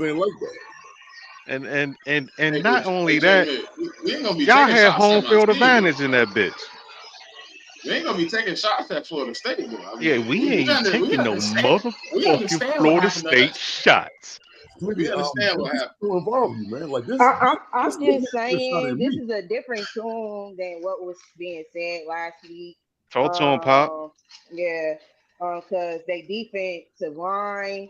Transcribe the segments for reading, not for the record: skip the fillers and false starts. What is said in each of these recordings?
Ain't like that. And Hey, not only that, JMIK, we ain't gonna be y'all taking had shots home at my field team though. advantage in that bitch. We ain't gonna be taking shots at Florida State though. I Yeah, mean, we ain't we taking no understand. We motherfucking understand what Florida happened to State us. shots. We Smitty, understand what this happened. will involve you, man. Like I, this, I'm this I'm kid just just shot saying at this me. is a different tune than what was being said last week. Talk to him, Pop. Um, yeah, because they defensive line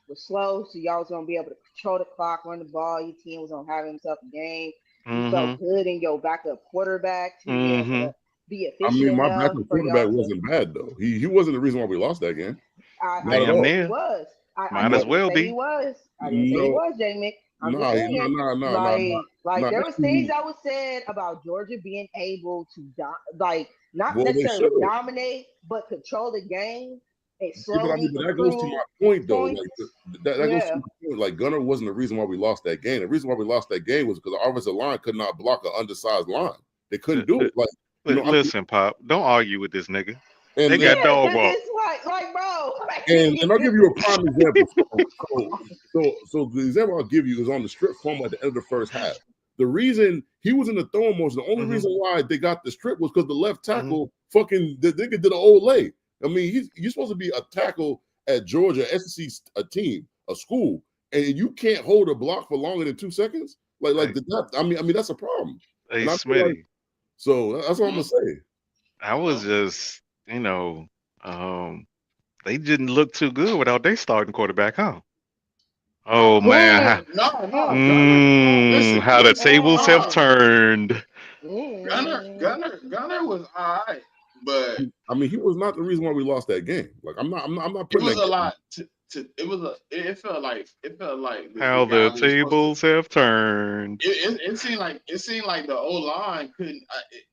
was slow, so y'all was gonna be able to control the clock, run the ball. Your team was gonna have himself a game. You Mm-hmm. felt good in your backup quarterback to be able Mm-hmm. to be I efficient mean, my enough backup for quarterback y'all to. wasn't bad though. He wasn't the reason why we lost that game. I Not at didn't Damn all. say he near. was. I Might as No, didn't well say he be. was. I didn't say he no, was, Jamie. I'm just nah, saying, there That's was who things he. that was said about Georgia being able to not Well, they necessarily should have. dominate, but control the game and Yeah, but I mean, slowly but that goes to accrue my point though. Like points. that goes to Yeah, my point. Like Gunner wasn't the reason why we lost that game. The reason why we lost that game was because the offensive line could not block an undersized line. They couldn't Li- do li- it. Like I mean, Listen, Pop. Don't argue with this nigga. They and got yeah, dog because walk. it's like, bro, and I'll give you a prime example. So the example I'll give you is on the strip fumble at the end of the first half. The reason he was in the throwing motion, the only Mm-hmm. reason why they got the strip was because the left Mm-hmm. tackle fucking the nigga did an old leg. I mean, you're supposed to be a tackle at Georgia, SEC, a team, a school, and you can't hold a block for longer than 2 seconds. Hey, I mean that's a problem. hey, And I feel like Smitty. so that's what I'm gonna say. I was just, um, they didn't look too good without their starting quarterback, huh? Oh man, mm, No, Gunner. Listen, how the listen. tables have turned. mm. Gunner was all right, but I mean, he was not the reason why we lost that game. Like I'm not it putting was that a game. lot. It felt like the How the guys were supposed to. tables have turned. It seemed like the O line couldn't.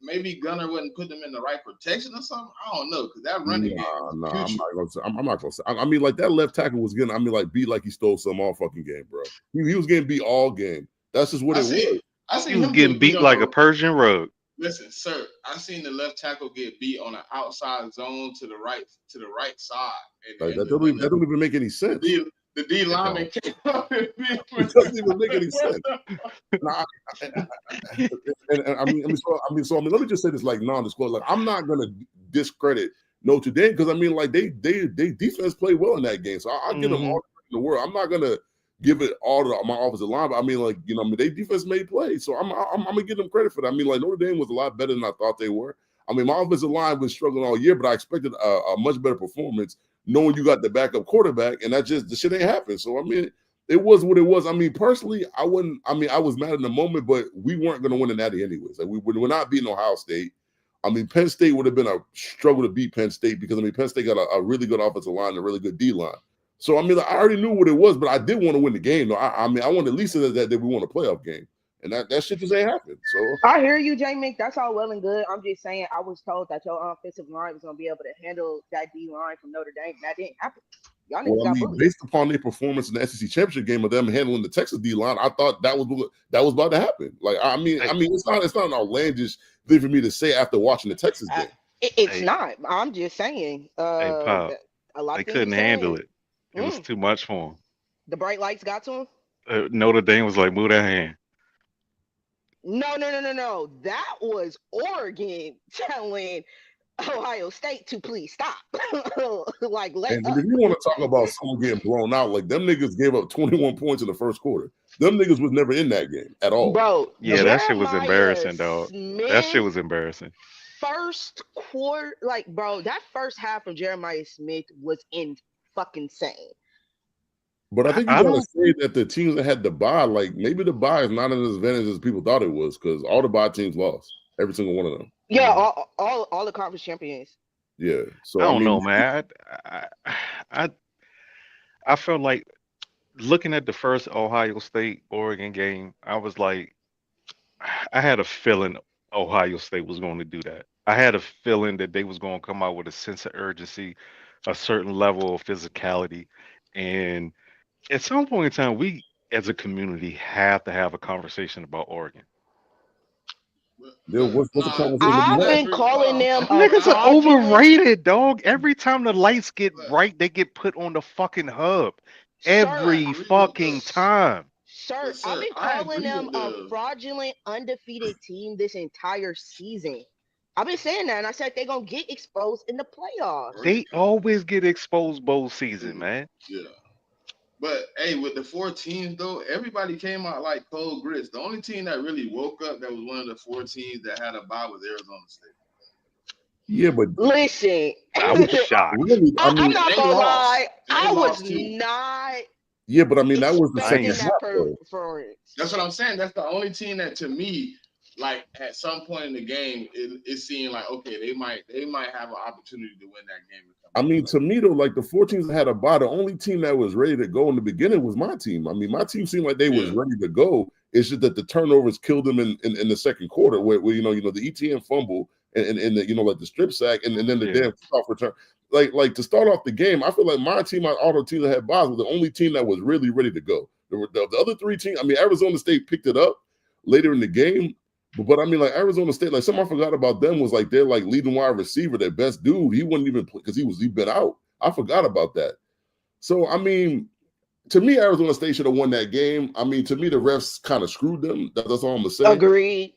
Maybe Gunner wouldn't put them in the right protection or something. I don't know because that running game was Nah, I'm putrid. not gonna say. I'm not gonna say. I mean, like that left tackle was getting. I mean, like beat like he stole some all fucking game, bro. He was getting beat all game. That's just what I it see. was. I He seen was him getting get beat beat on like a the. Persian rug. Listen, sir. I seen the left tackle get beat on the outside zone to the right side, Like and the and that don't even make any the sense. D the D It lineman don't. came up and beat It him. doesn't even make any sense. Nah, I mean, let me just say this like non-disclosure. Like, I'm not gonna discredit Notre Dame because I mean, like they defense played well in that game, so I'll give them Mm-hmm. all the credit in the world. I'm not gonna give it all to my offensive line, but I mean, like I mean, they defense made plays, so I'm gonna give them credit for that. I mean, like Notre Dame was a lot better than I thought they were. I mean, my offensive line was struggling all year, but I expected a much better performance, knowing you got the backup quarterback, and that just the shit ain't happened. So I mean, it was what it was. I mean, personally, I wouldn't. I mean, I was mad in the moment, but we weren't going to win the Natty anyways. Like we're not beating Ohio State. I mean, Penn State would have been a struggle to beat Penn State because I mean, Penn State got a really good offensive line and a really good D line. So I mean, like, I already knew what it was, but I did want to win the game. Though. I mean, I wanted at least that we won a playoff game, and that shit just ain't happened. So I hear you, Jamie. That's all well and good. I'm just saying, I was told that your offensive line was gonna be able to handle that D line from Notre Dame. That didn't happen. Y'all niggas well, I got mean, bullied. based upon their performance in the SEC championship game of them handling the Texas D line, I thought that was about to happen. Like, Hey, it's not an outlandish thing for me to say after watching the Texas Uh, game. it's hey, not. I'm just saying. hey, Pop. A lot They of things you couldn't handle said. it. It was Mm, too much for the bright lights got to him. him. Notre Dame was like, move that hand. No. That was Oregon telling Ohio State to please stop. Like, let And up. if you want to talk about someone getting blown out, like them niggas gave up 21 points in the first quarter. Them niggas was never in that game at all. Bro, Yeah, that shit was Jeremiah embarrassing, dog. That shit Smith was embarrassing. first quarter, like, bro, that first half from Jeremiah Smith was in fucking insane. But I I, think you I gotta don't. say that the teams that had the bye, like maybe the bye is not as advantage as people thought it was, because all the bye teams lost. Every single one of them. Yeah, mm, all the conference champions. Yeah. I So I don't mean, know, man. I I felt like looking at the first Ohio State Oregon game, I was like, I had a feeling Ohio State was going to do that. I had a feeling that they was going to come out with a sense of urgency, a certain level of physicality, and at some point in time, we as a community have to have a conversation about Oregon. what's the Nah, conversation to be I've had? been calling them a Niggas are fraudulent. overrated, dog. Every time the lights get bright, they get put on the fucking hub. every agree with fucking this. time. Sir, But, I've sir, been I calling agree them with a the fraudulent, undefeated team this entire season. I've been saying that, and I said they're gonna get exposed in the playoffs. They always get exposed both season, man. yeah. But hey, with the 4 teams though, everybody came out like cold grits. The only team that really woke up that was one of the 4 teams that had a bye was Arizona State. Yeah, but Listen, I was shocked. really, I I'm mean, not They gonna lost. lie. And I they was lost too. not yeah, but I mean that was the I ain't- second expecting half that though. performance. That's what I'm saying. That's the only team that, to me, like at some point in the game, it seemed like okay, they might have an opportunity to win that game. I mean, to me though, like the 4 teams that had a bye, the only team that was ready to go in the beginning was my team. I mean, my team seemed like they was ready to go. It's just that the turnovers killed them in the second quarter, where the ETN fumble and the like the strip sack and then the damn kickoff return. Like to start off the game, I feel like my team, all the teams that had buys, was the only team that was really ready to go. The other 3 teams, I mean, Arizona State picked it up later in the game. But I mean, like Arizona State, like something I forgot about them was like their like leading wide receiver, their best dude. He wouldn't even play because he'd been out. I forgot about that. So I mean, to me, Arizona State should have won that game. I mean, to me, the refs kind of screwed them. That's all I'm gonna say. Agreed.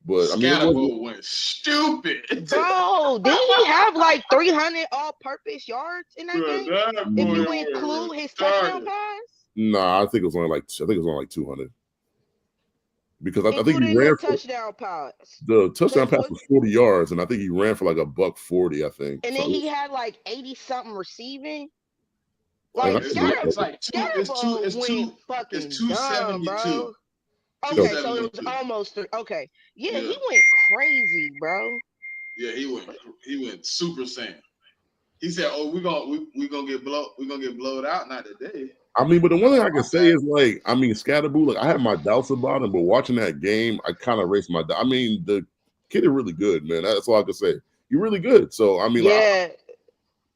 But I mean, Scatterbo went stupid. Bro, didn't he have like 300 all-purpose yards in that Bro, game? that If boy you went include his touchdown retarded. pass, nah, I think it was only like 200 because I think he including ran the for touchdown pass. the touchdown pass That's was 40 yards, and I think he ran for like $140. I think. And So then he had like 80 something receiving. And Like I It's think like Scatterbo went fucking dumb, 272. bro. Okay, so it was 272. almost okay. Yeah, Yeah. he went crazy, bro. Yeah, he went super saiyan. He said, "Oh, we're gonna get blowed out, not today." I mean, but the one thing I can say is like, I mean, Scatterboo, like I have my doubts about him, but watching that game, I kind of erased my doubt. I mean, the kid is really good, man. That's all I can say. He's really good. So I mean, yeah.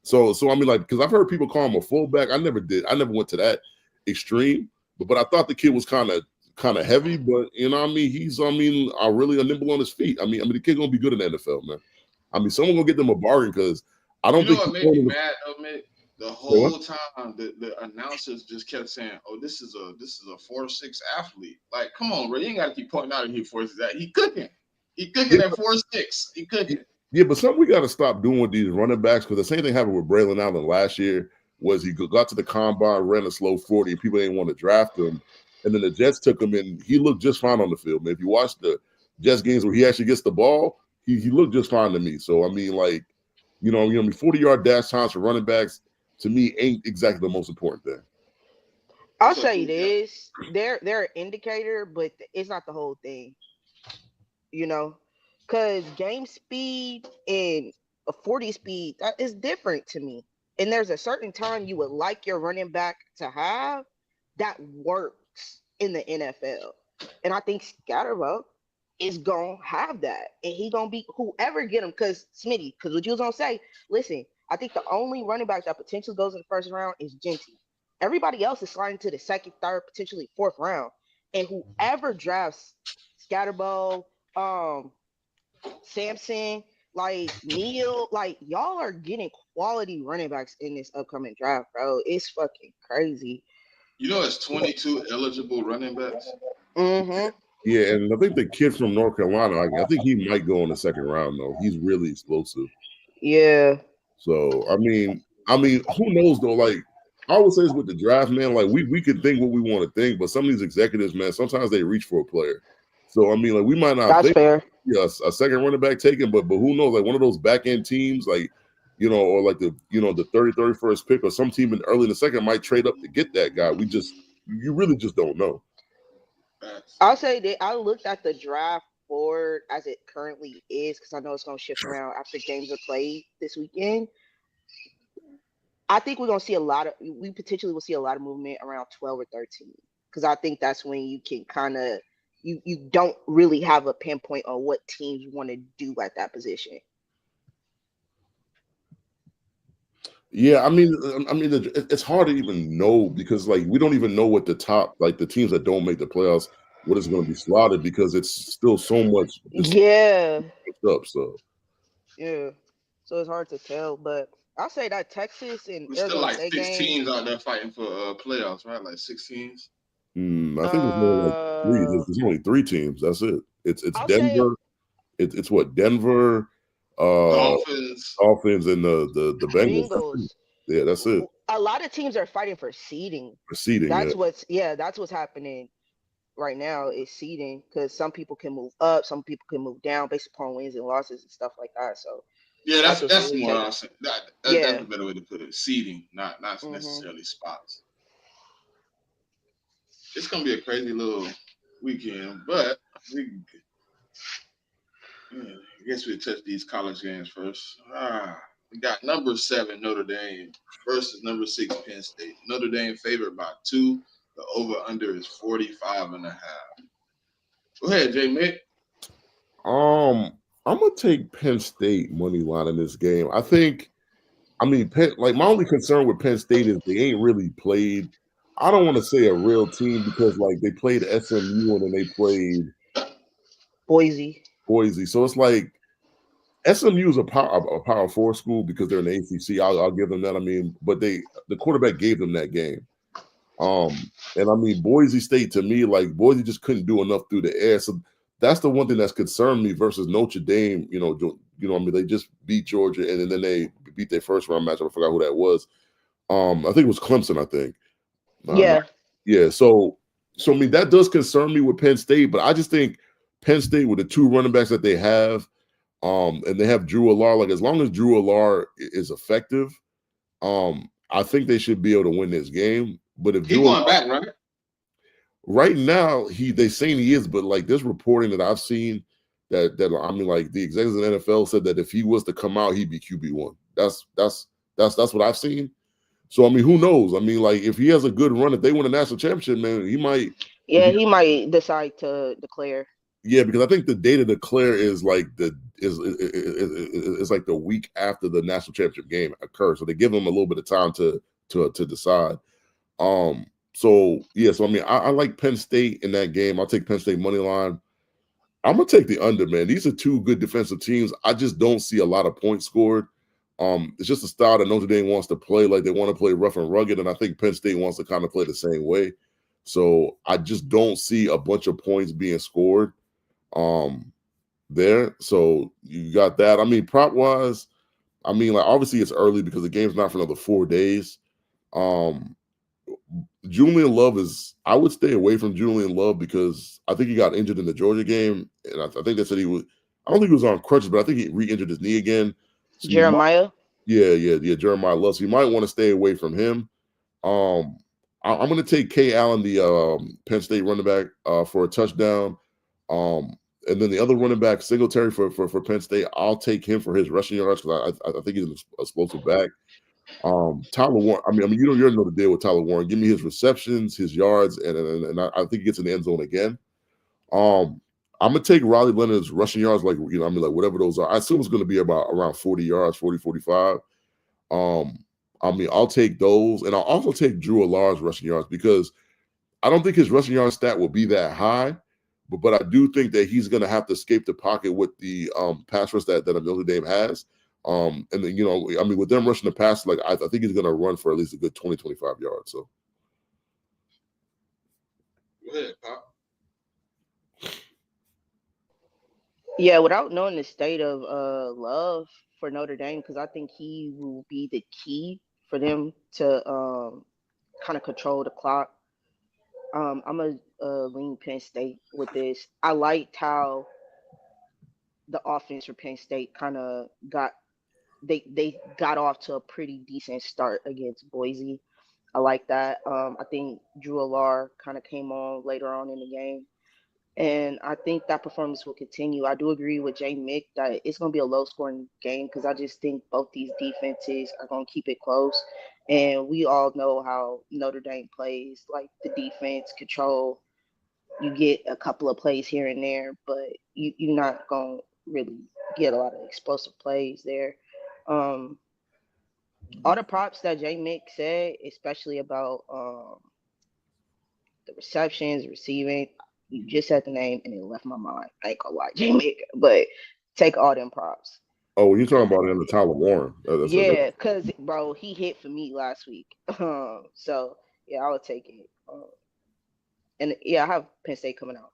So I mean, like, because I've heard people call him a fullback. I never did. I never went to that extreme, but I thought the kid was kind of heavy. But you know, what I mean, he's really a nimble on his feet. I mean, the kid gonna be good in the NFL, man. I mean, someone gonna get them a bargain because I don't think. What made me mad though, Mick? The whole time, the announcers just kept saying, "Oh, this is a 4'6" athlete." Like, come on, bro, you ain't got to keep pointing out he 4'6" that he cooking at 4'6". He cooking. Yeah, but something we got to stop doing with these running backs because the same thing happened with Braylon Allen last year. Was he got to the combine, ran a slow 40, and people didn't want to draft him, and then the Jets took him, and he looked just fine on the field. Man, if you watch the Jets games where he actually gets the ball, he looked just fine to me. So I mean, like, 40-yard dash times for running backs to me ain't exactly the most important thing. I'll say this: they're an indicator, but it's not the whole thing. Because game speed and a 40 speed that is different to me. And there's a certain time you would like your running back to have that works in the NFL. And I think Scatterbo is going to have that. And he going to be whoever get him. Because Smitty, because what you was going to say, listen, I think the only running back that potentially goes in the first round is Genty. Everybody else is sliding to the second, third, potentially fourth round. And whoever drafts Scatterbo, Sampson, like Neal, like y'all are getting quality running backs in this upcoming draft, bro. It's fucking crazy. It's 22 eligible running backs. Mm-hmm. Yeah, and I think the kid from North Carolina, I think he might go in the second round though. He's really explosive. Yeah. So I mean, who knows though? Like I always say this with the draft, man. Like we could think what we want to think, but some of these executives, man, sometimes they reach for a player. So I mean, like we might not. That's fair. Yeah, a second running back taken, but who knows? Like one of those back end teams, like or like the 31st pick, or some team early in the second might trade up to get that guy. You really just don't know. I'll say that I looked at the draft board as it currently is because I know it's going to shift around after games are played this weekend. I think we're going to see we potentially will see a lot of movement around 12 or 13 because I think that's when you can kind of. You don't really have a pinpoint on what teams want to do at that position. Yeah, I mean, it's hard to even know because like we don't even know what the top, like the teams that don't make the playoffs, what is going to be slotted because it's still so much. Yeah. Up, so. Yeah. So it's hard to tell, but I'll say that Texas and There's still Arizona like State 6 game. teams out there fighting for playoffs, right? Like 6 teams. I think it's more like 3. There's only 3 teams. That's it. It's I'll say Denver. It's what Denver, Dolphins. Dolphins, and the Bengals. Bengals. Yeah, that's it. A lot of teams are fighting for seeding. For seeding, That's what's happening right now is seeding because some people can move up, some people can move down based upon wins and losses and stuff like that. So Yeah, that's really more taking. awesome. That's a better way to put it. Seeding, not necessarily spots. It's gonna be a crazy little weekend, but I guess we'll touch these college games first. We got number 7 Notre Dame versus number 6 Penn State. Notre Dame favored by 2. The over/under is 45.5. Go ahead, JMIK. I'm gonna take Penn State money line in this game. My only concern with Penn State is they ain't really played. I don't want to say a real team because like they played SMU and then they played Boise. So it's like SMU is a power 4 school because they're in the ACC. I'll give them that. But the quarterback gave them that game. And Boise State to me, like Boise just couldn't do enough through the air. So that's the one thing that's concerned me versus Notre Dame. They just beat Georgia and then they beat their first round matchup. I forgot who that was. I think it was Clemson. I think. Yeah. So that does concern me with Penn State, but I just think Penn State with the 2 running backs that they have, and they have Drew Allar. Like as long as Drew Allar is effective, I think they should be able to win this game. But if he's going back, right? Right now, they saying he is, but like there's reporting that I've seen that like the executives in the NFL said that if he was to come out, he'd be QB1. That's what I've seen. So who knows? Like if he has a good run, if they win a national championship, man, he might. Yeah, he might decide to declare. Yeah, because I think the day to declare is like is like the week after the national championship game occurs. So they give him a little bit of time to decide. I like Penn State in that game. I'll take Penn State money line. I'm gonna take the under, man. These are 2 good defensive teams. I just don't see a lot of points scored. It's just a style that Notre Dame wants to play. Like they want to play rough and rugged, and I think Penn State wants to kind of play the same way. So I just don't see a bunch of points being scored there. So you got that. Prop wise, like obviously it's early because the game's not for another 4 days. Julian Love I would stay away from Julian Love because I think he got injured in the Georgia game, and I think they said I don't think he was on crutches, but I think he re-injured his knee again. So Jeremiah? Jeremiah Love. So you might want to stay away from him. I'm going to take Kay Allen, the Penn State running back, for a touchdown. And then the other running back, Singletary for Penn State, I'll take him for his rushing yards because I think he's an explosive back. Tyler Warren. You know the deal with Tyler Warren. Give me his receptions, his yards, and I think he gets in the end zone again. I'm gonna take Riley Leonard's rushing yards, like whatever those are. I assume it's gonna be around 40 yards, 40, 45. I'll take those, and I'll also take Drew Allar's rushing yards because I don't think his rushing yard stat will be that high, but I do think that he's gonna have to escape the pocket with the pass rush that Notre Dame has. And then, with them rushing the pass, like I think he's going to run for at least a good 20, 25 yards. So, go ahead, Pop. Yeah, without knowing the state of Love for Notre Dame, because I think he will be the key for them to kind of control the clock. I'm gonna lean Penn State with this. I liked how the offense for Penn State kind of got off to a pretty decent start against Boise. I like that. I think Drew Allar kind of came on later on in the game, and I think that performance will continue. I do agree with JMIK that it's going to be a low-scoring game because I just think both these defenses are going to keep it close, and we all know how Notre Dame plays. Like the defense control, you get a couple of plays here and there, but you're not going to really get a lot of explosive plays there. All the props that JMIK said, especially about the receptions, receiving, you just said the name and it left my mind. I ain't gonna lie, JMIK, but take all them props. Oh, you're talking about the Tyler Warren. That's Yeah, cause bro, he hit for me last week. So yeah, I would take it. And yeah, I have Penn State coming out.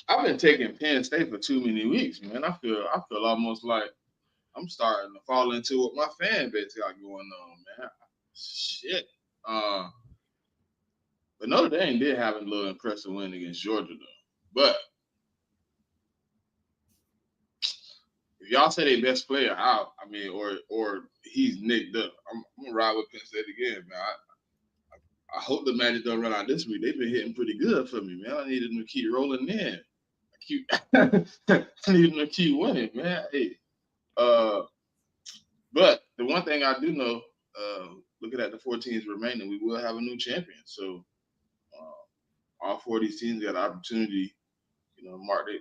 I've been taking Penn State for too many weeks, man. I feel almost like I'm starting to fall into what my fan base got going on, man. Shit. But Notre Dame did have a little impressive win against Georgia, though. But if y'all say their best player out, I mean, or he's nicked up, I'm gonna ride with Penn State again, man. I hope the Magic don't run out this week. They've been hitting pretty good for me, man. I needed them to keep rolling in. I needed them to keep winning, man. Hey, but the one thing I do know, looking at the 4 teams remaining, we will have a new champion. So all 4 of these teams got an opportunity, mark a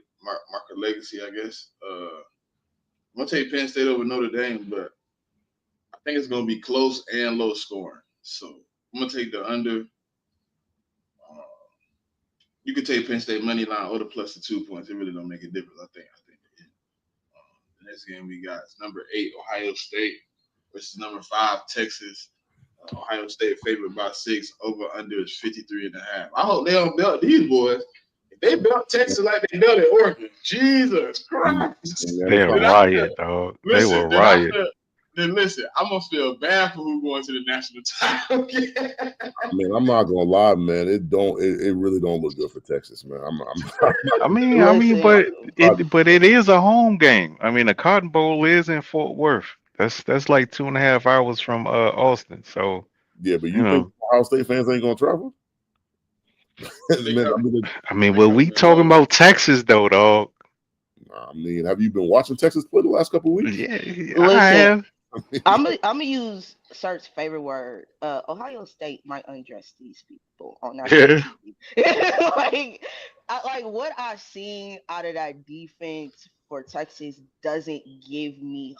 legacy, I guess. I'm gonna take Penn State over Notre Dame, but I think it's gonna be close and low scoring. So I'm gonna take the under. You could take Penn State money line or the plus the 2 points. It really don't make a difference. I think. The next game we got is number 8 Ohio State versus number 5 Texas. Ohio State favored by 6. Over under is 53.5. I hope they don't belt these boys. If they belt Texas like they belted Oregon, Jesus Christ! They a riot, dog. They will riot. Then listen, I'm gonna feel bad for who going to the national title game. I mean, I'm not gonna lie, man. It really don't look good for Texas, man. But it is a home game. I mean, the Cotton Bowl is in Fort Worth. That's like 2.5 hours from Austin. So yeah, but you think Ohio State fans ain't gonna travel? We talking about Texas though, dog. I mean, have you been watching Texas play the last couple of weeks? Yeah, listen, I have. I'm gonna use Sert's favorite word. Ohio State might undress these people on that. like what I've seen out of that defense for Texas doesn't give me.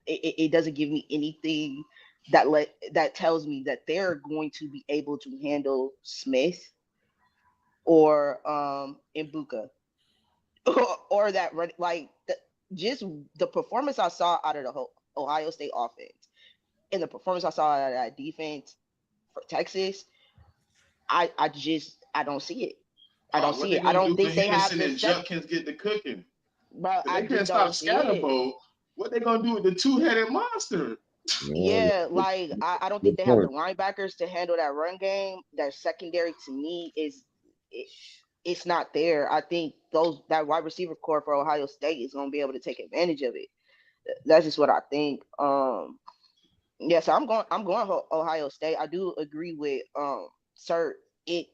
It doesn't give me anything that tells me that they're going to be able to handle Smith or Mbuka or that just the performance I saw out of the whole Ohio State offense and the performance I saw out of that defense for Texas, I don't see it. I don't see it. I don't think they have the Judkins get the cooking. Bro, they can't stop Scatterbo. What they gonna do with the 2-headed monster? Yeah, like I don't think they have the linebackers to handle that run game. Their secondary to me it's not there. I think that wide receiver core for Ohio State is gonna be able to take advantage of it. That's just what I think. Yeah, so I'm going Ohio State. I do agree with Sir. It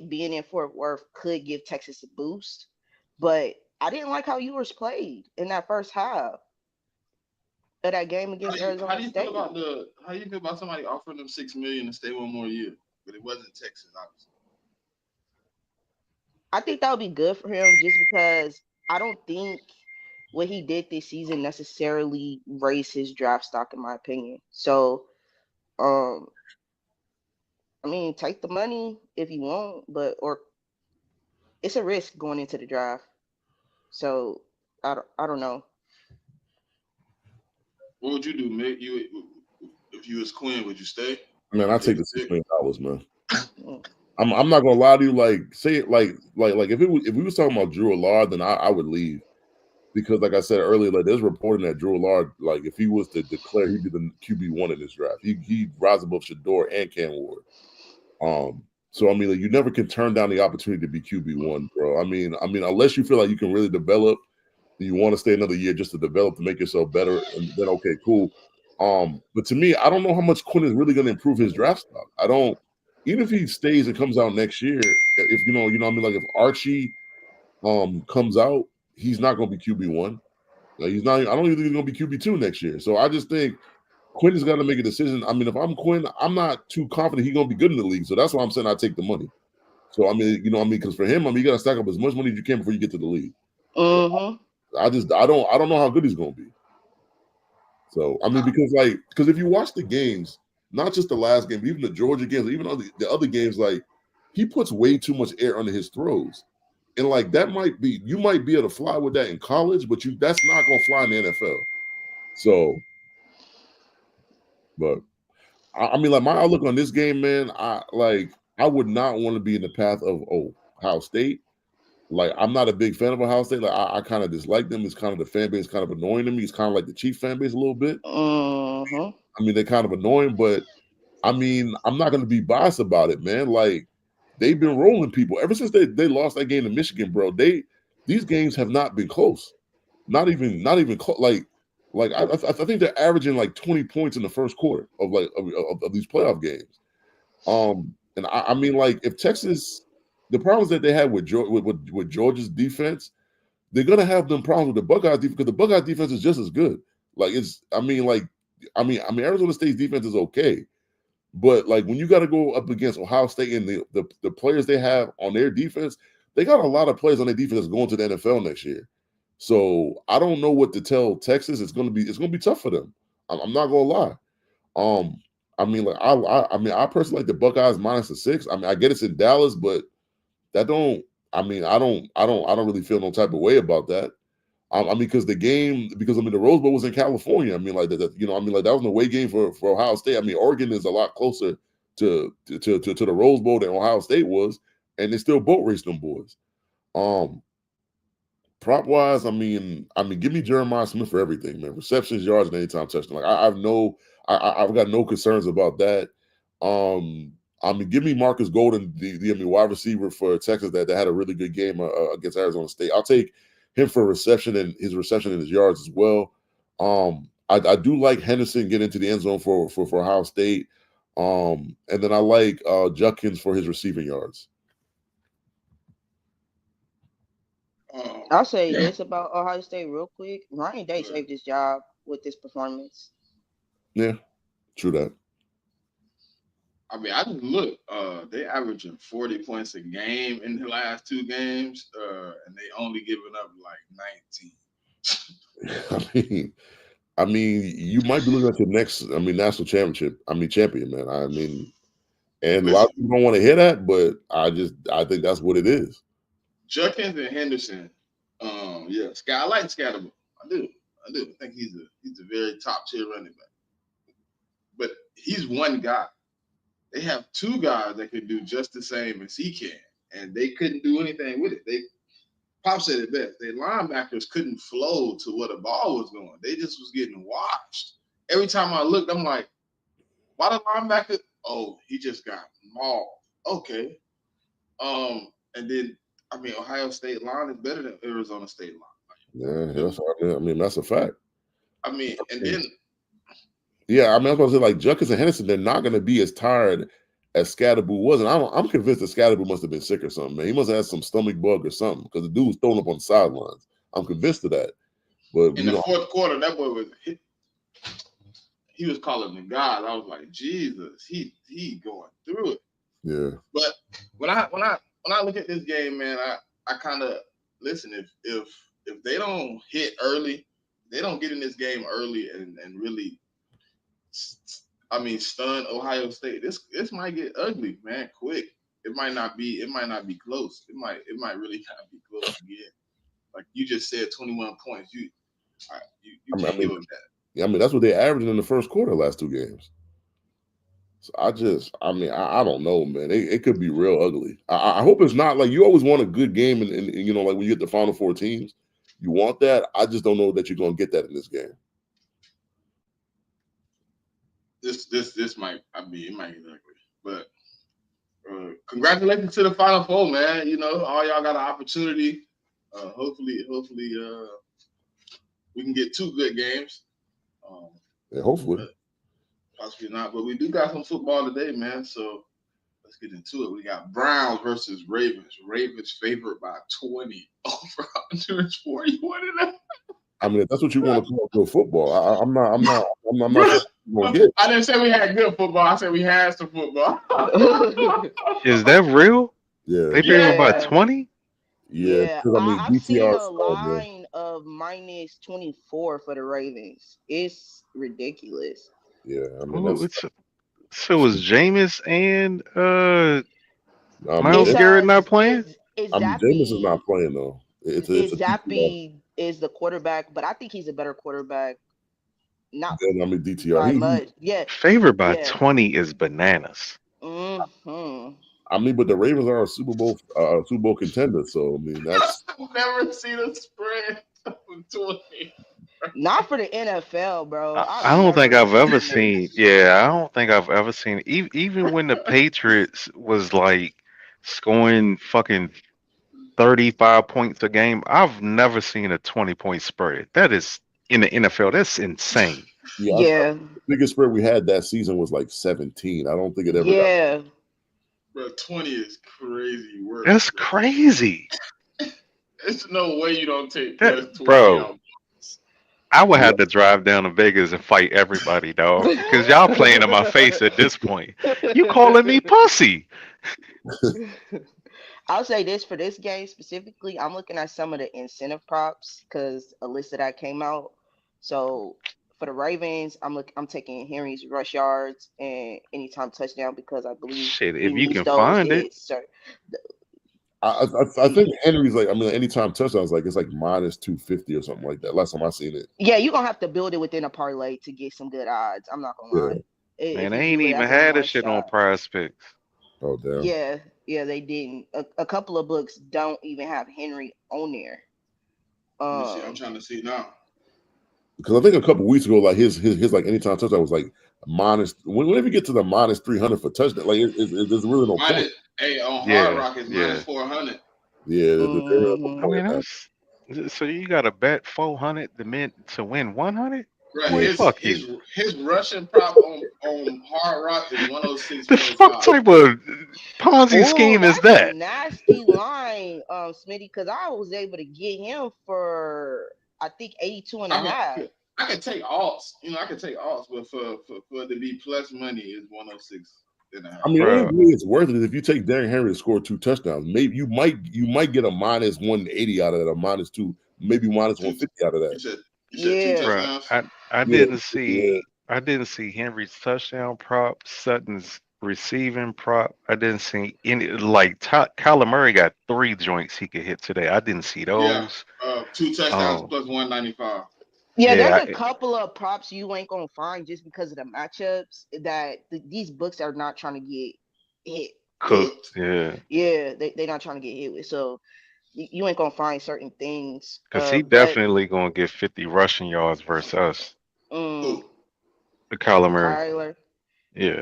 being in Fort Worth could give Texas a boost, but I didn't like how Ewers played in that first half of that game against Arizona State. How do you feel about somebody offering them $6 million to stay one more year? But it wasn't Texas, obviously. I think that would be good for him just because I don't think what he did this season necessarily raised his draft stock, in my opinion. So, take the money if you want, or it's a risk going into the draft. So, I don't know. What would you do, Mick? If you was Quinn, would you stay? Man, I take the $6 million, man. I'm not gonna lie to you. Like, say it like if we was talking about Drew Allard, then I would leave because, like I said earlier, like there's reporting that Drew Allard, like if he was to declare he'd be the QB1 in this draft, he'd rise above Shador and Cam Ward. So you never can turn down the opportunity to be QB1, bro. I mean, unless you feel like you can really develop, you want to stay another year just to develop to make yourself better, and then okay, cool. But to me, I don't know how much Quinn is really going to improve his draft stock. I don't. Even if he stays and comes out next year, if like if Archie comes out, he's not going to be QB1. Like he's not. I don't even think he's going to be QB2 next year. So I just think Quinn has got to make a decision. I mean, if I'm Quinn, I'm not too confident he's going to be good in the league. So that's why I'm saying I take the money. So because for him, you got to stack up as much money as you can before you get to the league. Mm-hmm. So I don't know how good he's going to be. So because if you watch the games. Not just the last game, but even the Georgia games, even the other games, like he puts way too much air under his throws. And like that might be, you might be able to fly with that in college, but that's not gonna fly in the NFL. So, but I mean, like my outlook on this game, man, I would not want to be in the path of Ohio State. Like, I'm not a big fan of Ohio State. Like, I kind of dislike them. It's kind of the fan base kind of annoying to me. It's kind of like the Chiefs fan base a little bit. Uh-huh. I mean, they're kind of annoying, but I mean, I'm not going to be biased about it, man. Like, they've been rolling people ever since they lost that game to Michigan, bro. These games have not been close. Not even close. Like I think they're averaging like 20 points in the first quarter of these playoff games. And I mean, like, if Texas, the problems that they had with Georgia's defense, they're gonna have them problems with the Buckeyes defense because the Buckeyes defense is just as good. Like, I mean, Arizona State's defense is okay, but like when you got to go up against Ohio State and the players they have on their defense, they got a lot of players on their defense that's going to the NFL next year. So I don't know what to tell Texas. It's gonna be tough for them. I'm not gonna lie. I mean, like I personally like the Buckeyes minus the 6. I mean, I get it's in Dallas, but that don't. I mean, I don't really feel no type of way about that. I mean, because the Rose Bowl was in California. I mean, like that was an away game for Ohio State. I mean, Oregon is a lot closer to the Rose Bowl than Ohio State was, and they still boat race them boys. Prop wise, I mean, give me Jeremiah Smith for everything, man. Receptions, yards, and anytime touchdown. Like I've got no concerns about that. I mean, give me Marcus Golden, the wide receiver for Texas that had a really good game against Arizona State. I'll take him for reception and his yards as well. I do like Henderson getting into the end zone for Ohio State. And then I like Judkins for his receiving yards. I'll say this about Ohio State real quick. Ryan Day saved his job with this performance. Yeah, true that. I mean, I just look. They averaging 40 points a game in the last 2 games, and they only giving up like 19. I mean, you might be looking at your next, national champion, man. I mean, and a lot of people don't want to hear that, but I think that's what it is. Judkins and Henderson, yeah, I like Scatterbo. I do. I think he's a very top tier running back. But he's one guy. They have 2 guys that could do just the same as he can, and they couldn't do anything with it. Pop said it best. Their linebackers couldn't flow to where the ball was going. They just was getting washed. Every time I looked, I'm like, why the linebacker? Oh, he just got mauled. Okay. And then, I mean, Ohio State line is better than Arizona State line. Yeah, that's a fact. I mean, and then. Yeah, I was going to say, like, Judkins and Henderson, they're not going to be as tired as Scatterbo was. And I'm convinced that Scatterbo must have been sick or something, man. He must have had some stomach bug or something because the dude was thrown up on the sidelines. I'm convinced of that. But in the fourth quarter, that boy he was calling the guys. I was like, Jesus, he going through it. Yeah. But when I look at this game, man, I kind of listen. If they don't hit early, they don't get in this game early and really. Stun Ohio State. This might get ugly, man, quick. It might not be close. It might really not be close again. Like you just said, 21 points. You can't give them that. Yeah, that's what they averaged in the first quarter last 2 games. So I don't know, man. It could be real ugly. I hope it's not. Like, you always want a good game, and like when you get the Final 4 teams, you want that. I just don't know that you're gonna get that in this game. This might get ugly, but congratulations to the Final 4, man. All y'all got an opportunity. Hopefully, we can get 2 good games. Yeah, hopefully. Possibly not, but we do got some football today, man. So let's get into it. We got Browns versus Ravens. Ravens favored by 20 over 141.5. If that's what you want to call good football, I'm not sure gonna get. I didn't say we had good football. I said we had some football. Is that real? Yeah. They favored by 20? Yeah. I've seen a line of minus 24 for the Ravens. It's ridiculous. Yeah, so was Jameis and Myles Garrett not playing? Is I mean, Jameis is not Zappy playing though. It's is a DTR. Zappy is the quarterback, but I think he's a better quarterback. Not Then I mean DTR. by He much. Yeah, Favored by yeah. 20 is bananas. Hmm. I mean, but the Ravens are a Super Bowl contender. So I mean, that's I've never seen a spread of 20. Not for the NFL, bro. I've I don't think never I've ever seen seen. this. Yeah, I don't think I've ever seen. Even when the Patriots was like scoring fucking 35 points a game, I've never seen a 20-point spread. That is in the NFL. That's insane. yeah. Yeah, The biggest spread we had that season was like 17. I don't think it ever got. yeah. Bro, 20 is crazy work. That's Bro. crazy. There's no way you don't take That, plus 20 bro, on. I would Yeah, have to drive down to Vegas and fight everybody, dog, because y'all playing in my face at this point. You calling me pussy? I'll say this for this game specifically. I'm looking at some of the incentive props because a list of that came out. So for the Ravens, I'm taking Henry's rush yards and anytime touchdown because I believe Shit, he if you needs can those. find it. I think Henry's like, I mean, anytime touchdowns, like it's like minus 250 or something like that. Last time I seen it. Yeah, you're gonna have to build it within a parlay to get some good odds. I'm not gonna Yeah. lie. Man, If they you ain't do it even as a had this one shit on shot. Prize Picks. Oh damn. Yeah, they didn't. A couple of books don't even have Henry on there. Let me see. I'm Um, trying to see now. Because I think a couple weeks ago, like his like anytime touchdown was like minus. Whenever you get to the minus 300 for touchdown, like there's really no point. Hey, on Hard Yeah, Rock is yeah. minus 400. Yeah, there's no I mhm. point mean, in that. that's so you got to bet 400 to win 100. Bro, Boy, Yeah. fuck you. his Russian prop on Hard Rock is The fuck 106.5. type of Ponzi Oh, scheme is that's a that? nasty line, Smitty, because I was able to get him for I think 82 and a I mean, half. I could take alts. You know, I could take alts, but for it to be plus money is 106 and a half. I mean, the only Bro, way it's worth it is if you take Derrick Henry to score 2 touchdowns. Maybe you might get a minus 180 out of that, a minus 2, maybe minus Two, 150 out of that. you said two Yeah. bro, touchdowns. I Yeah, didn't yeah. see Henry's touchdown prop, Sutton's receiving prop. I didn't see any like Kyler Murray got 3 joints he could hit today. I didn't see Yeah, those. 2 touchdowns Um, plus 195. Yeah, there's yeah, a couple of props you ain't gonna find just because of the matchups that these books are not trying to get hit with. cooked. Cooked. Yeah, Yeah, they're not trying to get hit with. So you ain't gonna find certain things. because he But definitely gonna get 50 rushing yards versus us. um, Who? The Kyler Murray. Kyler,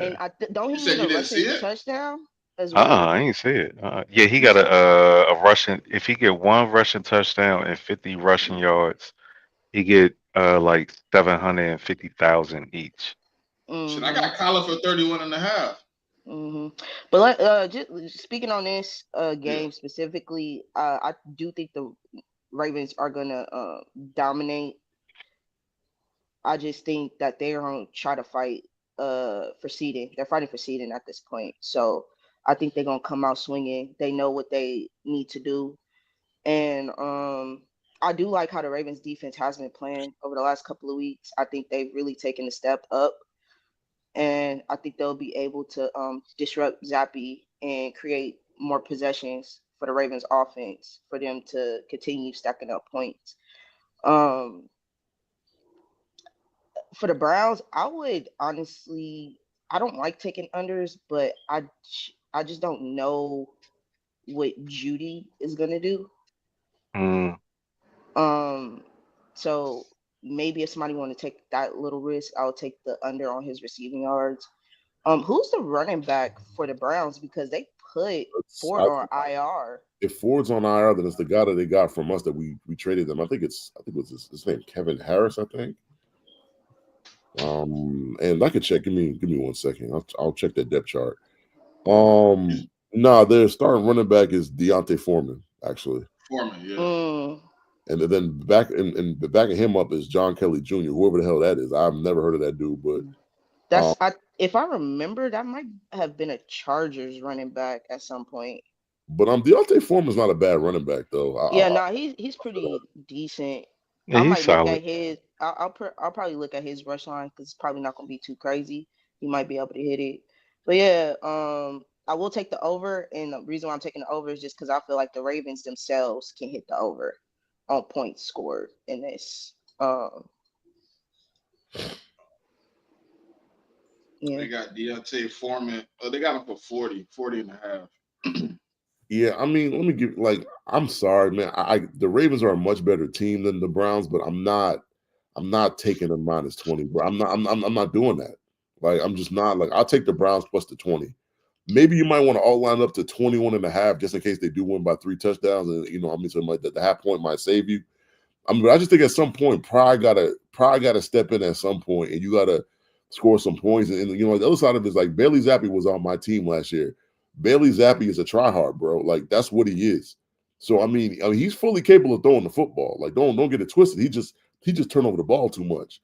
and Yeah. don't You he said need you a didn't see rushing it? touchdown as well? I ain't see it. Yeah, he Let me got see. a rushing. If he get one rushing touchdown and 50 rushing yards, he get like 750,000 each. Shit, I Mm-hmm. got Kyler for 31 and a half. Mm-hmm. But just speaking on this Yeah. game specifically, I do think the Ravens are gonna dominate. I just think that they're gonna try to fight for seeding. They're fighting for seeding at this point. So I think they're gonna come out swinging. They know what they need to do, and I do like how the Ravens defense has been playing over the last couple of weeks. I think they've really taken a step up, and I think they'll be able to disrupt Zappy and create more possessions for the Ravens offense for them to continue stacking up points. Um, for the Browns, I would honestly, I don't like taking unders, but I just don't know what Judy is gonna do. Mm, Um, so maybe if somebody want to take that little risk, I'll take the under on his receiving yards. Who's the running back for the Browns because they put Ford on IR? If Ford's on IR, then it's the guy that they got from us that we traded them. I think it was his name, Kevin Harris, I think. And I could check. Give me 1 second. I'll check that depth chart. Their starting running back is Deontay Foreman, actually. Foreman, yeah. Mm, And then backing him up is John Kelly Jr., whoever the hell that is. I've never heard of that dude, but if I remember, that might have been a Chargers running back at some point. but Deontay Foreman's not a bad running back though. Yeah, no, he's pretty decent. yeah, I he's might look solid. at his. I'll probably look at his rush line because it's probably not gonna be too crazy. He might be able to hit it. But yeah, I will take the over, and the reason why I'm taking the over is just because I feel like the Ravens themselves can hit the over on points scored in this. Yeah. They got Deontay Foreman. They got him for 40 and a half. Yeah, I mean, let me give like I'm sorry, man. The Ravens are a much better team than the Browns, but I'm not taking a minus 20, bro. I'm not doing that. Like I'm just not like I'll take the Browns plus the 20. Maybe you might want to all line up to 21 and a half just in case they do win by 3 touchdowns. And I mean, so like the half point might save you. I mean, but I just think at some point Pride gotta step in at some point, and you gotta score some points. And the other side of it is like Bailey Zappi was on my team last year. Bailey Zappi is a tryhard, bro. Like that's what he is. So I mean, he's fully capable of throwing the football. Like don't get it twisted. He just turned over the ball too much.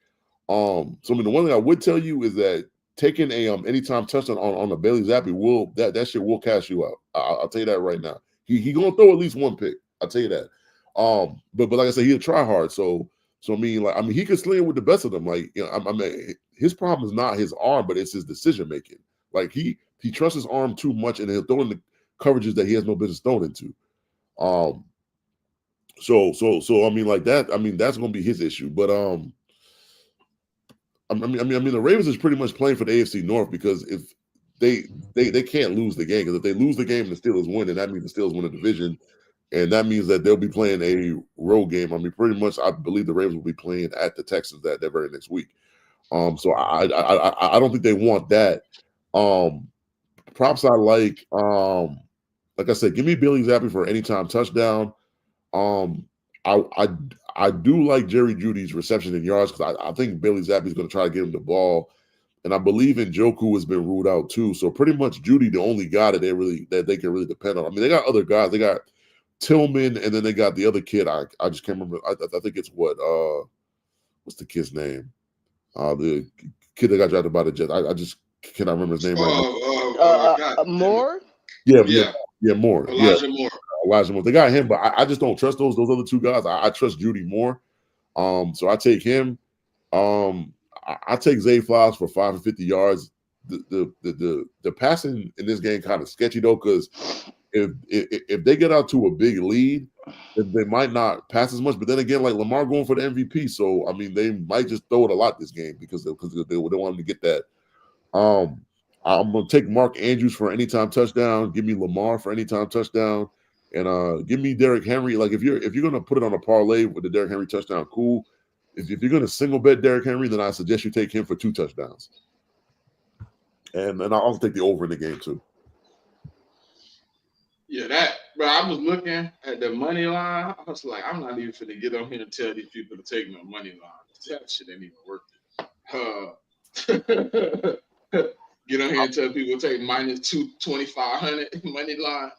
So I mean, the one thing I would tell you is that taking a anytime touchdown on a Bailey Zappi will that shit will cash you out. I'll tell you that right now. He gonna throw at least one pick. I'll tell you that. But like I said, he'll try hard. So I mean, he could sling it with the best of them. Like I mean, his problem is not his arm, but it's his decision making. Like he trusts his arm too much, and he'll throw in the coverages that he has no business throwing into. Um, so I mean, like that. I mean, that's gonna be his issue. But I mean, the Ravens is pretty much playing for the AFC North because if they can't lose the game, because if they lose the game and the Steelers win, then that means the Steelers win the division. And that means that they'll be playing a road game. I mean, pretty much, I believe the Ravens will be playing at the Texans that very next week. So I don't think they want that. Props I like I said, give me Billy Zappi for anytime touchdown. Um, I do like Jerry Judy's reception and yards because I think Billy Zappi is going to try to get him the ball, and I believe Njoku has been ruled out too. So pretty much Judy the only guy that they can really depend on. I mean, they got other guys. They got Tillman, and then they got the other kid. I just can't remember. I think it's what's the kid's name? The kid that got drafted by the Jets. I just cannot remember his name right now. God, More? Yeah, yeah, Moore. Elijah Moore. Elijah Moore. They got him, but I just don't trust those other two guys. I trust Judy more. So I take him. I take Zay Flowers for 550 yards. The passing in this game kind of sketchy though, because if they get out to a big lead, they might not pass as much. But then again, like Lamar going for the MVP, so I mean they might just throw it a lot this game because they want him to get that. I'm gonna take Mark Andrews for anytime touchdown. Give me Lamar for anytime touchdown, and give me Derrick Henry. Like if you're gonna put it on a parlay with the Derrick Henry touchdown, cool. If you're gonna single bet Derrick Henry, then I suggest you take him for 2 touchdowns. And I'll also take the over in the game too. Yeah, but I was looking at the money line. I was like, I'm not even finna get on here and tell these people to take no money line. That shit ain't even working. Get on here and tell people to take minus 2,500 money line.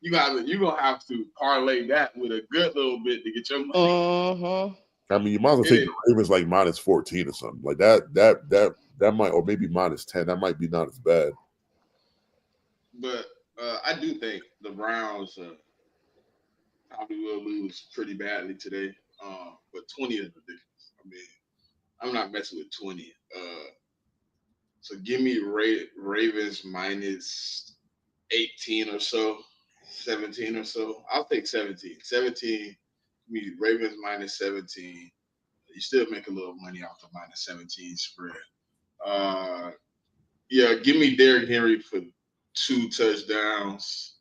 You're gonna have to parlay that with a good little bit to get your money. I mean, you might as well take the Ravens like minus 14 or something like that. That might, or maybe minus 10. That might be not as bad. But I do think the Browns probably will lose pretty badly today. But 20 is ridiculous. I mean, I'm not messing with 20. So give me Ravens minus 18 or so, 17 or so. I'll take 17. 17, give me Ravens minus 17. You still make a little money off the minus 17 spread. Yeah, give me Derrick Henry for 2 touchdowns.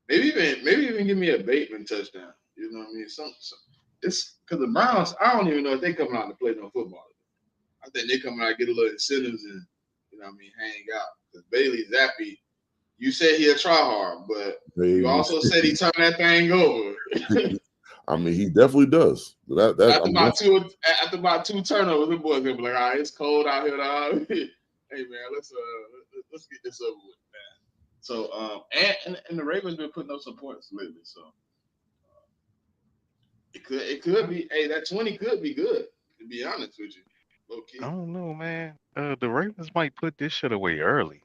Maybe even give me a Bateman touchdown. You know what I mean? It's because the Browns, I don't even know if they coming out to play no football. I think they come out and get a little incentives and, you know what I mean, hang out. Because Bailey Zappi, you said he'll try hard, but you also said he turned that thing over. I mean, he definitely does. After about 2 turnovers, the boys gonna be like, all right, it's cold out here. Hey man, let's get this over with, man. So and the Ravens been putting up some points lately, so it could be. Hey, that 20 could be good. To be honest with you. Okay. I don't know, man. The Ravens might put this shit away early.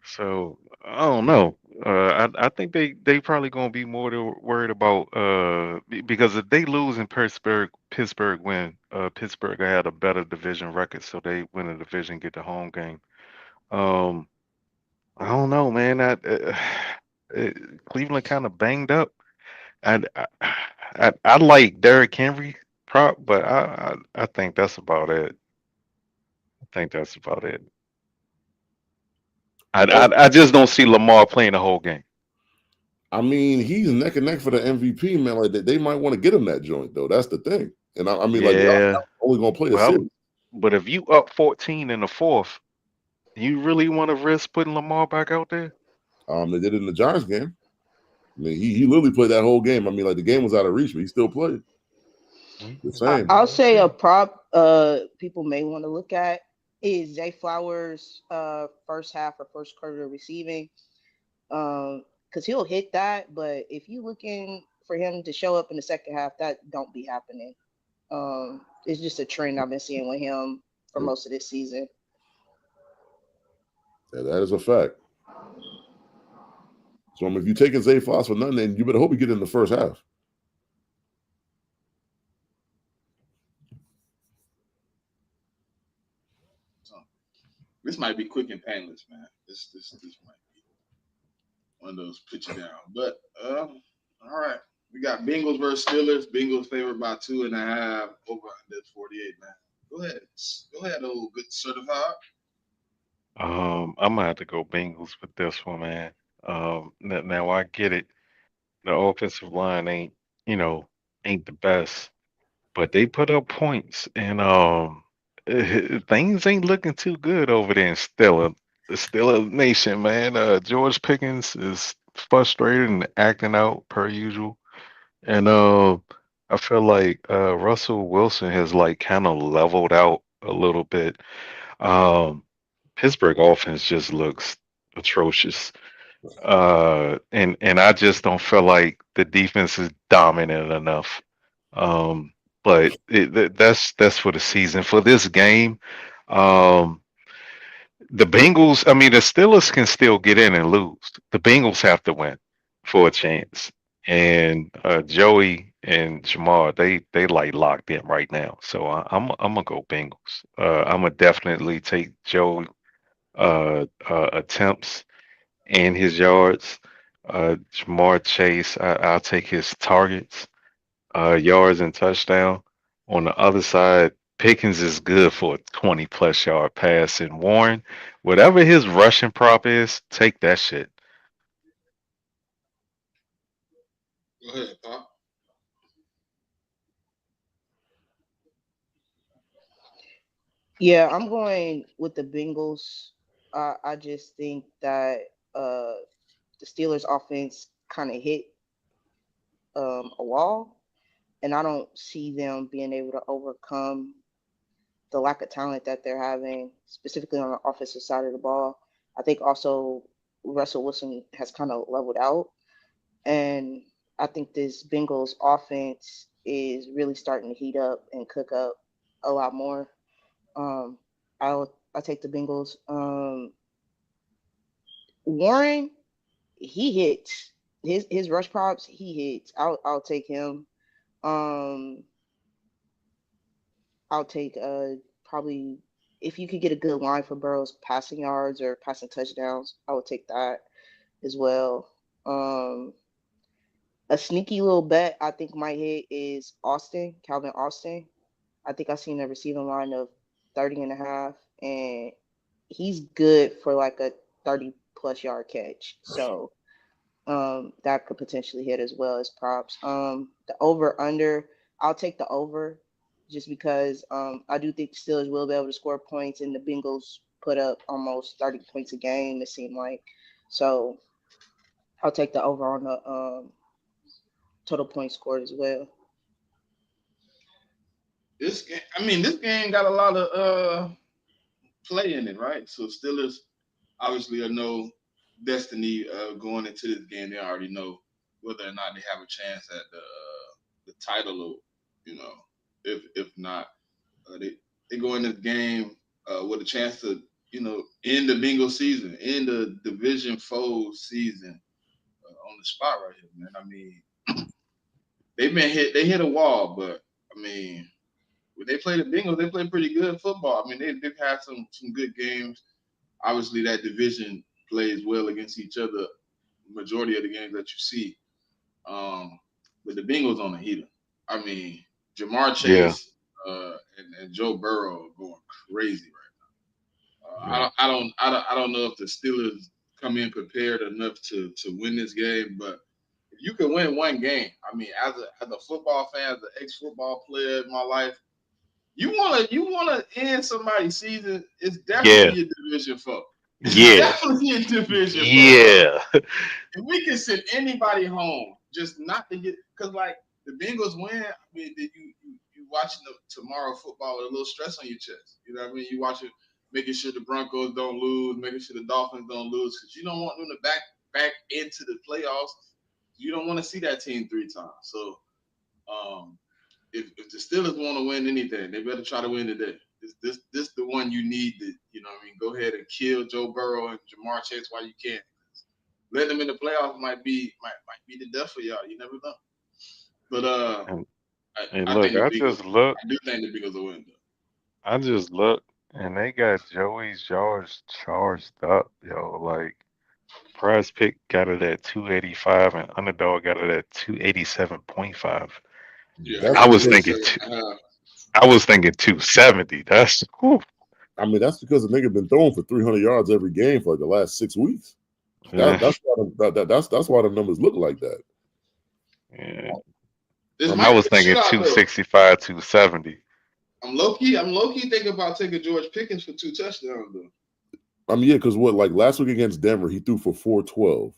So I don't know. I think they probably gonna be more worried about because if they lose in Pittsburgh win. Pittsburgh had a better division record, so they win the division, get the home game. Um, I don't know, man. Cleveland kind of banged up. I like Derrick Henry prop, but I think that's about it. I think that's about it. Oh, I just don't see Lamar playing the whole game. I mean, he's neck and neck for the MVP, man. Like they might want to get him that joint though. That's the thing. And I mean, like y'all Yeah. only gonna play a Well, series. but if you up 14 in the fourth, you really want to risk putting Lamar back out there? They did it in the Giants game. I mean, he literally played that whole game. I mean, like the game was out of reach, but he still played. The same. I'll say a prop people may want to look at is Zay Flowers first half or first quarter receiving. Because he'll hit that, but if you looking for him to show up in the second half, that don't be happening. It's just a trend I've been seeing with him for most of this season. Yeah, that is a fact. So I mean, if you taking Zay Flowers for nothing, then you better hope you get in the first half. So, this might be quick and painless, man. This might be one of those put you down. But all right. We got Bengals versus Steelers. Bengals favored by 2.5. Over under 48, man. Go ahead. Go ahead, old good certified. I'm gonna have to go Bengals with this one, man. Now I get it. The offensive line you know, ain't the best, but they put up points, and things ain't looking too good over there in the Stiller Nation, man. George Pickens is frustrated and acting out per usual, and I feel like Russell Wilson has like kind of leveled out a little bit. Um, Pittsburgh offense just looks atrocious. And I just don't feel like the defense is dominant enough. But that's for the season. For this game, um, the Bengals, I mean, the Steelers can still get in and lose. The Bengals have to win for a chance. And Joey and Jamar, they like locked in right now. So I'm gonna go Bengals. I'm gonna definitely take Joe attempts and his yards. Jamar Chase, I'll take his targets, yards and touchdown. On the other side, Pickens is good for a 20 plus yard pass. And Warren, whatever his rushing prop is, take that shit. Go ahead, Pop. Yeah, I'm going with the Bengals. I just think that the Steelers' offense kind of hit a wall, and I don't see them being able to overcome the lack of talent that they're having, specifically on the offensive side of the ball. I think also Russell Wilson has kind of leveled out, and I think this Bengals offense is really starting to heat up and cook up a lot more. Um, I'll take the Bengals. Warren, he hits his rush props. He hits. I'll take him. Um, I'll take probably if you could get a good line for Burrow's passing yards or passing touchdowns, I would take that as well. Um, a sneaky little bet I think might hit is Calvin Austin. I think I've seen a receiving line of 30 and a half, and he's good for like a 30 plus yard catch. So that could potentially hit as well as props. The over under, I'll take the over just because I do think the Steelers will be able to score points, and the Bengals put up almost 30 points a game, it seemed like. So I'll take the over on the total points scored as well. This game, I mean, this game got a lot of play in it, right? So Steelers obviously are no destiny going into this game. They already know whether or not they have a chance at the title, or if not, they go in this game with a chance to end the Bengal season, end the Division 4 season on the spot right here, man. I mean, they've been hit. They hit a wall, but I mean, when they play the Bengals, they play pretty good football. I mean, they've had some good games. Obviously, that division plays well against each other majority of the games that you see. But the Bengals on the heater. I mean, Jamar Yeah. Chase and Joe Burrow are going crazy right Yeah. now. I don't know if the Steelers come in prepared enough to win this game, but if you can win one game, I mean, as a football fan, as an ex-football player in my life, you wanna end somebody's season. It's Yeah. definitely a division foe. It's Yeah. definitely a division foe, bro. Yeah. If we can send anybody home, just not to get, because like the Bengals win, I mean, you watching the tomorrow football with a little stress on your chest. You know what I mean? You watching, making sure the Broncos don't lose, making sure the Dolphins don't lose, because you don't want them to back into the playoffs. You don't want to see that team 3 times. So, if the Steelers want to win anything, they better try to win today. This the one you need to, you know what I mean, go ahead and kill Joe Burrow and Jamar Chase while you can. Letting them in the playoffs might be the death for y'all. You never know. But And, and I look, think the I Bengals. just look, I do think the Bengals will win. I just look, and they got Joey's yards charged up, yo. Like Prize Pick got it at 285, and Underdog got it at 287.5. Yeah, I That's I got was because thinking, 287.5. I was thinking 270. That's whew. I mean that's because the nigga been throwing for 300 yards every game for like the last 6 weeks. Yeah, That's why the numbers look like that. yeah. This I I mean, might be was a thinking shootout though. 265, 270. I'm low key thinking about taking George Pickens for 2 touchdowns though. yeah, because what like last week against Denver, he threw for 412.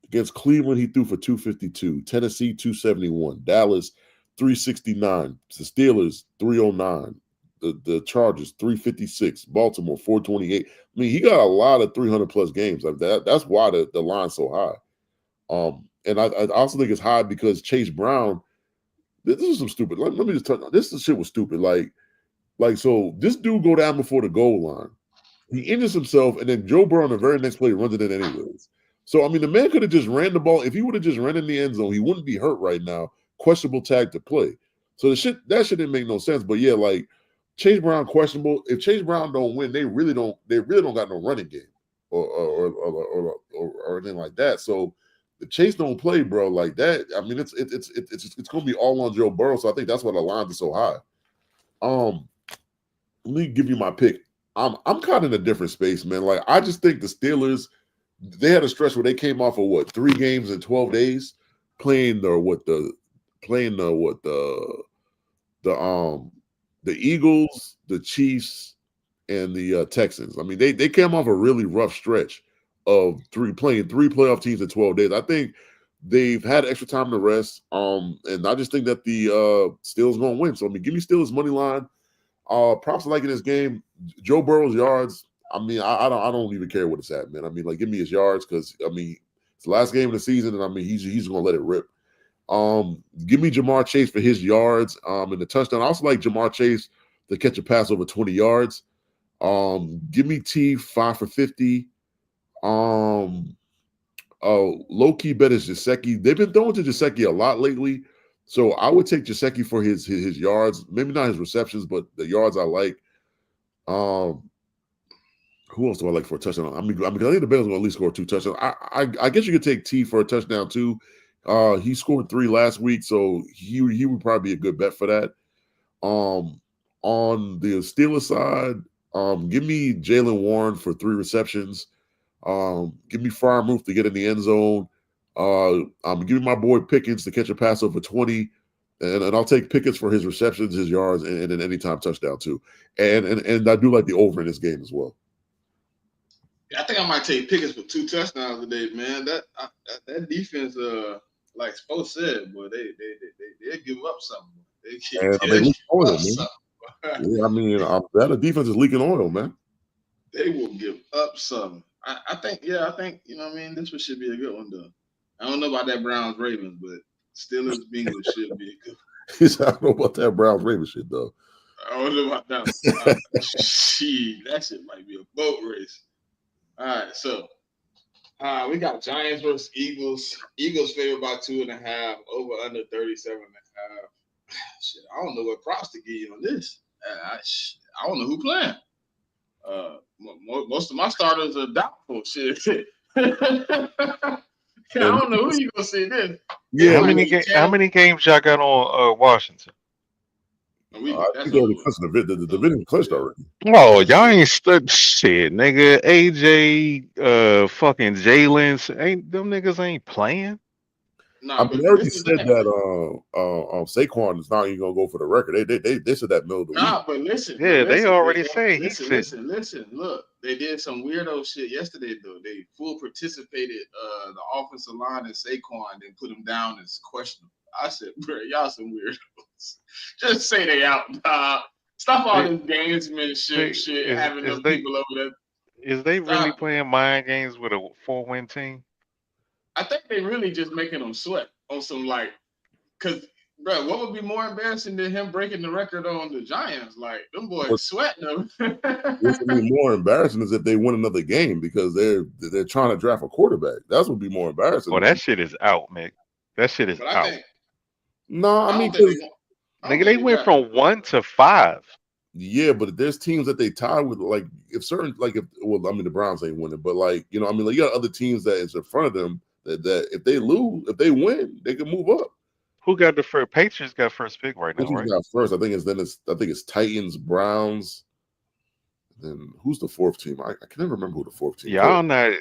Against Cleveland, he threw for 252. Tennessee, 271. Dallas, 369. The Steelers, 309. The Chargers, 356. Baltimore, 428. I mean, he got a lot of 300 plus games. Like that's why the line's so high. And I also think it's high because Chase Brown. This is some stupid. Let me just touch on this. Shit was stupid. Like so, this dude go down before the goal line. He injures himself, and then Joe Burrow on the very next play runs it in anyways. So I mean, the man could have just ran the ball. If he would have just ran in the end zone, he wouldn't be hurt right now. Questionable tag to play. So that shit didn't make no sense. But yeah, like Chase Brown questionable. If Chase Brown don't win, they really don't got no running game or anything like that. So the Chase don't play, bro, like that. I mean, it's gonna be all on Joe Burrow. So I think that's why the lines are so high. Let me give you my pick. I'm kind of in a different space, man. Like I just think the Steelers, they had a stretch where they came off of what 3 games in 12 days, playing the Eagles, the Chiefs, and the Texans. I mean, they came off a really rough stretch of playing 3 playoff teams in 12 days. I think they've had extra time to rest. And I just think that the Steelers gonna win. So I mean, give me Steelers money line. Props to liking this game. Joe Burrow's yards. I mean, I don't even care what it's at, man. I mean, like give me his yards because I mean it's the last game of the season, and I mean he's gonna let it rip. Give me Jamar Chase for his yards. And the touchdown. I also like Jamar Chase to catch a pass over 20 yards. Give me T 5 for 50. Low key bet is Gesicki. They've been throwing to Gesicki a lot lately. So I would take Gesicki for his yards, maybe not his receptions, but the yards I like. Who else do I like for a touchdown? I mean, I think the Bengals will at least score 2 touchdowns. I guess you could take T for a touchdown too. He scored 3 last week, so he would probably be a good bet for that. On the Steelers side, give me Jalen Warren for 3 receptions. Give me Freiermuth to get in the end zone. Give me my boy Pickens to catch a pass over 20. And I'll take Pickens for his receptions, his yards, and an anytime touchdown too. And I do like the over in this game as well. Yeah, I think I might take Pickens for 2 touchdowns today, man. That defense, like Spo said, boy, they give up something. They And give they leak oil, up man. something. Yeah, I mean, that defense is leaking oil, man. They will give up something. I think, you know what I mean? This one should be a good one, though. I don't know about that Browns Ravens, but Steelers Bengals should be a good one. I don't know about that Browns Ravens shit, though. I don't know about that one. That shit might be a boat race. All right, so we got Giants versus Eagles. Eagles favored by 2.5, over under 37.5. Shit, I don't know what props to give you on this. I don't know who playing. Most of my starters are doubtful. Shit. I don't know who you gonna see this. Yeah, How many games y'all got on Washington? I think they already clinched the division clinched already. Oh, y'all ain't stood shit, nigga. AJ, fucking Jalen, ain't them niggas ain't playing. Nah, I mean, they already said that Saquon is not even gonna go for the record. They said that middle of the week. Nah, but listen. Yeah, they already said he said. Listen. Look, they did some weirdo shit yesterday though. They full participated the offensive line and Saquon and put him down as questionable. I said, bro, y'all some weirdos. Just say they out. Stop all this gamesmanship shit. Having them people over there. Is they really playing mind games with a 4-win team? I think they really just making them sweat on some like, cause bro, what would be more embarrassing than him breaking the record on the Giants? Like them boys sweating them. What's gonna be more embarrassing is if they win another game because they're trying to draft a quarterback. That's what would be more embarrassing. Well, that shit is out, Mick. That shit is out. No, I mean, nigga, they went from 1 to 5. Yeah, but there's teams that they tie with, like the Browns ain't winning, but like you got other teams that is in front of them that if they lose, if they win, they can move up. Who got the first? Patriots got first pick right now, right? Got first. I think it's Titans, Browns. Then who's the fourth team? I can never remember who the fourth team. Y'all not.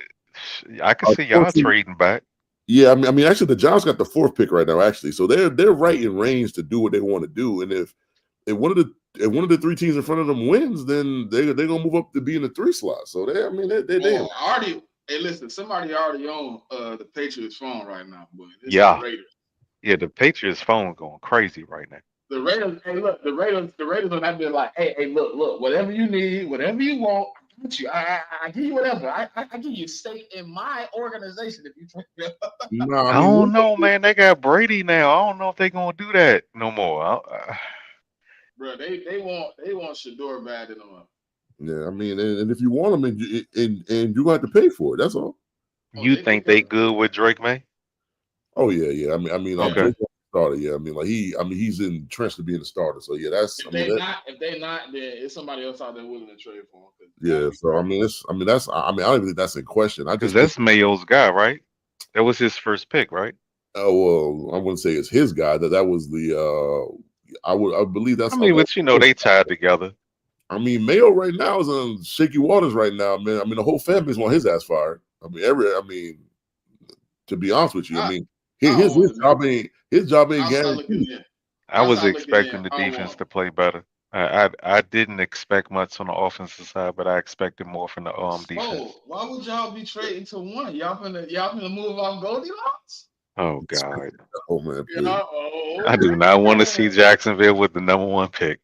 I can see y'all trading back. Yeah, I mean, actually, the Giants got the fourth pick right now. Actually, so they're right in range to do what they want to do, and if one of the three teams in front of them wins, then they're gonna move up to be in the 3 slot. So they already. Hey, listen, somebody already on the Patriots phone right now, boy. Yeah, the Patriots phone going crazy right now. The Raiders, hey, look, the Raiders on that bit like, hey, look, whatever you need, whatever you want, I got you. I give you whatever. I give you stake in my organization if you. I don't know, man. They got Brady now. I don't know if they're gonna do that no more. Bro, they want Shador bad in them up. Yeah, I mean, and if you want them, and you got to pay for it. That's all. You think they good with Drake May? Oh yeah. I mean, okay. Starter. Yeah, he's entrenched to being a starter. So yeah, that's. If they not, then it's somebody else out there willing to trade for him. Yeah, so I don't even think that's in question. Because that's Mayo's guy, right? That was his first pick, right? Oh well, I wouldn't say it's his guy. That was the. I believe that's. I mean, but they tied together. I mean, Mayo right now is on shaky waters right now, man. I mean, the whole family want his ass fired. I mean, to be honest with you, his job ain't guaranteed. I was expecting the defense to play better. I didn't expect much on the offensive side, but I expected more from the defense. Oh, why would y'all be trading to one? Y'all finna move off Goldilocks? Oh God! Oh man, I do not want to see Jacksonville with the number 1 pick.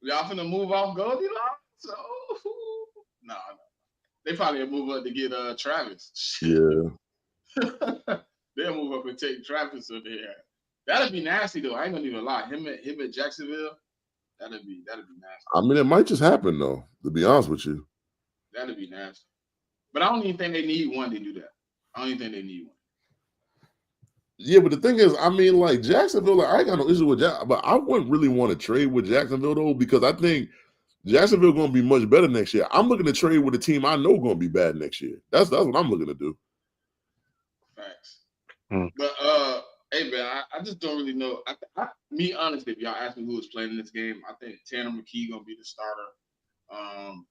Y'all finna move off Goldilocks? Oh, no. They probably move up to get Travis. Yeah. They'll move up and take Travis up there. That'd be nasty though. I ain't gonna even lie. Him at Jacksonville, that'd be nasty. I mean, it might just happen though, to be honest with you. That'd be nasty. But I don't even think they need one to do that. I don't even think they need one. Yeah, but the thing is, I mean, like Jacksonville, like, I ain't got no issue with Jacksonville, but I wouldn't really want to trade with Jacksonville though, because I think Jacksonville going to be much better next year. I'm looking to trade with a team I know going to be bad next year. That's what I'm looking to do. Facts. But hey man, I just don't really know. Me honestly, if y'all ask me who was playing in this game, I think Tanner McKee gonna be the starter.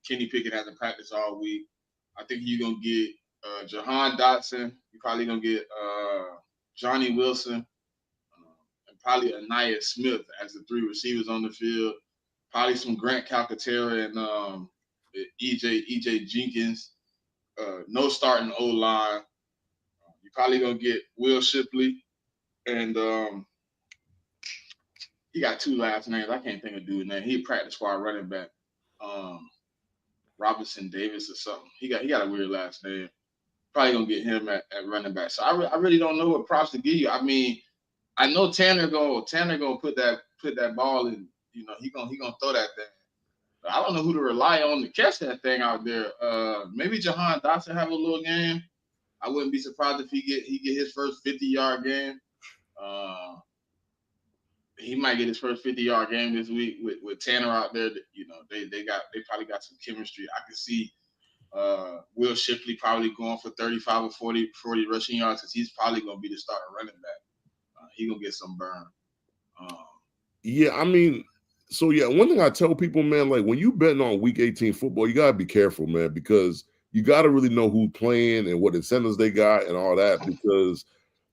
Kenny Pickett hasn't practiced all week. I think you're gonna get Jahan Dotson. You're probably gonna get Johnny Wilson, and probably Anaya Smith as the 3 receivers on the field. Probably some Grant Calcaterra and EJ Jenkins. No starting O-line. You're probably gonna get Will Shipley, and he got 2 last names. I can't think of dude's name. He practice squad running back. Robinson Davis or something. He got a weird last name. Probably gonna get him at running back. So I really don't know what props to give you. I mean, I know Tanner gonna put that ball in. You know, he gonna throw that thing. But I don't know who to rely on to catch that thing out there. Maybe Jahan Dotson have a little game. I wouldn't be surprised if he get his first 50-yard game. he might get his first 50-yard game this week with Tanner out there. You know, they probably got some chemistry. I can see Will Shipley probably going for 35 or 40 rushing yards because he's probably going to be the starting running back. He going to get some burn. Yeah, I mean, so yeah, one thing I tell people, man, like when you betting on Week 18 football, you gotta be careful, man, because you gotta really know who's playing and what incentives they got and all that. Because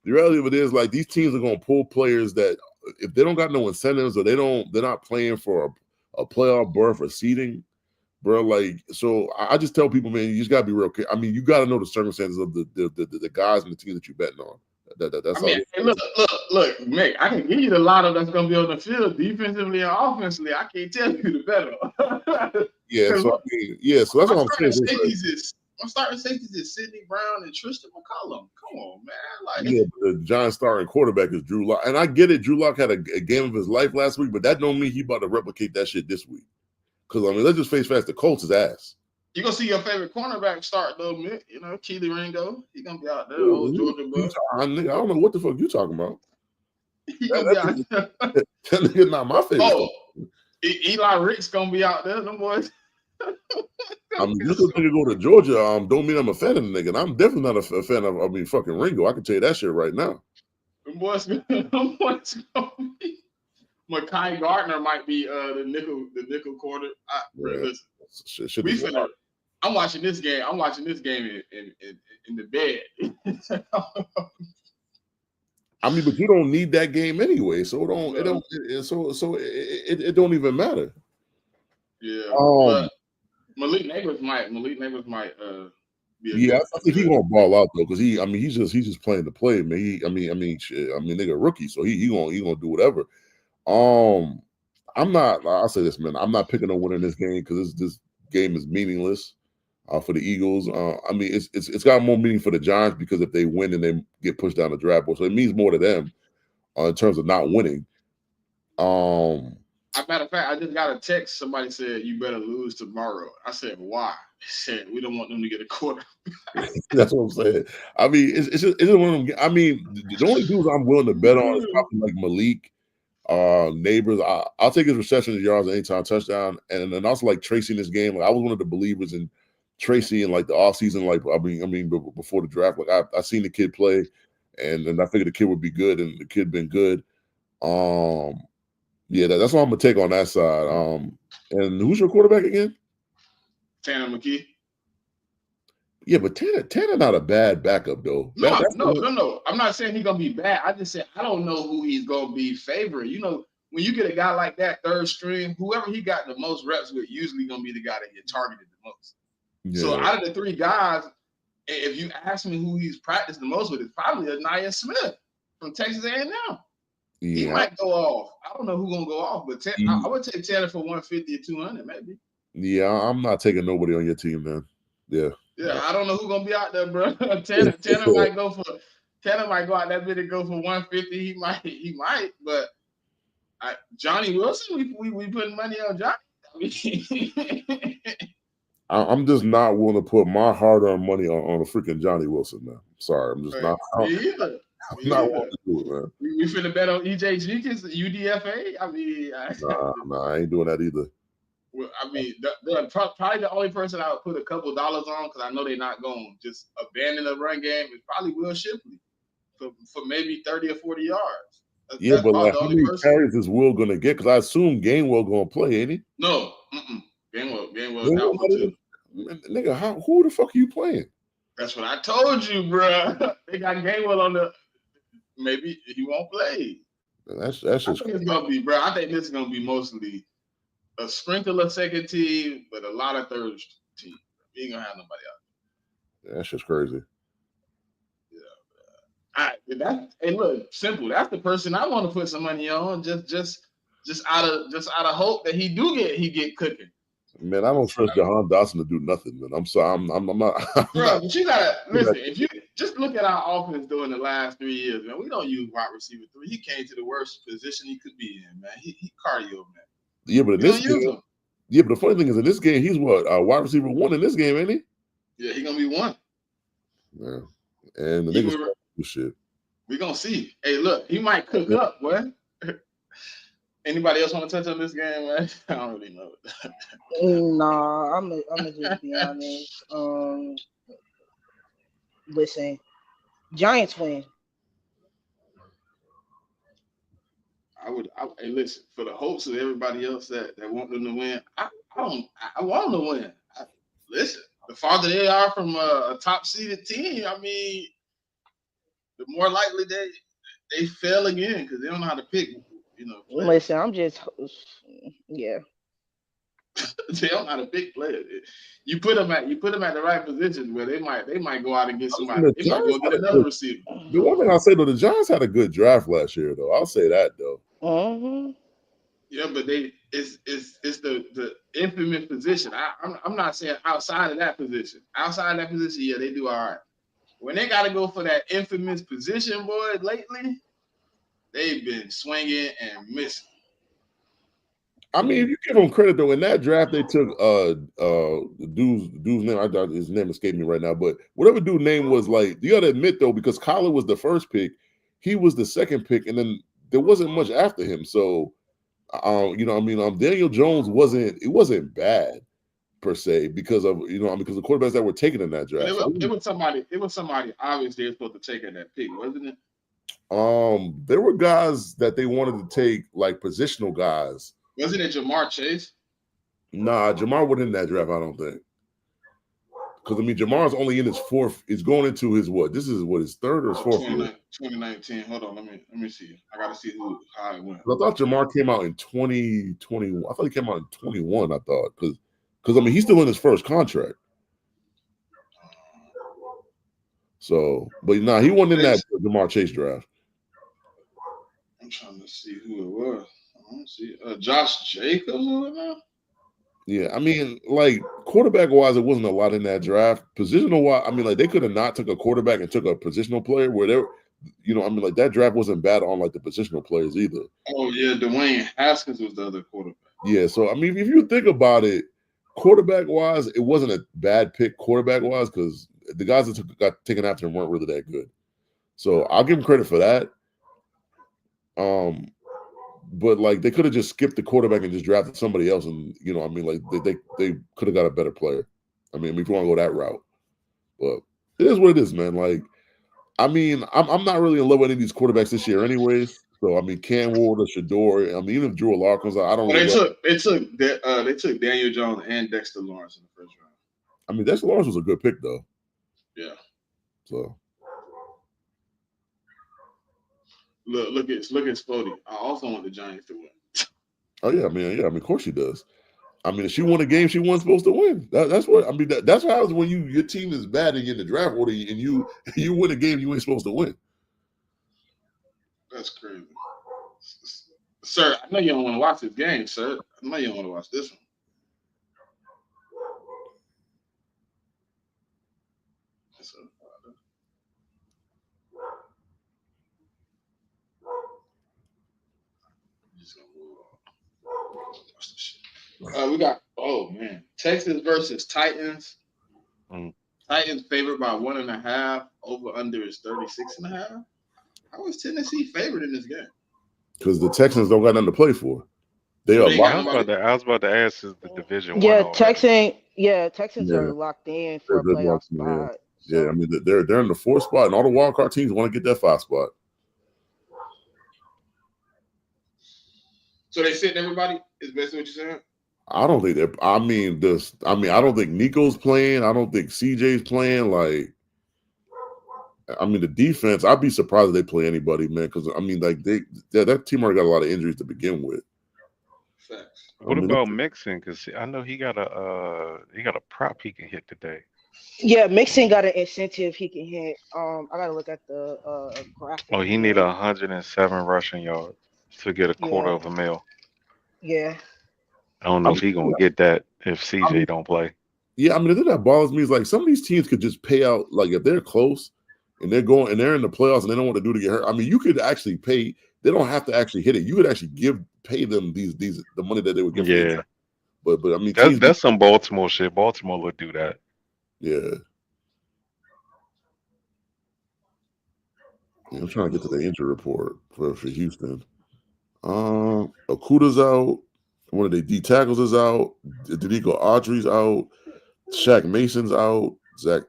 the reality of it is, like, these teams are gonna pull players that if they don't got no incentives or they're not playing for a playoff berth or seeding, bro. Like, so I just tell people, man, you just gotta be real careful. I mean, you gotta know the circumstances of the guys and the teams that you're betting on. That's I mean, hey, look, Mick, I can give you the lotto that's going to be on the field defensively and offensively. I can't tell you the better. Yeah, so I mean, so that's what I'm saying. My starting safeties is Sidney Brown and Tristan McCollum. Come on, man. Like, yeah, the Giants starting quarterback is Drew Lock. And I get it, Drew Lock had a game of his life last week, but that don't mean he about to replicate that shit this week. Because, I mean, let's just face facts, the Colts is ass. You're going to see your favorite cornerback start, though, Mick. You know, Keely Ringo. He's going to be out there. Old Georgia boy. I don't know what the fuck you talking about. He's going to be out there. That nigga not my favorite. Oh, Eli Rick's going to be out there, them boys. I mean, just because nigga go to Georgia, don't mean I'm a fan of the nigga. And I'm definitely not a fan of, fucking Ringo. I can tell you that shit right now. Them boys going to be. Mekhi Gardner might be the nickel quarter. Listen, I'm watching this game. I'm watching this game in the bed. I mean, but you don't need that game anyway, so it don't even matter. Yeah. But Malik Neighbors might be I think he's gonna ball out though, because he's just playing the play, man. Nigga rookie, so he gonna do whatever. I'll say this, man. I'm not picking a winner in this game because this game is meaningless for the Eagles. I mean, it's got more meaning for the Giants because if they win and they get pushed down the draft board, so it means more to them in terms of not winning. As a matter of fact, I just got a text. Somebody said you better lose tomorrow. I said, why? They said we don't want them to get a quarter. That's what I'm saying. I mean, it's just one of them. I mean, the only dudes I'm willing to bet on is probably like Malik. Neighbors, I'll take his receptions, yards, anytime touchdown, and also like Tracy in this game. Like I was one of the believers in Tracy in like the offseason. Like I mean, before the draft, like I seen the kid play, and I figured the kid would be good, and the kid been good. Yeah, that's what I'm gonna take on that side. And who's your quarterback again? Tanner McKee. Yeah, but Tanner not a bad backup though. No. I'm not saying he's gonna be bad. I just said I don't know who he's gonna be favorite. You know, when you get a guy like that, third string, whoever he got the most reps with, usually gonna be the guy that get targeted the most. Yeah. So out of the three guys, if you ask me who he's practiced the most with, it's probably Anaya Smith from Texas A&M. Yeah. He might go off. I don't know who's gonna go off, but I would take Tanner for 150 or 200, maybe. Yeah, I'm not taking nobody on your team, man. Yeah. Yeah, I don't know who's gonna be out there, bro. Tanner might go out that bit and go for 150. He might, but Johnny Wilson, we putting money on Johnny. I'm just not willing to put my hard-earned money on a freaking Johnny Wilson, man. Sorry, I'm just not. Me either. I'm not willing to do it, man. We finna bet on EJ Jenkins, UDFA. I mean, nah, I ain't doing that either. Well, I mean, probably the only person I would put a couple dollars on, because I know they're not going to just abandon the run game, is probably Will Shipley for maybe 30 or 40 yards. That's but like, how many carries is Will going to get? Because I assume Gainwell going to play, ain't he? No. Gainwell out for two. Nigga, who the fuck are you playing? That's what I told you, bro. They got Gainwell on the – maybe he won't play. That's just – I think it's going to be, bro. I think this is going to be mostly – a sprinkle of second team, but a lot of third team. You ain't gonna have nobody out there. That's just crazy. Yeah. Hey, look, simple. That's the person I want to put some money on. Just out of hope that he get cooking. Man, I don't trust Jahan Dawson to do nothing, man. I'm sorry. I'm not. Bro, but you gotta listen. If you just look at our offense during the last 3 years, man, we don't use wide receiver 3. He came to the worst position he could be in, man. He cardio, man. Yeah, but in this game, but the funny thing is, in this game, he's what, wide receiver 1 in this game, ain't he? Yeah, he's gonna be 1. Yeah, and the niggas do shit. We gonna see. Hey, look, he might cook up, boy. Anybody else want to touch on this game, man? I don't really know. Nah, I'm gonna just be honest. Listen, Giants win. Hey, listen, for the hopes of everybody else that want them to win, I want them to win. Listen, the farther they are from a top seeded team, I mean, the more likely they fail again because they don't know how to pick. Players. Listen, I'm just, yeah. They don't know how to pick players. You put them at the right positions where they might go out and get somebody. They might go get another receiver. The one thing I'll say though, the Giants had a good draft last year though. I'll say that though. Mm-hmm. Yeah, but it's the infamous position. I'm not saying outside of that position. Outside of that position, yeah, they do all right. When they got to go for that infamous position, boy, lately, they've been swinging and missing. I mean, if you give them credit though, in that draft they took the dude's name. His name escaped me right now, but whatever dude's name was, like, you got to admit though, because Kyler was the first pick, he was the second pick, and then there wasn't much after him. So, Daniel Jones wasn't bad per se because of because the quarterbacks that were taken in that draft. It was somebody obviously they were supposed to take at that pick, wasn't it? There were guys that they wanted to take, like positional guys. Wasn't it Jamar Chase? Nah, Jamar wasn't in that draft, I don't think. Because Jamar's only in his fourth. He's going into his what? This is what, his third or his fourth year? 2019. Hold on, let me see. I gotta see how it went. I thought Jamar came out in 2021. I thought he came out in 21. I thought because he's still in his first contract. So, but nah, he wasn't in that Jamar Chase draft. I'm trying to see who it was. I don't see Josh Jacobs over there. Yeah, I mean, like quarterback wise, it wasn't a lot in that draft. Positional wise, I mean, like they could have not took a quarterback and took a positional player. Where they, like that draft wasn't bad on like the positional players either. Oh yeah, Dwayne Haskins was the other quarterback. Yeah, so I mean, if you think about it, quarterback wise, it wasn't a bad pick quarterback wise because the guys that got taken after him weren't really that good. So I'll give him credit for that. But like they could have just skipped the quarterback and just drafted somebody else, and like they could have got a better player. I mean, if you want to go that route, but it is what it is, man. Like, I mean, I'm not really in love with any of these quarterbacks this year, anyways. So I mean, Cam Ward or Shador. I mean, even if Drew Lock comes out, I don't. Well, they took Daniel Jones and Dexter Lawrence in the first round. I mean, Dexter Lawrence was a good pick though. Yeah. So. Look at Spody. I also want the Giants to win. Oh yeah, I mean, of course she does. I mean, if she won a game she wasn't supposed to win. That's what I mean. That's what happens when your team is bad and you're in the draft order and you win a game you ain't supposed to win. That's crazy, sir. I know you don't want to watch this game, sir. I know you don't want to watch this one. We got Texas versus Titans. Titans favored by 1.5. Over under is 36.5. How is Tennessee favored in this game? Because the Texans don't got nothing to play for. I was about to ask, is the division? Texans are locked in for a playoff spot. So. Yeah, I mean they're in the 4th spot, and all the wild card teams want to get that 5 spot. So they sitting everybody? Is basically what you're saying? I don't think that. I don't think Nico's playing. I don't think CJ's playing. Like, I mean, the defense. I'd be surprised if they play anybody, man. Because I mean, like that team already got a lot of injuries to begin with. Facts. What about Mixon? Because I know he got a prop he can hit today. Yeah, Mixon got an incentive he can hit. I gotta look at the graphic. Oh, he need 107 rushing yards to get a quarter of a mil. Yeah. I don't know if he's gonna get that if CJ don't play. Yeah, I mean, the thing that bothers me is like some of these teams could just pay out, like if they're close and they're in the playoffs and they don't want to do to get hurt. I mean, you could actually pay. They don't have to actually hit it. You could actually pay them the money that they would give. Yeah, but I mean, that's some Baltimore shit. Baltimore would do that. Yeah. I'm trying to get to the injury report for Houston. Okuda's out. One of the D tackles is out. Danico Audrey's out. Shaq Mason's out. The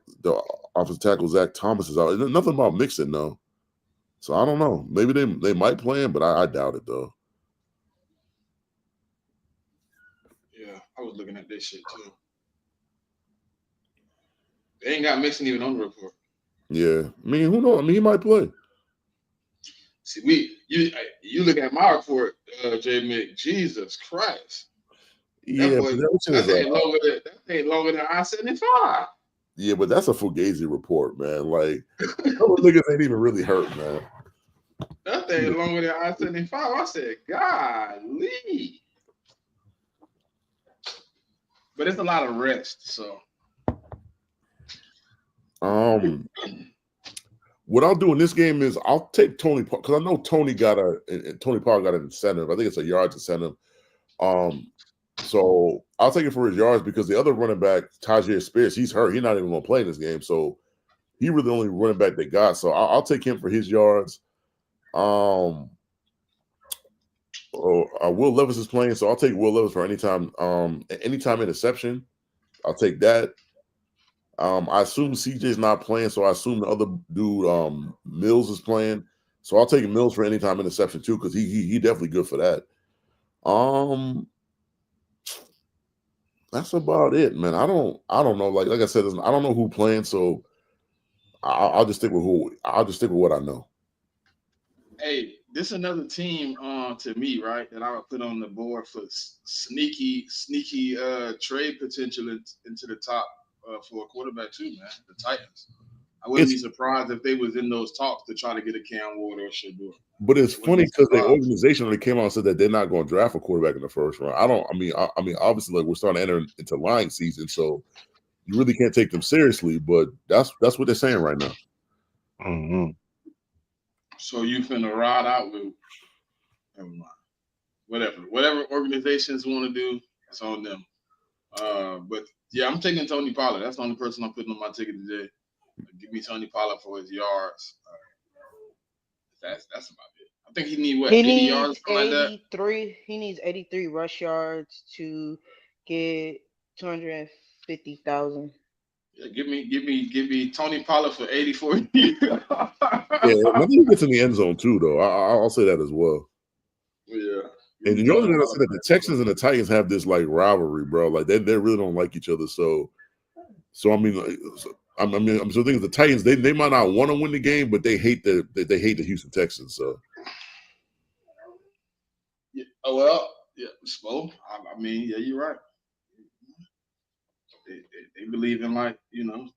offensive tackle Zach Thomas is out. And nothing about Mixon though. So I don't know. Maybe they might play him, but I doubt it though. Yeah, I was looking at this shit too. They ain't got Mixon even on the report. Yeah, I mean, who knows? I mean, he might play. See, you look at my report, JMIK. Jesus Christ. Yeah, that ain't longer than I-75. Yeah, but that's a Fugazi report, man. Like, those niggas ain't even really hurt, man. That thing longer than I-75. I said, golly. But it's a lot of rest, so. What I'll do in this game is I'll take Tony because I know Tony Pollard got an incentive. I think it's a yards incentive. So I'll take it for his yards because the other running back, Tajir Spears, he's hurt. He's not even going to play in this game. So he really the only running back they got. So I'll take him for his yards. Will Levis is playing, so I'll take Will Levis for anytime interception. I'll take that. I assume CJ's not playing, so I assume the other dude, Mills, is playing. So I'll take Mills for anytime interception too, because he definitely good for that. That's about it, man. I don't know. Like I said, I don't know who playing, so I'll just stick with what I know. Hey, this is another team to me, right, that I would put on the board for sneaky trade potential into the top for a quarterback too, man. The Titans. I wouldn't be surprised if they was in those talks to try to get a Cam Ward or Shador. But it's funny because the organization already came out and said that they're not going to draft a quarterback in the first round. I mean, obviously, like we're starting to enter into lying season, so you really can't take them seriously. But that's what they're saying right now. Mm-hmm. So you finna ride out with, never mind. Whatever organizations want to do, it's on them. But yeah, I'm taking Tony Pollard. That's the only person I'm putting on my ticket today. Give me Tony Pollard for his yards. That's about it. I think he needs 80 yards, something like that. He needs 83 rush yards to get 250,000. Yeah, give me Tony Pollard for 84. Yeah, I think he gets in the end zone too, though. I'll say that as well. Yeah. And you also gotta say that the Texans and the Titans have this like rivalry, bro. Like they really don't like each other. So I mean, I'm so thinking the Titans they might not want to win the game, but they hate the Houston Texans. So. Yeah. Oh well, yeah, Spo. I mean, yeah, you're right. They believe in like Ryan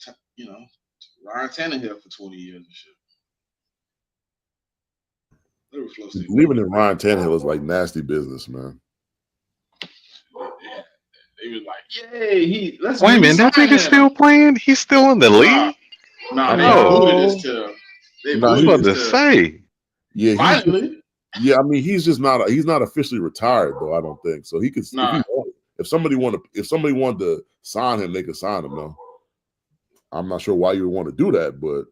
Tannehill for 20 years and shit. Believing in Ryan Tannehill is like nasty business, man. They was like, "Yay, let's wait a minute, that nigga still playing? He's still in the league? Nah, they booted his tail. I was about to say, yeah, finally. Yeah, I mean, he's not officially retired though. I don't think so. He could if somebody wanted to sign him, they could sign him though. I'm not sure why you would want to do that, but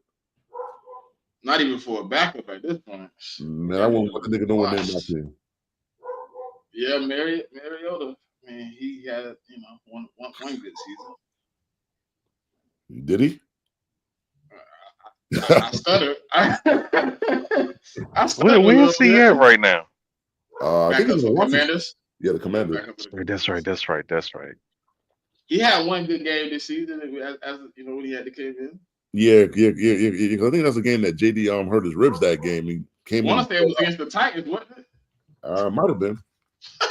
not even for a backup at this point. Man, I won't let the nigga know what name my team. Yeah, Mariota. I mean, he had one good season. Did he? I stuttered. Where is he at right now? I think it's the Commanders. Yeah, the Commanders. That's right. He had one good game this season, as when he had to came in. Yeah. I think that's a game that JD hurt his ribs that game. He came in. I want to say it was against the Titans, wasn't it? Might have been. I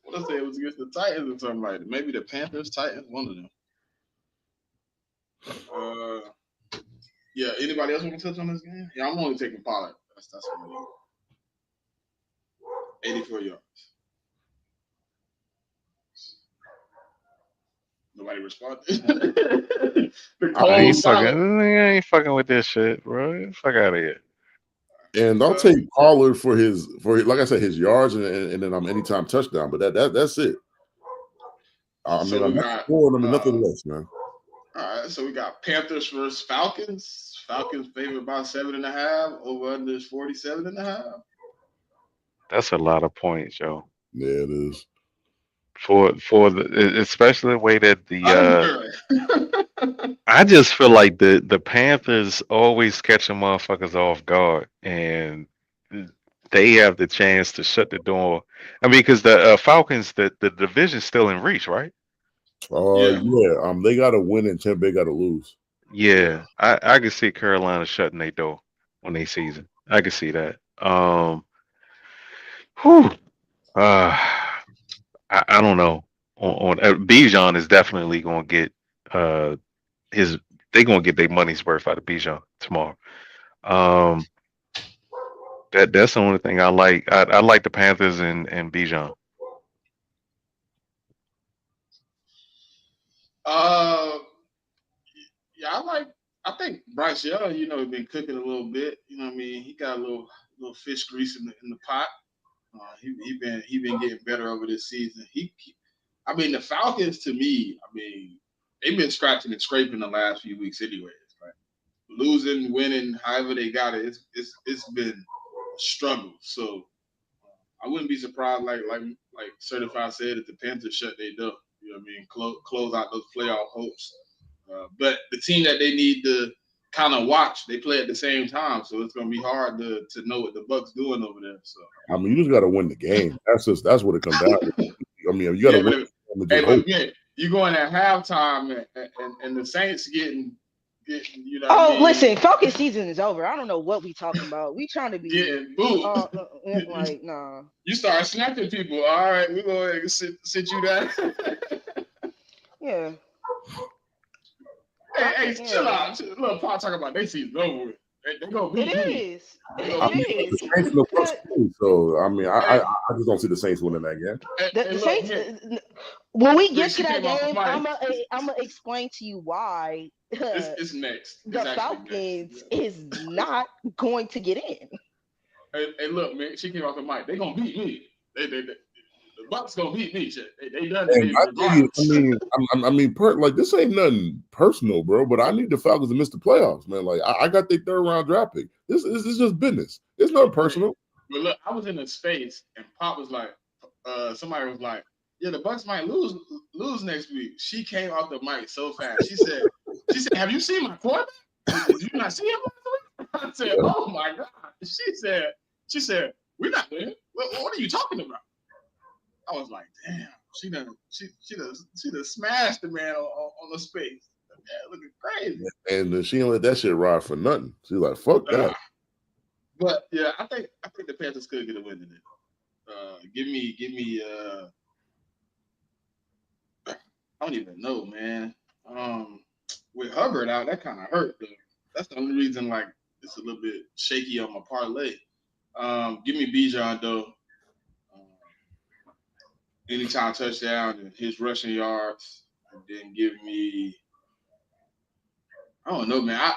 want to say it was against the Titans or something like that. Maybe the Panthers, Titans, one of them. Yeah. Anybody else want to touch on this game? Yeah, I'm only taking Pollard. That's what I need. 84 yards. Nobody responded. I ain't fucking with this shit, bro. Fuck out of here. And I'll take Pollard for like I said, his yards and then anytime touchdown. But that's it. I mean, I'm not scoring them nothing less, man. All right, so we got Panthers versus Falcons. Falcons favored by 7.5. Over under is 47.5. That's a lot of points, yo. Yeah, it is. For especially the way that Under. I just feel like the Panthers always catch them motherfuckers off guard, and they have the chance to shut the door. I mean, because the Falcons, the division's still in reach, right? Yeah. Yeah. They got to win and Tampa Bay got to lose. Yeah, I can see Carolina shutting their door on their season. I can see that. Whew, uh, I don't know. Bijan is definitely going to get his. They're going to get their money's worth out of Bijan tomorrow. Um, that's the only thing I like. I like the Panthers and Bijan. Yeah, I think Bryce Young, been cooking a little bit. You know what I mean? He got a little fish grease in the pot. He been getting better over this season. I mean, the Falcons to me, I mean, they've been scratching and scraping the last few weeks, anyways. Right? Losing, winning, however they got it, it's been a struggle. So I wouldn't be surprised, like Certified said, if the Panthers shut their door. You know what I mean? Close out those playoff hopes. But the team that they need to kind of watch, they play at the same time, so it's gonna be hard to know what the Bucks doing over there. So I mean, you just got to win the game. That's what it comes down to. I mean, you got to win. Hey, but again, you going at halftime and the Saints getting listen, Falcon season is over. I don't know what we talking about. We trying to be getting booed. like, nah. You start snapping people. All right, we're gonna sit you down. Yeah. Hey, chill out. Little Paul talking about they season over with. They gonna beat me. The Saints and the Bucks too, so I mean, I just don't see the Saints winning that game. The Saints. When we get to that game, I'm gonna explain to you why. It's next. The Falcons is not going to get in. Hey, look, man. She came off the mic. They gonna beat me. The Bucks gonna beat me. They done it. I mean, like this ain't nothing personal, bro. But I need the Falcons to miss the playoffs, man. Like I got their 3rd round draft pick. This is just business. It's nothing personal. But look, I was in a space and Pop was like, somebody was like, yeah, the Bucks might lose next week. She came off the mic so fast. She said, have you seen my quarterback? Did you not see him? I said, oh my God. She said, we're not winning. What are you talking about? I was like, damn, she done smashed the man on the space. Yeah, looking crazy. And she didn't let that shit ride for nothing. She's like, fuck that. But yeah, I think the Panthers could get a win in it. Give me I don't even know, man. With Hubbard out, that kind of hurt though. That's the only reason like it's a little bit shaky on my parlay. Give me Bijan though. Anytime touchdown and his rushing yards, and then give me. I don't know, man.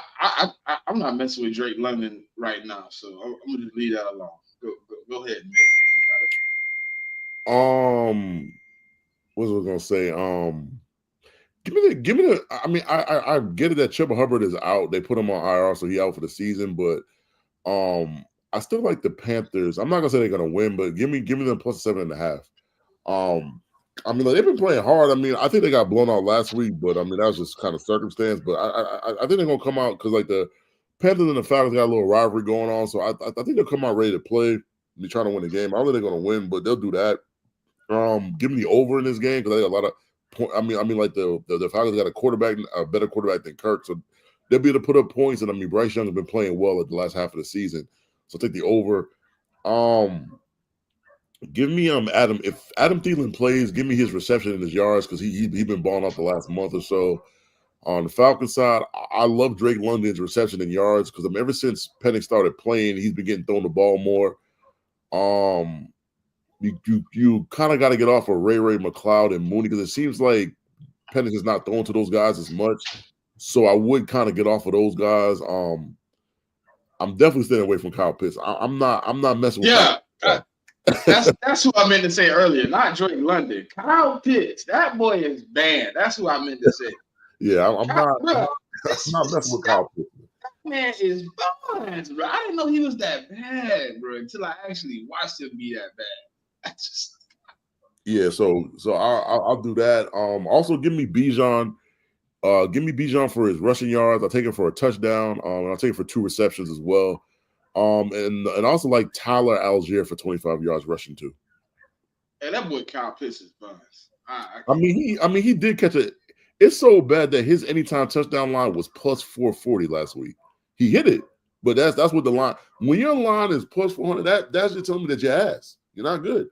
I'm not messing with Drake London right now, so I'm gonna just leave that alone. Go ahead, man. What was I gonna say? Give me the. I mean, I get it that Chuba Hubbard is out. They put him on IR, so he out for the season. But I still like the Panthers. I'm not gonna say they're gonna win, but give me them plus 7.5. I mean, like, they've been playing hard. I mean, I think they got blown out last week, but I mean that was just kind of circumstance. But I think they're gonna come out because like the Panthers and the Falcons got a little rivalry going on, so I think they'll come out ready to play. Be trying to win the game. I don't think they're gonna win, but they'll do that. Give me the over in this game because they got a lot of. I mean, like the Falcons got a better quarterback than Kirk, so they'll be able to put up points. And I mean, Bryce Young has been playing well at the last half of the season, so take the over. Give me Adam. If Adam Thielen plays, give me his reception and his yards because he been balling off the last month or so. On the Falcons side, I love Drake London's reception and yards because ever since Penix started playing, he's been getting thrown the ball more. You kind of got to get off of Ray McLeod and Mooney because it seems like Penix is not throwing to those guys as much. So I would kind of get off of those guys. I'm definitely staying away from Kyle Pitts. I'm not messing with. Yeah. That's who I meant to say earlier, not Drake London. Kyle Pitts, that boy is banned. That's who I meant to say. Yeah, I'm not messing with Kyle Pitts. man is Bonds, bro. I didn't know he was that bad, bro, until I actually watched him be that bad. I just Yeah, so I'll do that. Also give me Bijan. Give me Bijan for his rushing yards. I'll take him for a touchdown. And I'll take him for 2 receptions as well. And also like Tyler Algier for 25 yards rushing too. and that boy Kyle Pitts is Bonds. He did catch it. It's so bad that his anytime touchdown line was plus 440 last week. He hit it, but that's what the line. When your line is plus 400, that's just telling me that you're ass. You're not good.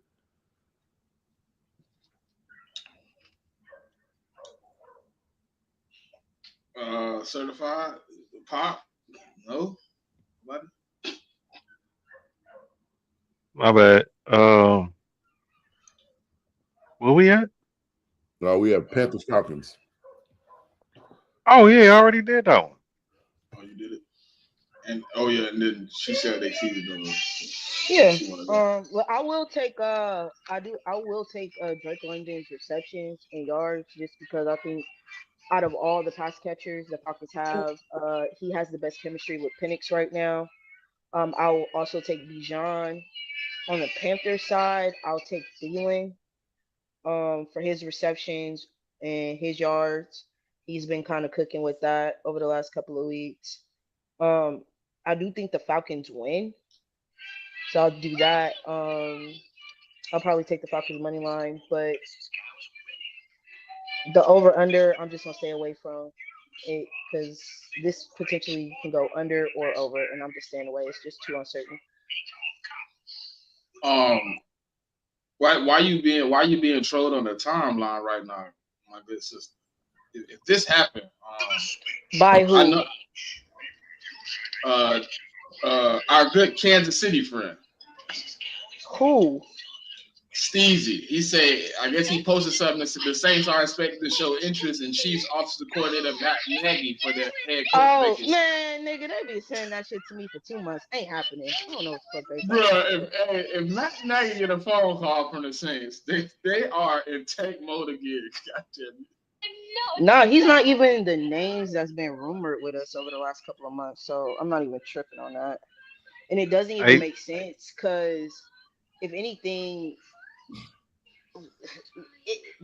Certified pop? No, what? My bad. Where we at? We have Panthers Falcons. Oh yeah, I already did that one. Oh, you did it. And oh yeah, and then she said they cheated on her. Yeah. She wanted that. Well, I will take I will take Drake London's receptions and yards just because I think out of all the pass catchers the Falcons have, he has the best chemistry with Penix right now. I will also take Bijan. On the Panthers side, I'll take Thielen for his receptions and his yards. He's been kind of cooking with that over the last couple of weeks. Um, I do think the Falcons win, so I'll do that. I'll probably take the Falcons money line, but the over under, I'm just gonna stay away from it because this potentially can go under or over, and I'm just staying away. It's just too uncertain. Um, why you being trolled on the timeline right now, my good sister? If this happened, By I who? know uh our good Kansas City friend. Who? Steezy. He said, I guess he posted something that said the Saints are expected to show interest in Chiefs offensive coordinator Matt Nagy for the head coach Oh vacancy. man, nigga, they be saying that shit to me for 2 months. Ain't happening. I don't know what the fuck they Bro, talking about. if Matt Nagy get a phone call from the Saints, they are in tank mode again. Goddamn. No, he's not even the names that's been rumored with us over the last couple of months. So I'm not even tripping on that. And it doesn't even Hey, make sense because if anything,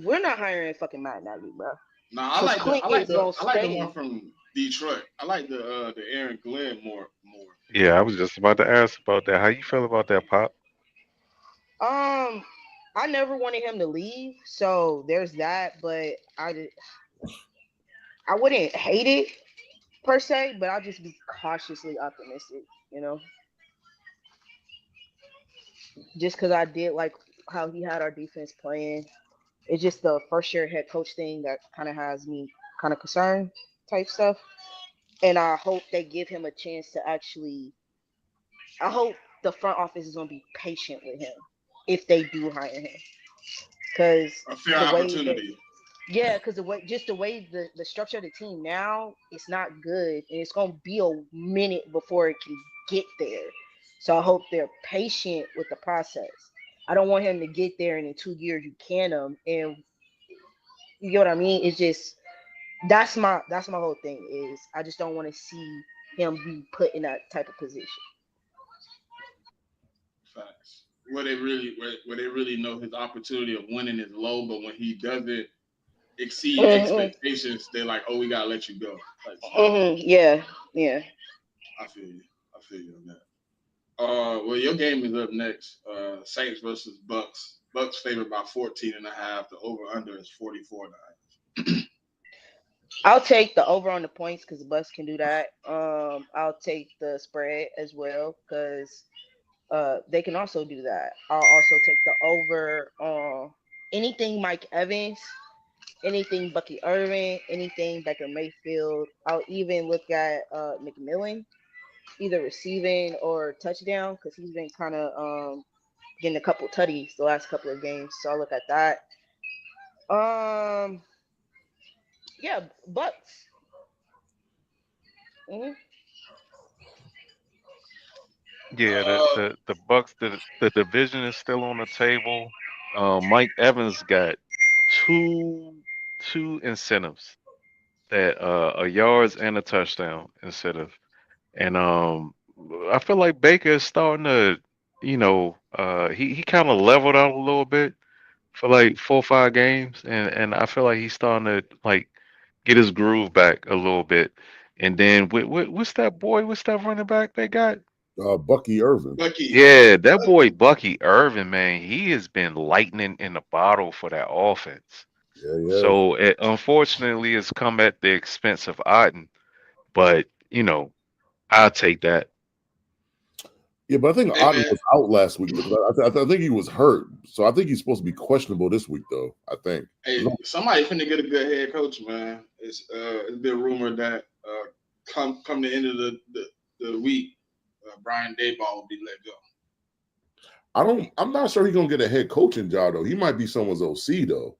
we're not hiring fucking Matt Nagy, bro. Nah, Because Clint is gonna I like the one stay. from Detroit. I like the Aaron Glenn more. yeah, I was just about to ask about that. How you feel about that, Pop? Um, I never wanted him to leave, so there's that. But I wouldn't hate it per se, but I'll just be cautiously optimistic. You know, just because I did like how he had our defense playing. It's just the first year head coach thing that kind of has me kind of concerned type stuff. And I hope they give him a chance to actually. I hope the front office is gonna be patient with him if they do hire him, because A fair the way that opportunity. yeah, because the way the structure of the team now it's not good, and it's gonna be a minute before it can get there. So I hope they're patient with the process. I don't want him to get there and in 2 years you can him, and you get what I mean. It's just that's my whole thing is I just don't want to see him be put in that type of position. Facts. Where they really know his opportunity of winning is low, but when he doesn't exceed Hmm. expectations, they're like, "Oh, we gotta let you go." Type shit. Yeah, yeah. I feel you. I feel you on that. Well, your game is up next. Saints versus Bucks. Bucks favored by 14 and a half. The over under is 44.5. I'll take the over on the points because the Bucks can do that. I'll take the spread as well because they can also do that. I'll also take the over on anything Mike Evans, anything Bucky Irving, anything Baker Mayfield. I'll even look at McMillan, either receiving or touchdown because he's been kind of getting a couple tutties the last couple of games. So I'll look at that. Um, yeah, Bucks. Hmm. Yeah, the Bucks, the division is still on the table. Mike Evans got two two incentives that a yards and a touchdown incentive. And I feel like Baker is starting to, he kind of leveled out a little bit for like 4 or 5 games, and I feel like he's starting to like get his groove back a little bit. And then what's that boy? What's that running back they got? Bucky Irvin. Bucky. Yeah, that boy Bucky Irvin, man, he has been lightning in the bottle for that offense. Yeah, yeah. So it unfortunately has come at the expense of Otten, but I'll take that. Yeah, but I think Hey Otten man, was out last week because I think he was hurt. So I think he's supposed to be questionable this week, though. I think. hey, somebody finna get a good head coach, man. It's been rumored that come the end of the week, Brian Dayball will be let go. I'm not sure he's gonna get a head coaching job though. He might be someone's OC though.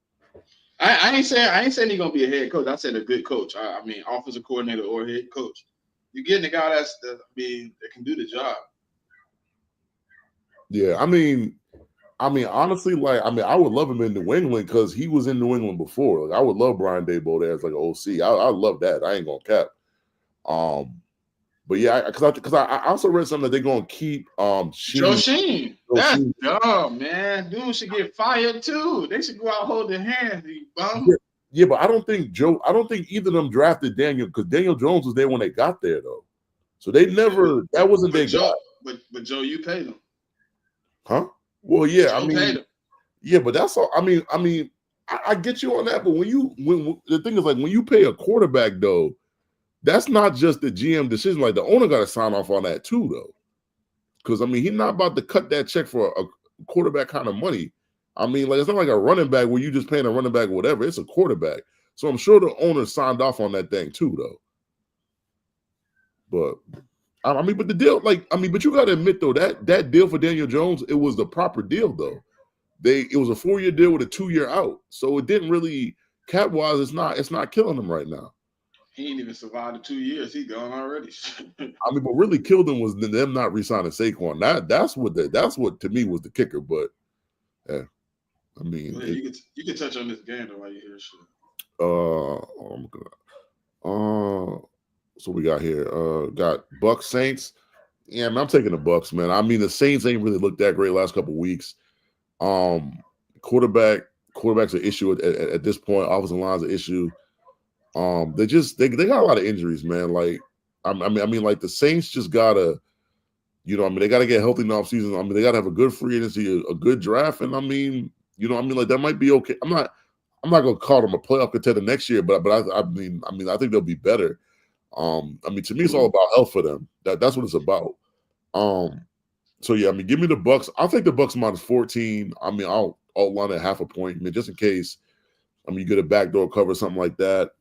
I ain't saying he's gonna be a head coach. I said a good coach. I mean, offensive coordinator or head coach. You're getting a guy that can do the job. Yeah, honestly, I would love him in New England because he was in New England before. Like, I would love Brian Daboll there as like an OC. I love that. I ain't gonna cap. But yeah, because I also read something that they're gonna keep Joe Sheen. Sheen. That's dumb, man. Dude should get fired too. They should go out holding hands, you bum. Yeah, but I don't think either of them drafted Daniel because Daniel Jones was there when they got there though. So they never that wasn't their guy. But Joe, you paid him. Huh? Well, yeah, Joe paid him. Yeah, but that's all. I get you on that, but when the thing is like when you pay a quarterback though, that's not just the GM decision. Like the owner got to sign off on that too, though, because he's not about to cut that check for a quarterback kind of money. Like it's not like a running back where you just paying a running back or whatever. It's a quarterback, so I'm sure the owner signed off on that thing too, though. But but the deal, but you got to admit though that deal for Daniel Jones, it was the proper deal though. It was a 4-year deal with a 2-year out, so it didn't really cap wise. It's not killing him right now. He ain't even survived the 2 years. He gone already. But really killed them was them not re-signing Saquon. That's what to me was the kicker. But yeah, you can touch on this game though while you hear shit. So we got here. Got Bucks Saints. Yeah, I'm taking the Bucks, man. The Saints ain't really looked that great last couple of weeks. Quarterback's an issue at this point. Offensive line's an issue. They got a lot of injuries, man. Like, like the Saints just gotta, they gotta get healthy in the offseason. They gotta have a good free agency, a good draft, and like that might be okay. I'm not gonna call them a playoff contender next year, but I think they'll be better. To me, it's all about health for them. That's what it's about. So yeah, give me the Bucks. I'll take the Bucks minus 14. I'll line at half a point, just in case. You get a backdoor cover, something like that.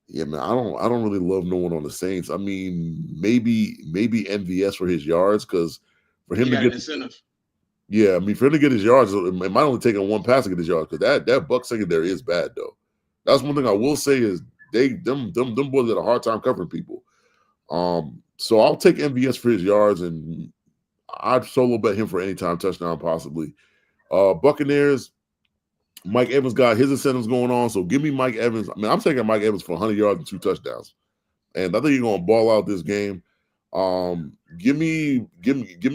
Yeah, man, I don't really love no one on the Saints. Maybe MVS for his yards because for him to get incentive. Yeah, for him to get his yards, it might only take him one pass to get his yards because that Buck secondary is bad though. That's one thing I will say is them boys had a hard time covering people. So I'll take MVS for his yards and I'd solo bet him for anytime touchdown possibly. Buccaneers. Mike Evans got his incentives going on, so give me Mike Evans. I'm taking Mike Evans for 100 yards and 2 touchdowns, and I think he's going to ball out this game. Give me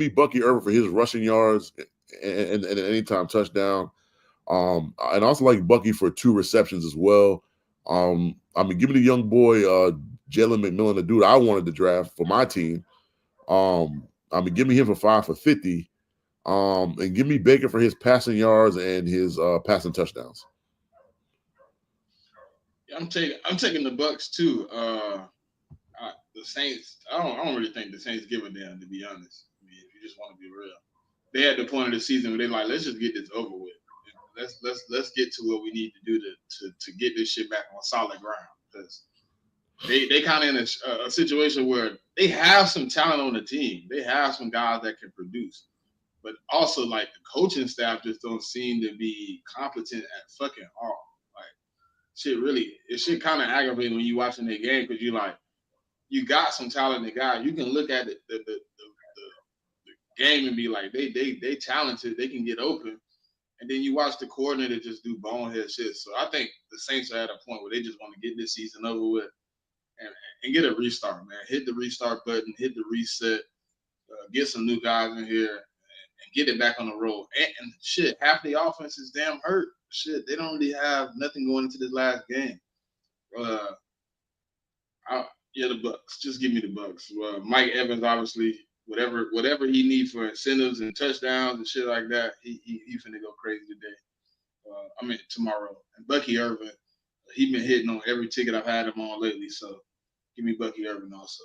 Bucky Irvin for his rushing yards and an anytime touchdown. And also like Bucky for 2 receptions as well. Give me the young boy Jalen McMillan, the dude I wanted to draft for my team. Give me him for 5 for 50. And give me Baker for his passing yards and his passing touchdowns. Yeah, I'm taking the Bucks too. The Saints, I don't really think the Saints give a damn, to be honest. If you just want to be real, they had the point of the season where they're like, let's just get this over with. Let's get to what we need to do to get this shit back on solid ground because they kind of in a situation where they have some talent on the team. They have some guys that can produce. But also, like, the coaching staff just don't seem to be competent at fucking all. Like, shit kind of aggravating when you watching their game because you got some talented guys. You can look at the game and be like, they talented, they can get open. And then you watch the coordinator just do bonehead shit. So I think the Saints are at a point where they just want to get this season over with and get a restart, man. Hit the restart button, hit the reset, get some new guys in here, and get it back on the road. And shit, half the offense is damn hurt. Shit, they don't really have nothing going into this last game. The Bucks. Just give me the Bucks. Mike Evans, obviously, whatever he needs for incentives and touchdowns and shit like that, he finna go crazy today. Tomorrow. And Bucky Irvin, he been hitting on every ticket I've had him on lately. So give me Bucky Irvin also.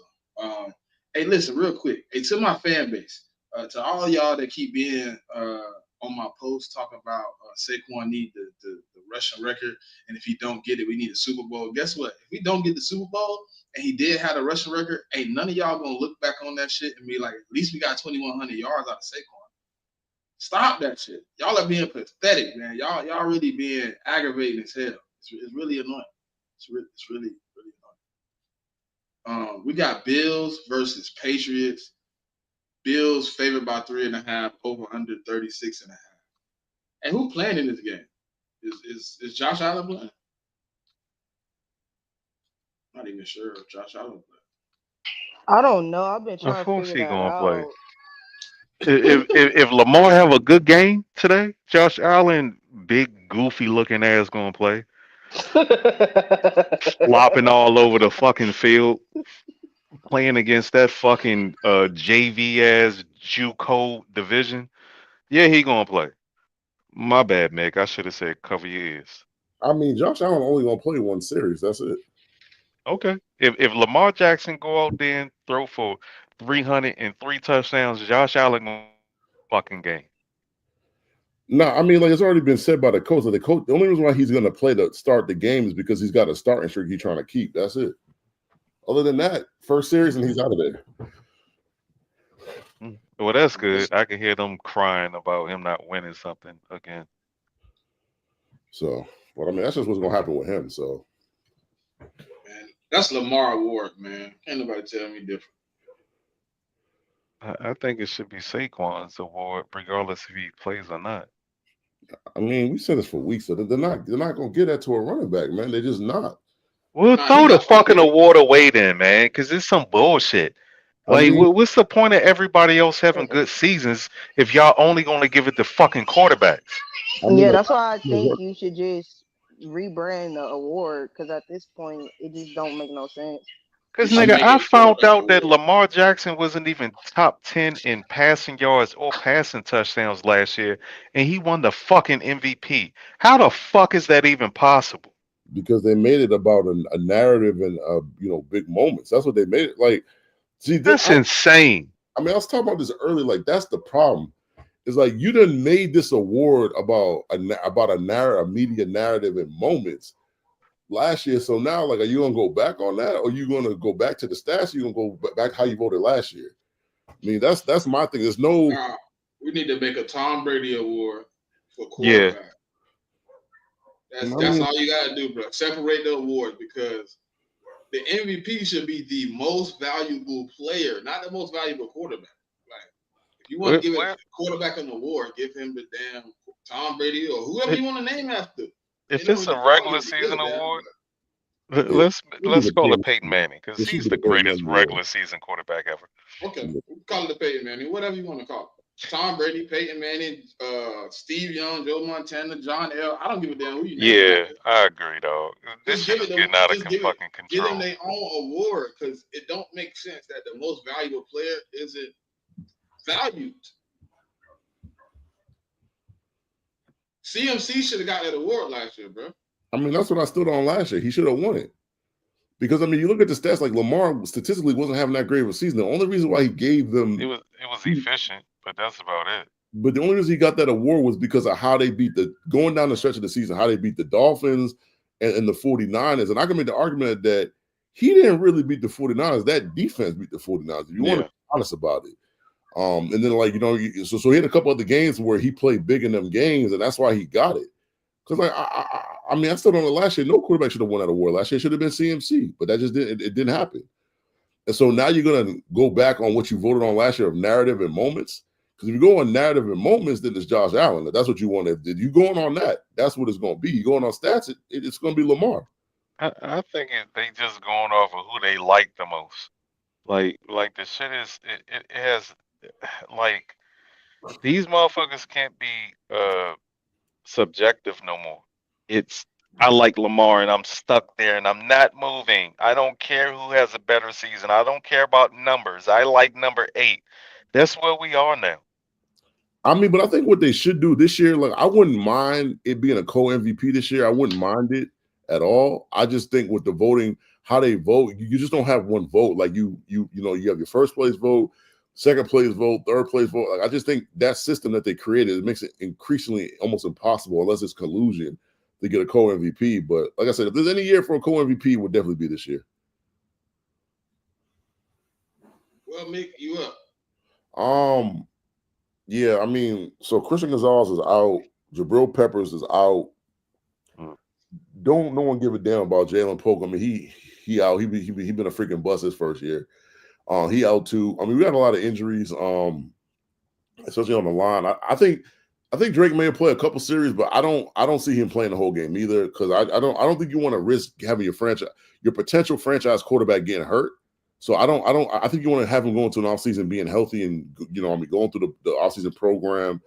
Hey, listen, real quick. Hey, to my fan base, to all y'all that keep being on my post talking about Saquon need the rushing record, and if he don't get it, we need a Super Bowl. Guess what? If we don't get the Super Bowl and he did have a rushing record, ain't none of y'all gonna look back on that shit and be like, at least we got 2,100 yards out of Saquon. Stop that shit. Y'all are being pathetic, man. Y'all really being aggravating as hell. It's really annoying. It's really annoying. We got Bills versus Patriots. Bills favored by 3.5, over under 36.5. And who playing in this game? Is Josh Allen playing? Not even sure if Josh Allen playing. I don't know. I've been trying Of to course figure he that gonna play. out. If Lamar have a good game today, Josh Allen, big goofy looking ass gonna play, flopping all over the fucking field, playing against that fucking JV ass JUCO division. Yeah, he gonna play. My bad, Mick. I should have said cover your ears. I mean, Josh Allen only gonna play one series. That's it. Okay. If Lamar Jackson go out there and throw for 303 touchdowns, Josh Allen gonna fucking game. No, I mean, like it's already been said by the coach. That the only reason why he's going to play to start the game is because he's got a starting streak he's trying to keep. That's it. Other than that, first series and he's out of there. Well, that's good. I can hear them crying about him not winning something again. So, well, I mean, that's just what's going to happen with him. So, man, that's Lamar Award, man. Can't nobody tell me different. I think it should be Saquon's award, regardless if he plays or not. I mean, we said this for weeks. So they're not going to get that to a running back, man. They're just not. Well, throw the fucking award away then, man, because it's some bullshit. Like, what's the point of everybody else having good seasons if y'all only going to give it to fucking quarterbacks? Yeah, that's why I think you should just rebrand the award, because at this point, it just don't make no sense. Because, nigga, I found out that Lamar Jackson wasn't even top 10 in passing yards or passing touchdowns last year, and he won the fucking MVP. How the fuck is that even possible? Because they made it about a narrative and big moments. That's what they made it. Like, see, that's insane. I mean, I was talking about this earlier. Like, that's the problem. It's like you done made this award about a media narrative and moments last year. So now, like, are you gonna go back on that, or are you gonna go back to the stats? Or you gonna go back how you voted last year? I mean, that's my thing. There's no. We need to make a Tom Brady award for quarterback. Yeah. That's all you gotta do, bro. Separate the awards, because the MVP should be the most valuable player, not the most valuable quarterback. Like, if you want to give a quarterback an award, give him the damn Tom Brady or whoever you want to name after. If it's a regular season award, let's call it Peyton Manning, because he's the greatest regular season quarterback ever. Okay, we'll call it the Peyton Manning, whatever you want to call it. Tom Brady, Peyton Manning, Steve Young, Joe Montana, John L. I don't give a damn who you name. Yeah, I agree, dog. This shit is getting out of fucking control. Give them their own award, because it don't make sense that the most valuable player isn't valued. CMC should have got that award last year, bro. I mean, that's what I stood on last year. He should have won it. Because, I mean, you look at the stats, like Lamar statistically wasn't having that great of a season. The only reason why he gave them... It was efficient, but that's about it. But the only reason he got that award was because of how they beat going down the stretch of the season, how they beat the Dolphins and the 49ers. And I can make the argument that he didn't really beat the 49ers. That defense beat the 49ers. If you want to be honest about it. And then, like, so he had a couple other games where he played big in them games, and that's why he got it. Because, like, I mean, I still don't know last year. No quarterback should have won that award. Last year should have been CMC, but that just didn't. It didn't happen. And so now you're gonna go back on what you voted on last year of narrative and moments. Because if you go on narrative and moments, then it's Josh Allen. That's what you want. If you going on that, that's what it's going to be. You going on stats, it's going to be Lamar. I think they just going off of who they like the most. Like the shit is it has like these motherfuckers can't be subjective no more. It's I like Lamar and I'm stuck there and I'm not moving. I don't care who has a better season. I don't care about numbers. I like number 8. That's where we are now. I mean, but I think what they should do this year, like I wouldn't mind it being a co-MVP this year. I wouldn't mind it at all. I just think with the voting, how they vote, you just don't have one vote. Like you have your first place vote, second place vote, third place vote. Like I just think that system that they created, it makes it increasingly almost impossible unless it's collusion to get a co-MVP. But like I said, if there's any year for a co-MVP, it would definitely be this year. Well, Mick, you up? Yeah, I mean, so Christian Gonzalez is out, Jabril Peppers is out. Don't no one give a damn about Jalen Polk. I mean, he out. He been a freaking bust his first year. He out too. I mean, we got a lot of injuries, especially on the line. I think Drake may play a couple series, but I don't see him playing the whole game either because I don't think you want to risk having your potential franchise quarterback getting hurt. So I think you want to have him going to an offseason being healthy and going through the offseason program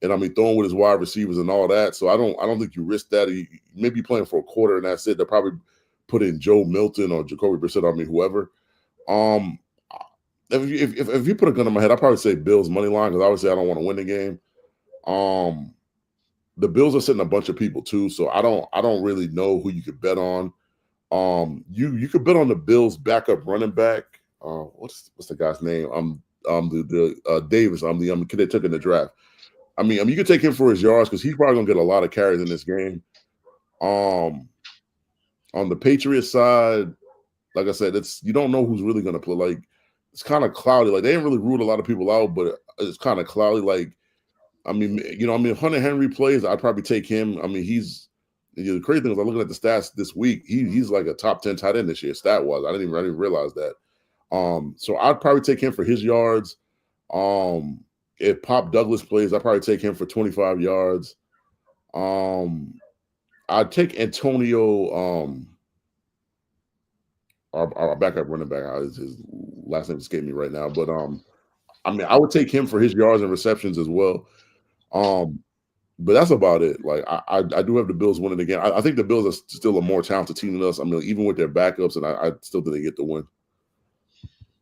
and throwing with his wide receivers and all that. So I don't think you risk that. He maybe playing for a quarter and that's it. They'll probably put in Joe Milton or Jacoby Brissett, whoever. If you put a gun in my head, I'd probably say Bills money line because obviously I don't want to win the game. The Bills are sitting a bunch of people too, so I don't really know who you could bet on. You could bet on the Bills backup running back. What's the guy's name? The Davis. The kid they took in the draft. I mean, you could take him for his yards because he's probably gonna get a lot of carries in this game. On the Patriots side, like I said, you don't know who's really gonna play. Like it's kind of cloudy. Like they didn't really rule a lot of people out, but it's kind of cloudy. Like if Hunter Henry plays, I'd probably take him. I mean, the crazy thing is I'm looking at the stats this week. He's like a top 10 tight end this year, stat wise. I didn't realize that. So I'd probably take him for his yards. If Pop Douglas plays, I'd probably take him for 25 yards. I'd take Antonio, our backup running back. His last name escaped me right now, but I would take him for his yards and receptions as well. But that's about it. Like I do have the Bills winning again. I think the Bills are still a more talented team than us. I mean, even with their backups, and I still think they get the win.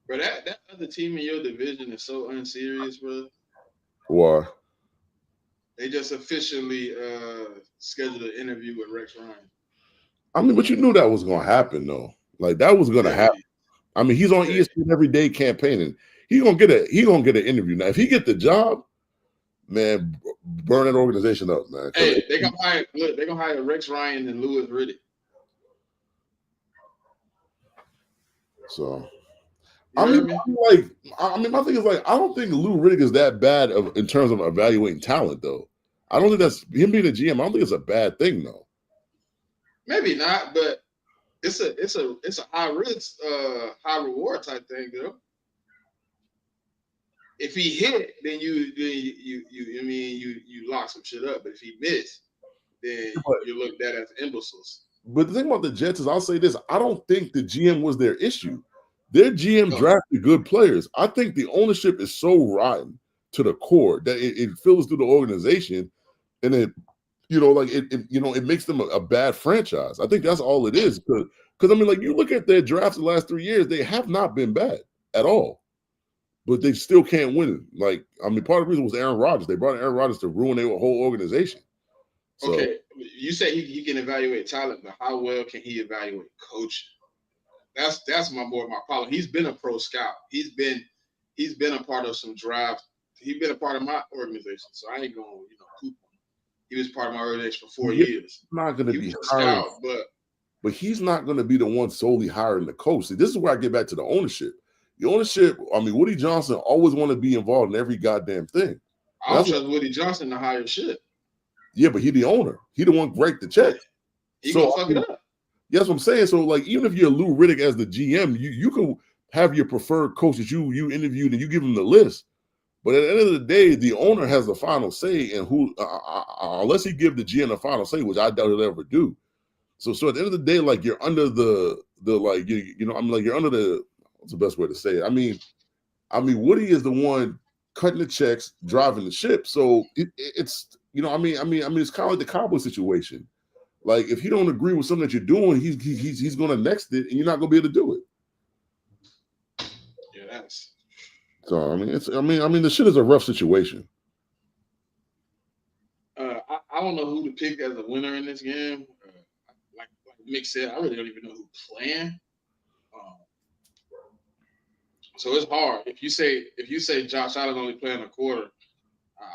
Bro, that other team in your division is so unserious, bro. Why? They just officially scheduled an interview with Rex Ryan. I mean, but you knew that was gonna happen, though. Like that was gonna happen. I mean, he's on ESPN every day campaigning. He's gonna get an interview. Now, if he get the job, man, burn that organization up, man. Hey, they're gonna hire Rex Ryan and Louis Riddick. So my thing is like I don't think Lou Riddick is that bad in terms of evaluating talent, though. I don't think that's him being a GM. I don't think it's a bad thing, though. Maybe not, but it's a high risk, high reward type thing, though. If he hit, then you lock some shit up. But if he missed, then you're looked at as imbeciles. But the thing about the Jets is, I'll say this: I don't think the GM was their issue. Their GM drafted good players. I think the ownership is so rotten to the core that it filters through the organization, and it makes them a bad franchise. I think that's all it is. Because I mean, like you look at their drafts the last 3 years, they have not been bad at all, but they still can't win. Like I mean, part of the reason was Aaron Rodgers. They brought Aaron Rodgers to ruin their whole organization. So, okay, you say he can evaluate talent, but how well can he evaluate coaching? That's my problem. He's been a pro scout. He's been a part of some drafts. He's been a part of my organization. So I ain't gonna poop on him. He was part of my organization for 4 years. Not gonna be a scout, but he's not gonna be the one solely hiring the coach. See, this is where I get back to the ownership. The ownership, I mean, Woody Johnson always want to be involved in every goddamn thing. I don't trust Woody Johnson to hire shit. Yeah, but he the owner. He the one write the check. He gonna fuck it up. That's what I'm saying. So, like, even if you're Lou Riddick as the GM, you can have your preferred coach that you interviewed and you give him the list. But at the end of the day, the owner has the final say, and unless he give the GM the final say, which I doubt he'll ever do. So at the end of the day, like you're under the like you know, I'm like you're under the what's the best way to say it? I mean Woody is the one cutting the checks, driving the ship. So it's you know, I mean it's kind of like the Cowboy situation. Like if he don't agree with something that you're doing, he's gonna next it, and you're not gonna be able to do it. Yeah, that's. So I mean the shit is a rough situation. I don't know who to pick as a winner in this game. Like Mick said, I really don't even know who's playing. So it's hard. If you say Josh Allen only playing a quarter,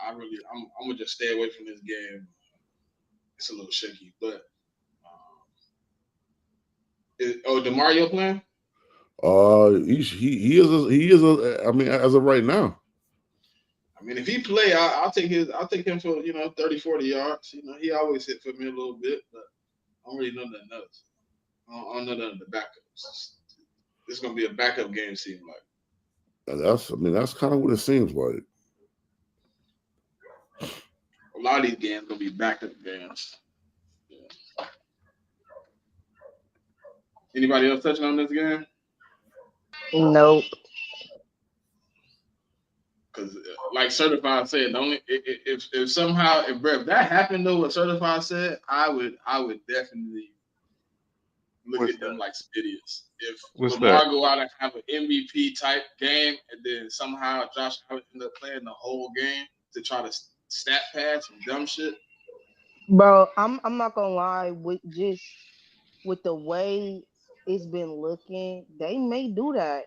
I'm gonna just stay away from this game. It's a little shaky, but DeMario playing? He is a I mean as of right now. I mean, if he play, I'll take him for 30, 40 yards. You know, he always hit for me a little bit, but I don't really know nothing else. I don't know none of the backups. It's gonna be a backup game, seems like. That's kind of what it seems like. A lot of these games gonna be backup games. Yeah. Anybody else touching on this game? Nope. Because, like Certified said, if somehow if that happened though, what Certified said, I would definitely look at them like Smitty. If Lamar go out and have an MVP type game, and then somehow Josh Allen end up playing the whole game to try to stat pad some dumb shit. Bro, I'm not gonna lie, with the way it's been looking, they may do that.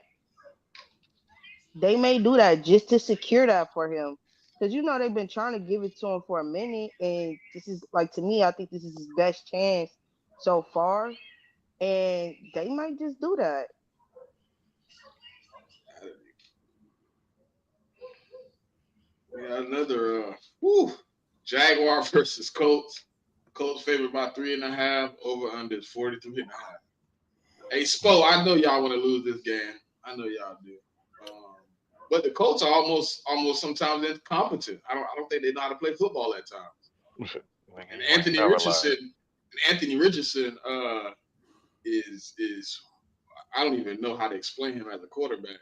They may do that just to secure that for him. Because they've been trying to give it to him for a minute, and this is like, to me, I think this is his best chance so far. And they might just do that. Yeah, another Jaguar versus Colts. Colts favored by 3.5. Over under 43.5. Hey, Spo, I know y'all want to lose this game. I know y'all do. But the Colts are almost sometimes incompetent. I don't think they know how to play football at times. And Anthony Richardson is I don't even know how to explain him as a quarterback.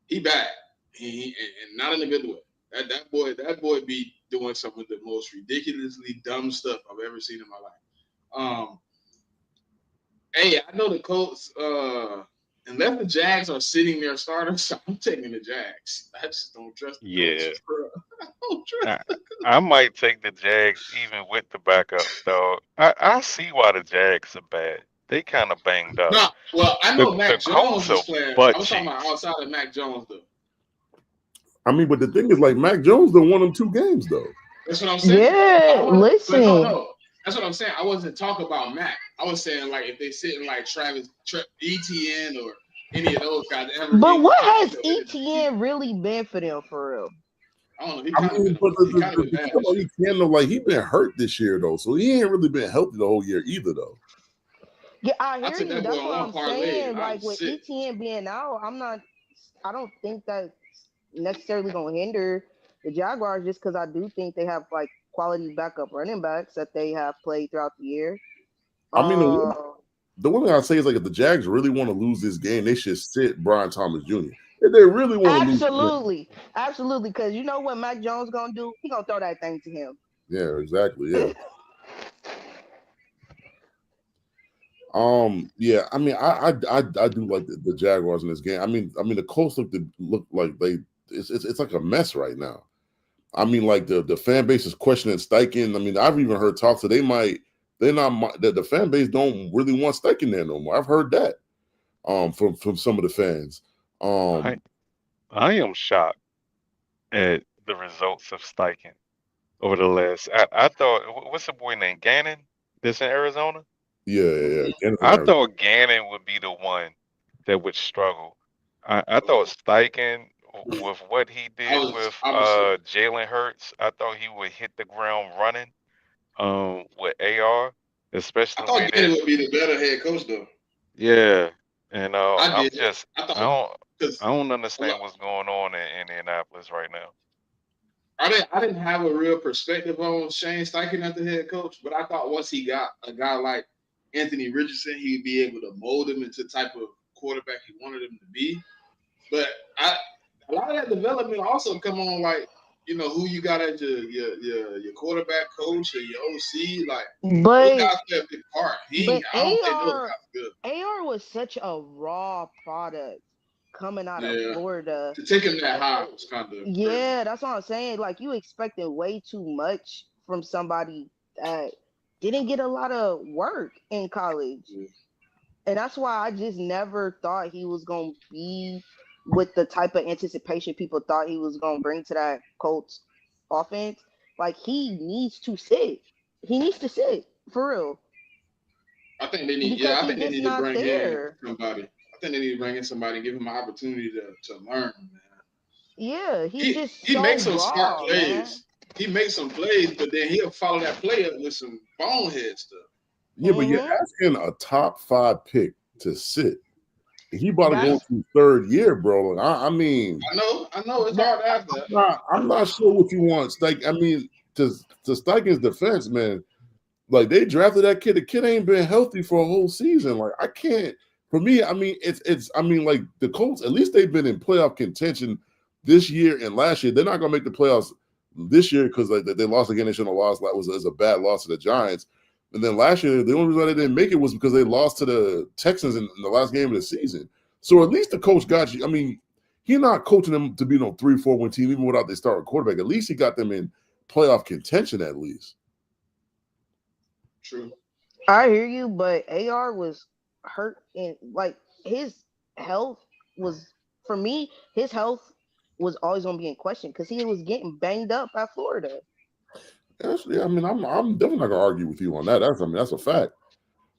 He bad. He and not in a good way. That boy be doing some of the most ridiculously dumb stuff I've ever seen in my life. Hey, I know the Colts. Unless the Jags are sitting their starters, I'm taking the Jags. I just don't trust the Colts. I don't trust I might take the Jags even with the backups, though. I see why the Jags are bad. They kind of banged up. No, well, I know Mac Jones Colts is are playing. butt I was talking about cheeks. outside of Mac Jones, though. I mean, but the thing is, like, Mac Jones done won them 2 games, though. That's what I'm saying. Yeah, listen. No. That's what I'm saying. I wasn't talking about Mac. I was saying, like, if they sitting like Etienne or any of those guys. But what has Etienne really been for them, for real? I don't know. He kind of been bad. He been hurt this year, though, so he ain't really been healthy the whole year either, though. Yeah, I hear you. That's what I'm saying. Like, with Etienne being out, I don't think that's necessarily going to hinder the Jaguars, just because I do think they have, like, quality backup running backs that they have played throughout the year. I mean, the one thing I say is, like, if the Jags really want to lose this game, they should sit Brian Thomas Jr. If they really want to lose, absolutely, because you know what Mac Jones gonna do? He gonna throw that thing to him. Yeah, exactly. Yeah. Yeah. I mean, I do like the Jaguars in this game. I mean, the Colts look like it's like a mess right now. I mean, like the fan base is questioning Steichen. I mean, I've even heard talks that the fan base don't really want Steichen there no more. I've heard that from some of the fans. I am shocked at the results of Steichen over the last. I thought, what's the boy named Gannon that's in Arizona? Yeah. I thought Gannon would be the one that would struggle. I thought Steichen, with what he did with Jalen Hurts, I thought he would hit the ground running with AR, especially. I thought Gannon would be the better head coach, though. Yeah, and I don't understand what's going on in Indianapolis right now. I didn't have a real perspective on Shane Steichen as the head coach, but I thought once he got a guy like Anthony Richardson, he'd be able to mold him into the type of quarterback he wanted him to be. But a lot of that development also come on like, you know, who you got as your quarterback coach or your OC. Like those But guys play a big part. I don't think those guys are good. AR was such a raw product coming out of Yeah. Florida. To take him that high was kind of crazy. Yeah, that's what I'm saying. Like you expected way too much from somebody that didn't get a lot of work in college. Yeah. And that's why I just never thought he was gonna be with the type of anticipation people thought he was gonna bring to that Colts offense. Like he needs to sit. He needs to sit for real. I think they need. Because Yeah, I he's think they just need to not bring in there. somebody. I think they need to bring in somebody and give him an opportunity to learn, man. Yeah, he's just He so makes some smart raw, man. plays. He makes some plays, but then he'll follow that play up with some bonehead stuff. Yeah, but you're asking a top 5 pick to sit. He about to go to third year, bro. Like, I mean, I know it's hard to ask that. I'm not sure what you want. Like, I mean, to Steichen's defense, man, like they drafted that kid. The kid ain't been healthy for a whole season. Like, I can't. For me, I mean, it's. I mean, like the Colts. At least they've been in playoff contention this year and last year. They're not gonna make the playoffs this year because like they lost again. They shouldn't have lost. That was a bad loss to the Giants. And then last year, the only reason why they didn't make it was because they lost to the Texans in the last game of the season. So at least the coach got you. I mean, he's not coaching them to be 3-4 win team even without their starting quarterback. At least he got them in playoff contention. At least. True. I hear you, but AR was hurt and like his health was for me. His health was always gonna be in question because he was getting banged up at Florida. Yeah, I mean, I'm definitely not gonna argue with you on that. That's a fact.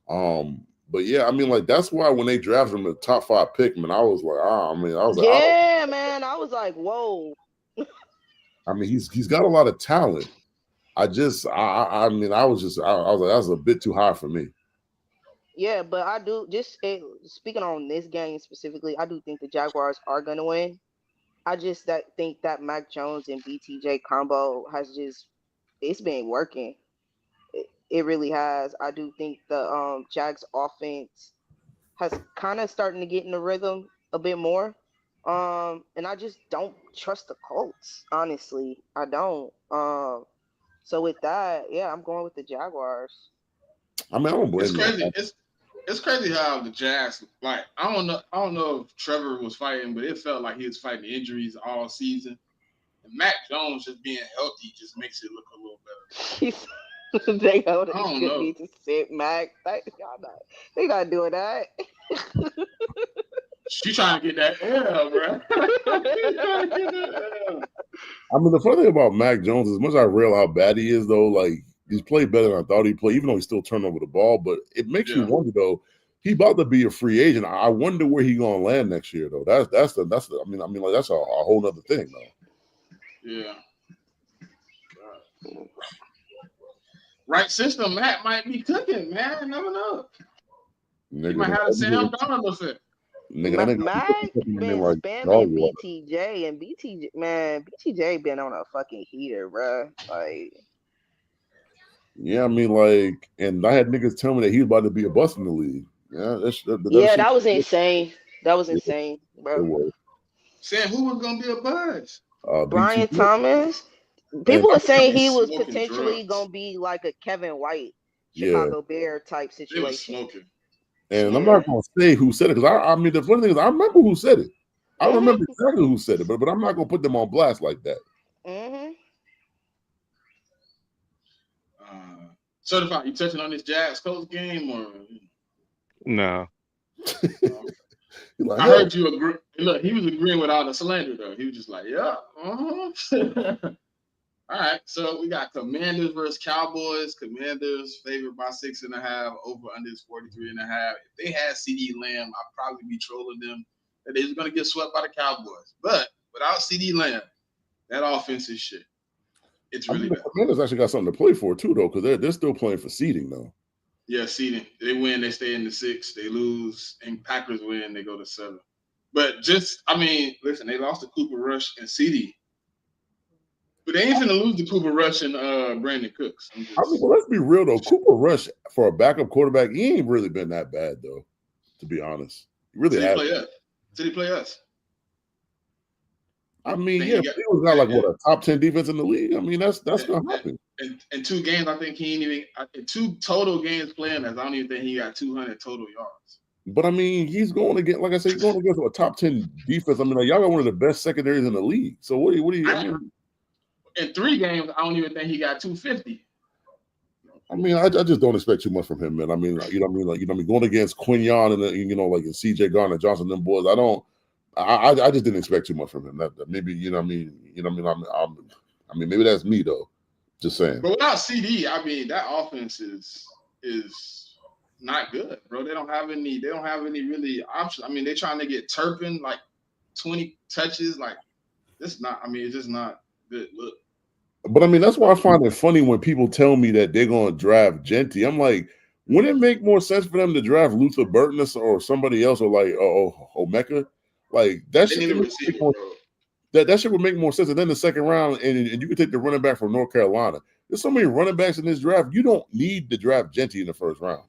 But yeah, I mean, like that's why when they drafted him the top 5 pick, man, I was like, yeah, man, I was like, whoa. I mean, he's got a lot of talent. I was like, that's a bit too high for me. Yeah, but I do speaking on this game specifically, I do think the Jaguars are gonna win. I just think that Mac Jones and BTJ combo has just it's been working. It really has. I do think the Jags offense has kind of starting to get in the rhythm a bit more. And I just don't trust the Colts, honestly. I don't. So with that, yeah, I'm going with the Jaguars. I mean, I don't blame you. You. It's crazy how the Jags, like, I don't know if Trevor was fighting, but it felt like he was fighting injuries all season. And Mac Jones just being healthy just makes it look a little better. They need to sit Mac. They not doing that. She trying to get that L, bro. I mean, the funny thing about Mac Jones, as much as I realize how bad he is, though, like he's played better than I thought he'd play, even though he's still turning over the ball. But it makes you wonder, though. He about to be a free agent. I wonder where he gonna land next year, though. That's the. I mean, like that's a whole other thing, though. Yeah. Right system, Matt might be cooking, man. I never know. He might have a Sam Darnold effect. Mac been like spamming BTJ, and BTJ been on a fucking heater, bro. Like, yeah, I mean, like, and I had niggas tell me that he was about to be a bust in the league. Yeah, that was insane. That was insane, bro. Saying who was gonna be a buzz? Brian Thomas. People were saying he was potentially gonna be like a Kevin White, Chicago Bear type situation. And I'm not gonna say who said it because I mean the funny thing is I remember who said it. I remember exactly who said it, but I'm not gonna put them on blast like that. Certified, you touching on this Jags Colts game or no? I heard you agree. Look, he was agreeing with all the slander though. He was just like, yeah. All right, so we got Commanders versus Cowboys. Commanders favored by 6.5. Over under is 43.5. If they had CD Lamb, I'd probably be trolling them that they're going to get swept by the Cowboys. But without CD Lamb, that offense is shit. It's really bad. The Commanders actually got something to play for too, though, because they're still playing for seeding, though. Yeah, seeding. They win, they stay in the 6. They lose, and Packers win, they go to 7. But just, I mean, listen, they lost to Cooper Rush and CD. But they ain't finna lose to Cooper Rush and Brandon Cooks. I mean, well, let's be real though. Cooper Rush for a backup quarterback, he ain't really been that bad though. To be honest, he really Did he hasn't. play us? Did he play us? I mean, Think yeah, he got- he was not like what a top 10 defense in the league. I mean, that's gonna happen. In 2 games, I think he ain't even in 2 total games playing as. I don't even think he got 200 total yards. But I mean, he's going against, like I said, he's going against a top 10 defense. I mean, like, y'all got one of the best secondaries in the league. So what do you? I mean, in 3 games, I don't even think he got 250. I mean, I just don't expect too much from him, man. I mean, you know what I mean? Like, you know what I mean? Going against Quinyon and you know, like CJ Garner Johnson, them boys, I just didn't expect too much from him. That maybe, you know what I mean? You know what I mean? I mean, maybe that's me though. Just saying. But without CD, I mean, that offense is not good, bro. They don't have any really options. I mean, they're trying to get Turpin like 20 touches. Like, it's not, I mean, it's just not good look. But I mean, that's why I find it funny when people tell me that they're going to draft Genty. I'm like, wouldn't it make more sense for them to draft Luther Burton or somebody else, or like Omeka? Like that shit. That shit would make more sense. And then the second round, and you could take the running back from North Carolina. There's so many running backs in this draft. You don't need to draft Genty in the first round.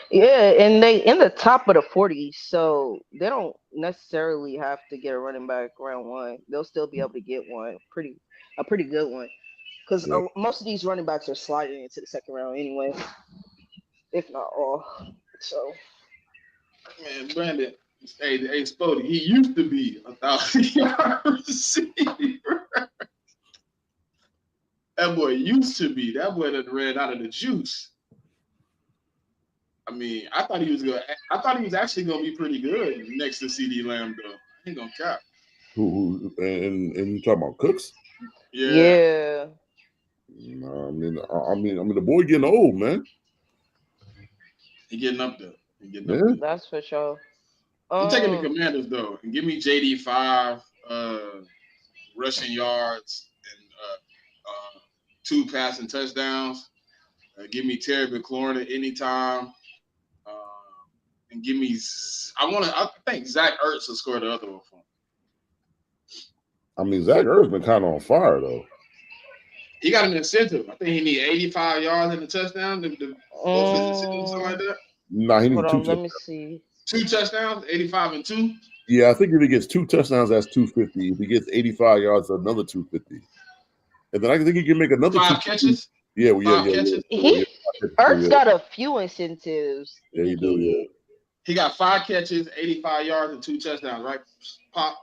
Yeah, and they in the top of the 40s, so they don't necessarily have to get a running back round 1. They'll still be able to get a pretty good one, because most of these running backs are sliding into the second round anyway, if not all. So, man, Brandon, hey, Spody, he used to be 1,000-yard receiver. That boy used to be. That boy that ran out of the juice. I mean, I thought he was actually gonna be pretty good next to CD Lamb, though. I ain't gonna cap. Who and you talking about Cooks? Yeah. No, I mean, the boy getting old, man. He getting up there. That's for sure. I'm taking the Commanders though, and give me JD5 rushing yards and 2 passing touchdowns. Give me Terry McLaurin at any time. And give me, I think Zach Ertz will score the other one for him. I mean, Zach Ertz been kind of on fire though. He got an incentive. I think he need 85 yards in the touchdown. Something like that. Nah, he needs 2 touchdowns. Let me see. 2 touchdowns, 85 and 2. Yeah, I think if he gets 2 touchdowns, that's 250. If he gets 85 yards, another 250. And then I think he can make another 5 catches. Yeah. Catches. Ertz got a few incentives. Yeah, he do. Yeah. He got 5 catches, 85 yards, and 2 touchdowns, right? Pop.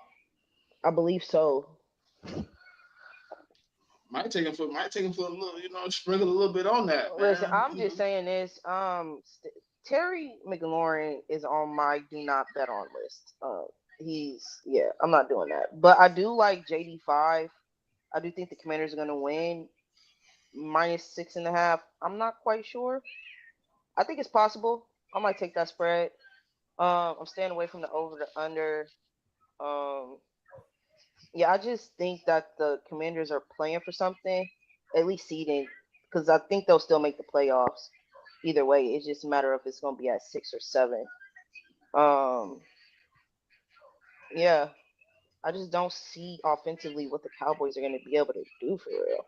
I believe so. Might take him for a little, sprinkle a little bit on that. Listen, I'm just saying this. Terry McLaurin is on my do not bet on list. I'm not doing that. But I do like JD5. I do think the Commanders are gonna win. -6.5. I'm not quite sure. I think it's possible. I might take that spread. I'm staying away from the over the under. Yeah, I just think that the Commanders are playing for something, at least seeding, because I think they'll still make the playoffs. Either way, it's just a matter of if it's going to be at 6 or 7. Yeah, I just don't see offensively what the Cowboys are going to be able to do for real.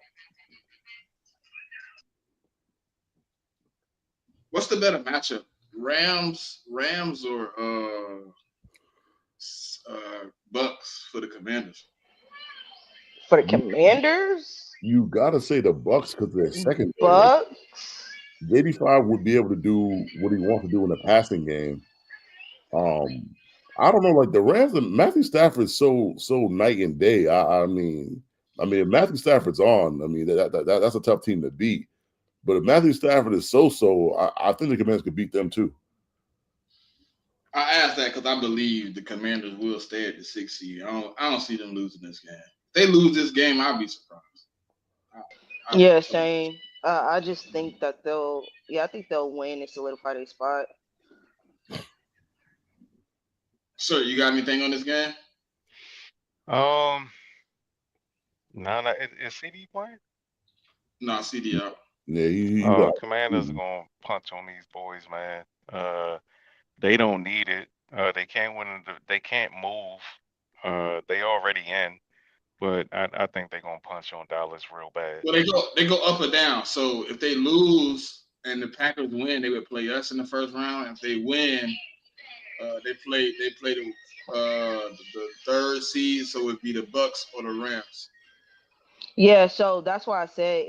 What's the better matchup? Rams or Bucks for the Commanders? For the Commanders? You gotta say the Bucks because they're second. Bucks? JD5 would be able to do what he wants to do in the passing game. I don't know, like the Rams and Matthew Stafford's so night and day. I mean, if Matthew Stafford's on, I mean that's a tough team to beat. But if Matthew Stafford is I think the Commanders could beat them too. I asked that because I believe the Commanders will stay at the 6th seed. I don't see them losing this game. If they lose this game, I'll be surprised. Yeah, same. I just think that I think they'll win and solidify their spot. Sir, you got anything on this game? No. Is CD playing? No, CD out. Yeah, Commanders are gonna punch on these boys, man. They don't need it. They can't win. They can't move. They already in. but I think they're gonna punch on Dallas real bad. Well, they go up or down. So if they lose and the Packers win, they would play us in the first round. If they win, they play the third seed, so it'd be the Bucks or the Rams. Yeah, so that's why I said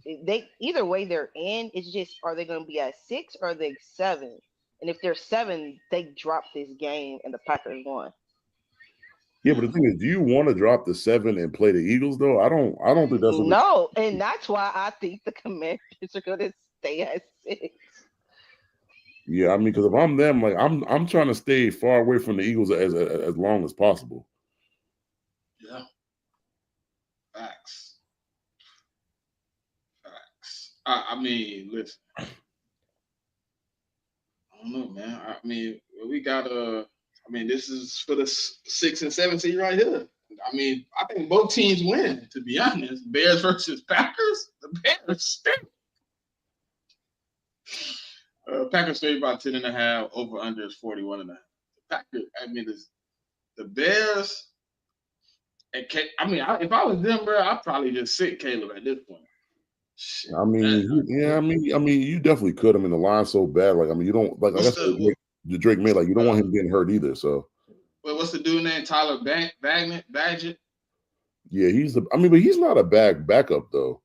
they either way they're in. It's just are they going to be at 6 or are they 7? And if they're 7, they drop this game and the Packers won. Yeah, but the thing is, do you want to drop the 7 and play the Eagles though? I don't think that's what No, and that's why I think the Commanders are going to stay at 6. Yeah, I mean, because if I'm them, like I'm trying to stay far away from the Eagles as long as possible. Yeah. Facts. I mean, listen. I don't know, man. I mean, we got I mean, this is for the 6 and 7 seed right here. I mean, I think both teams win. To be honest, Bears versus Packers. The Bears stink. Packers stay about 10.5. Over under is 41.5. The Packers. I mean, the Bears. And I mean, if I was them, bro, I'd probably just sit Caleb at this point. Shit, I mean, yeah, I mean, you definitely could. I mean, the line's so bad. Like, I mean, you don't like. I guess the Drake made like you don't want him getting hurt either. So, well, what's the dude name? Tyler Badgett. Yeah, I mean, but he's not a backup though.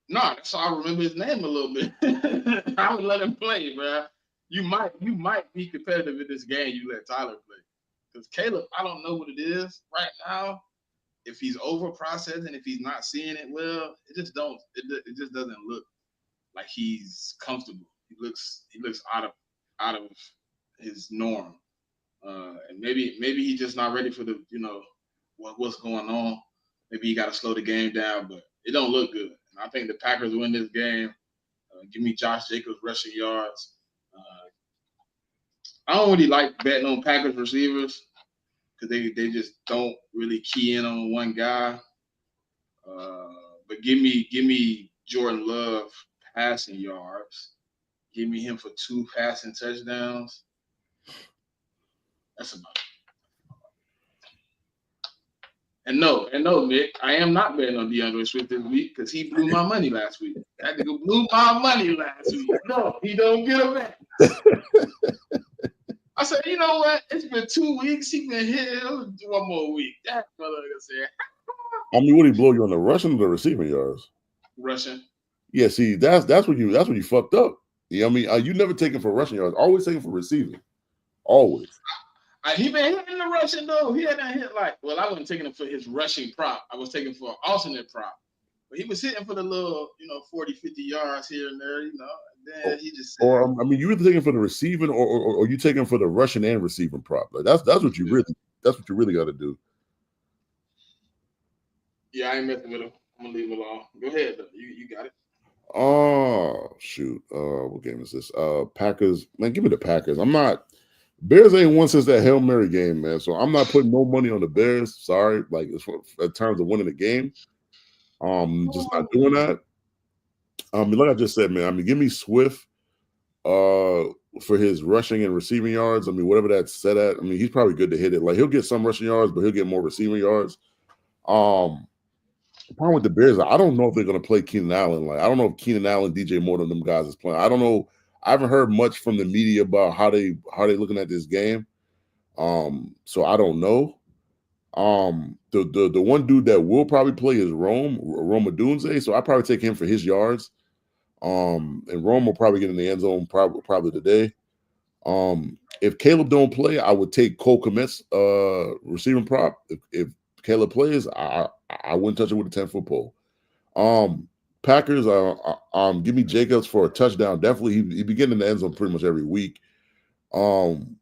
No, that's how I remember his name a little bit. I would let him play, bro. You might be competitive in this game. You let Tyler play because Caleb, I don't know what it is right now. If he's over processing, if he's not seeing it well, it just doesn't look like he's comfortable. He looks out of his norm, and maybe he's just not ready for the what's going on. Maybe he got to slow the game down, but it don't look good. And I think the Packers win this game. Give me Josh Jacobs rushing yards. I don't really like betting on Packers receivers because they just don't really key in on one guy. But give me Jordan Love passing yards. Give me him for 2 passing touchdowns. That's about it. And no, Nick, I am not betting on DeAndre Swift this week because he blew my money last week. That nigga blew my money last week. No, he don't get a bet. I said, you know what? It's been 2 weeks. He been here. Let's do one more week. That motherfucker said. I mean, what did he blow you on the rushing or the receiving yards? Rushing. Yeah, see, that's when you fucked up. Yeah, I mean, you never taken for rushing yards. Always taking for receiving. Always. He been hitting the rushing though. He hadn't hit I wasn't taking him for his rushing prop. I was taking for an alternate prop. But he was hitting for the little, 40, 50 yards here and there, and then he just said, or I mean, you either taking for the receiving or you taking for the rushing and receiving prop. Like that's what you really got to do. Yeah, I ain't messing with him. I'm gonna leave him alone. Go ahead, though. You got it. Oh shoot. What game is this? Packers. Man, give me the Packers. Bears ain't won since that Hail Mary game, man. So I'm not putting no money on the Bears. Sorry, like in terms of winning the game. Just not doing that. Like I just said, man. I mean, give me Swift for his rushing and receiving yards. I mean, whatever that's set at. I mean, he's probably good to hit it. Like he'll get some rushing yards, but he'll get more receiving yards. The problem with the Bears, I don't know if they're going to play Keenan Allen. Like I don't know if Keenan Allen, DJ Moore, them guys is playing. I don't know. I haven't heard much from the media about how they looking at this game. So I don't know. The one dude that will probably play is Rome Odunze. So I probably take him for his yards. And Rome will probably get in the end zone probably today. If Caleb don't play, I would take Cole Kmet's receiving prop. If Caleb plays, I wouldn't touch it with a 10-foot pole. Packers, give me Jacobs for a touchdown. Definitely, he be getting in the end zone pretty much every week. And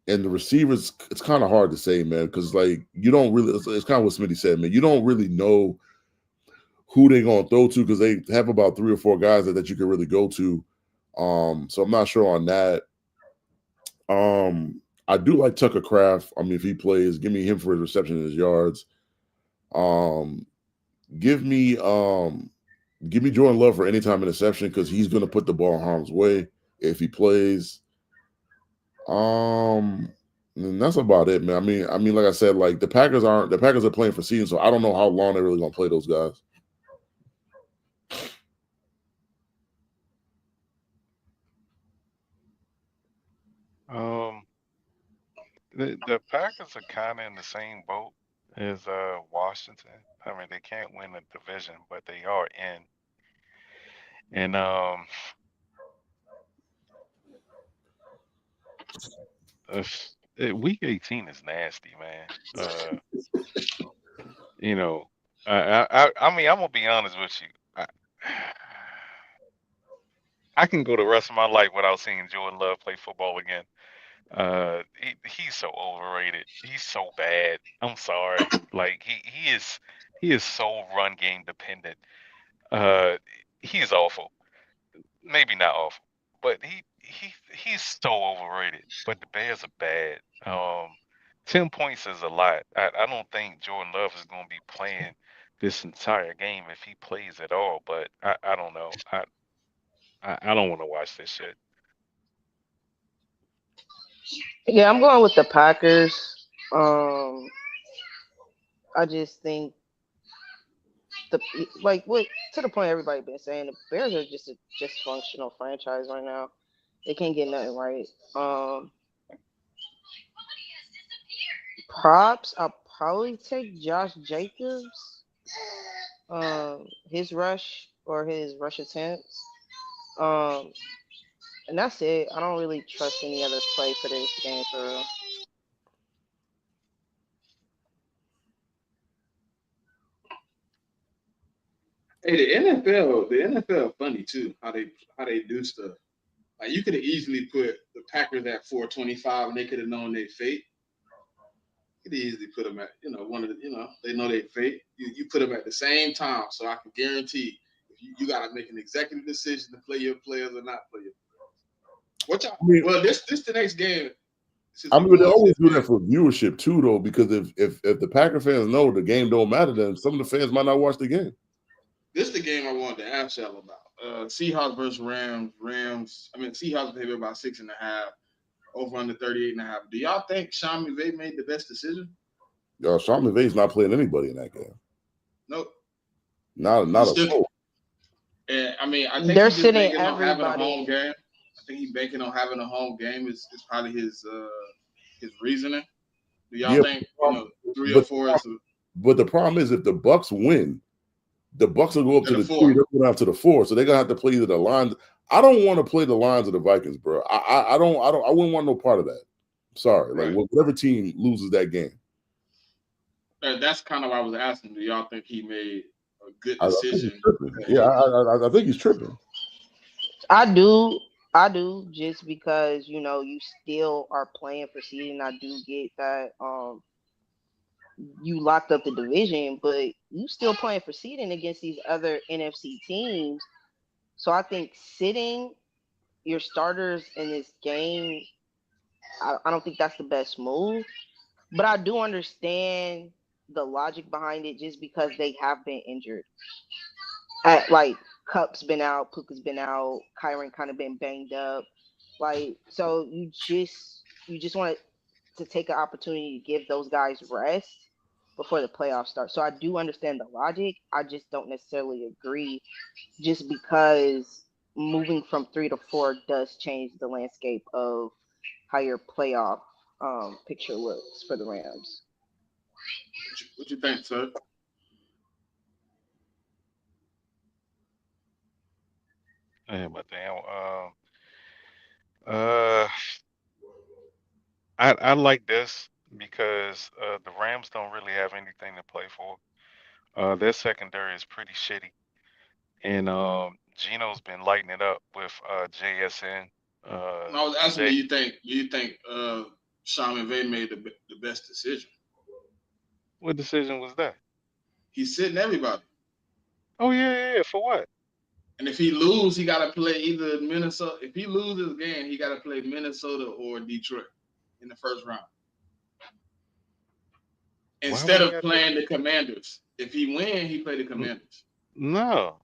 the receivers, it's kind of hard to say, man, because like you don't really. It's kind of what Smitty said, man. You don't really know who they're gonna throw to because they have about 3 or 4 guys that you can really go to. So I'm not sure on that. I do like Tucker Kraft. I mean, if he plays, give me him for his reception and his yards. Give me Jordan Love for anytime interception because he's going to put the ball in harm's way if he plays. And that's about it, man. I mean, like I said, like the Packers are playing for season, so I don't know how long they're really gonna play those guys. The Packers are kind of in the same boat as Washington. I mean, they can't win the division, but they are in. And week 18 is nasty, man. You know, I mean, I'm gonna be honest with you. I can go the rest of my life without seeing Jordan Love play football again. He's so overrated. He's so bad. I'm sorry. Like he is so run game dependent. Uh, he is awful. Maybe not awful, but he's so overrated. But the Bears are bad. 10 points is a lot. I don't think Jordan Love is going to be playing this entire game if he plays at all. But I don't know. I don't want to watch this shit. Yeah, I'm going with the Packers. I just think the like what to the point everybody been saying, the Bears are just a dysfunctional franchise right now. They can't get nothing right. Props, I'll probably take Josh Jacobs. His rush or his rush attempts. Um, and that's it. I don't really trust any other play for this game for real. Hey, the NFL funny too. How they do stuff. Like you could have easily put the Packers at 425, and they could have known their fate. You could easily put them at one of the they know their fate. You put them at the same time, so I can guarantee if you got to make an executive decision to play your players or not play your players. What y'all? Well, this the next game. I mean, they always do that for viewership too, though, because if the Packer fans know the game don't matter, then some of the fans might not watch the game. This is the game I wanted to ask y'all about. Seahawks versus Rams. Seahawks maybe about 6.5. Over under 38.5. Do y'all think Sean McVay made the best decision? Sean McVay's not playing anybody in that game. Nope. Not a soul. And I mean, I think they're he's just banking sitting on having a everybody. home game. I think he's banking on having a home game is probably his reasoning. Do y'all think 3 or 4 is? But the problem is, if the Bucks win, the Bucks will go up to the 3. They're going out to the 4, so they're gonna have to play either the Lions. I don't want to play the Lions or the Vikings, bro. I wouldn't want no part of that. Sorry, right. Like whatever team loses that game. That's kind of why I was asking. Do y'all think he made a good decision? I think he's tripping. I do, just because you still are playing for seeding. I do get that you locked up the division, but you still playing for seeding against these other NFC teams. So I think sitting your starters in this game, I don't think that's the best move. But I do understand the logic behind it, just because they have been injured. Like Cup's been out, Puka's been out, Kyron kind of been banged up. Like, so you just want to take an opportunity to give those guys rest before the playoffs start. So I do understand the logic. I just don't necessarily agree, just because moving from 3 to 4 does change the landscape of how your playoff picture looks for the Rams. What you think, sir? Yeah, but damn. I like this because the Rams don't really have anything to play for. Their secondary is pretty shitty, and Gino's been lighting it up with JSN. I was asking, do you think Sean McVay made the best decision? What decision was that? He's sitting everybody. Oh yeah. For what? And if he loses, he got to play either Minnesota. If he loses again, he got to play Minnesota or Detroit in the first round. Instead of playing the Commanders. If he wins, he play the Commanders. No.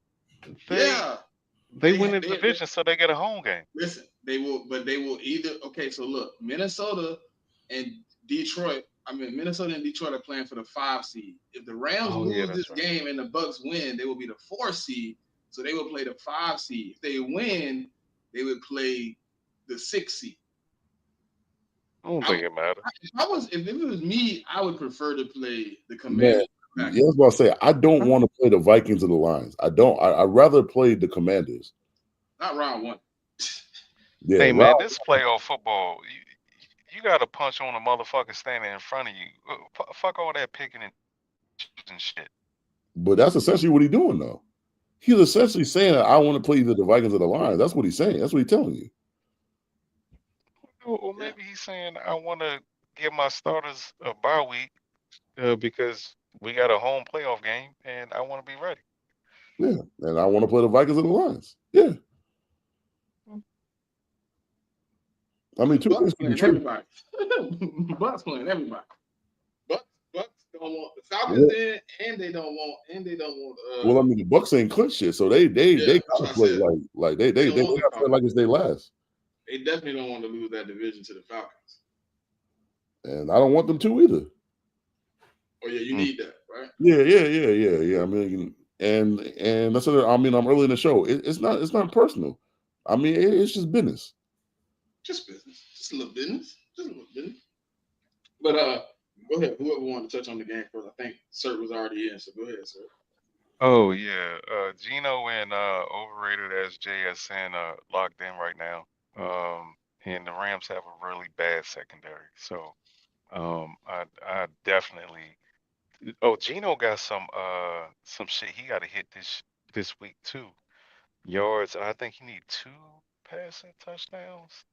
They win the division, so they get a home game. Listen, they will either. Okay, so look, Minnesota and Minnesota and Detroit are playing for the 5 seed. If the Rams lose this game and the Bucks win, they will be the 4 seed. So they will play the 5 seed. If they win, they would play the 6 seed. I don't think it matters. If it was me, I would prefer to play the Commanders. Yeah, that's what I say. I don't want to play the Vikings or the Lions. I don't. I'd rather play the Commanders. Not round 1. Yeah, hey man, this playoff football, you got to punch on a motherfucker standing in front of you. Fuck all that picking and choosing shit. But that's essentially what he's doing, though. He's essentially saying that I want to play either the Vikings or the Lions. That's what he's saying. That's what he's telling you. Or maybe he's saying I want to give my starters a bye week because we got a home playoff game and I want to be ready. Yeah, and I want to play the Vikings and the Lions. Yeah. I mean, Bucks playing everybody. Bucks playing everybody. Bucks don't want the Falcons in, and they don't want. Well, I mean, the Bucks ain't clinched shit, so they gotta play like they gotta play like it's their last. They definitely don't want to lose that division to the Falcons. And I don't want them to either. Oh yeah, you need that, right? Yeah. I mean, and that's what I'm early in the show. It's not personal. I mean, it's just business. Just business. Just a little business. But go ahead. Whoever wanted to touch on the game first. I think Sir was already in, so go ahead, Sir. Oh yeah. Gino and overrated as JSN locked in right now. And the Rams have a really bad secondary. So I definitely Gino got some shit he gotta hit this week too. Yards, I think he need 2 passing touchdowns.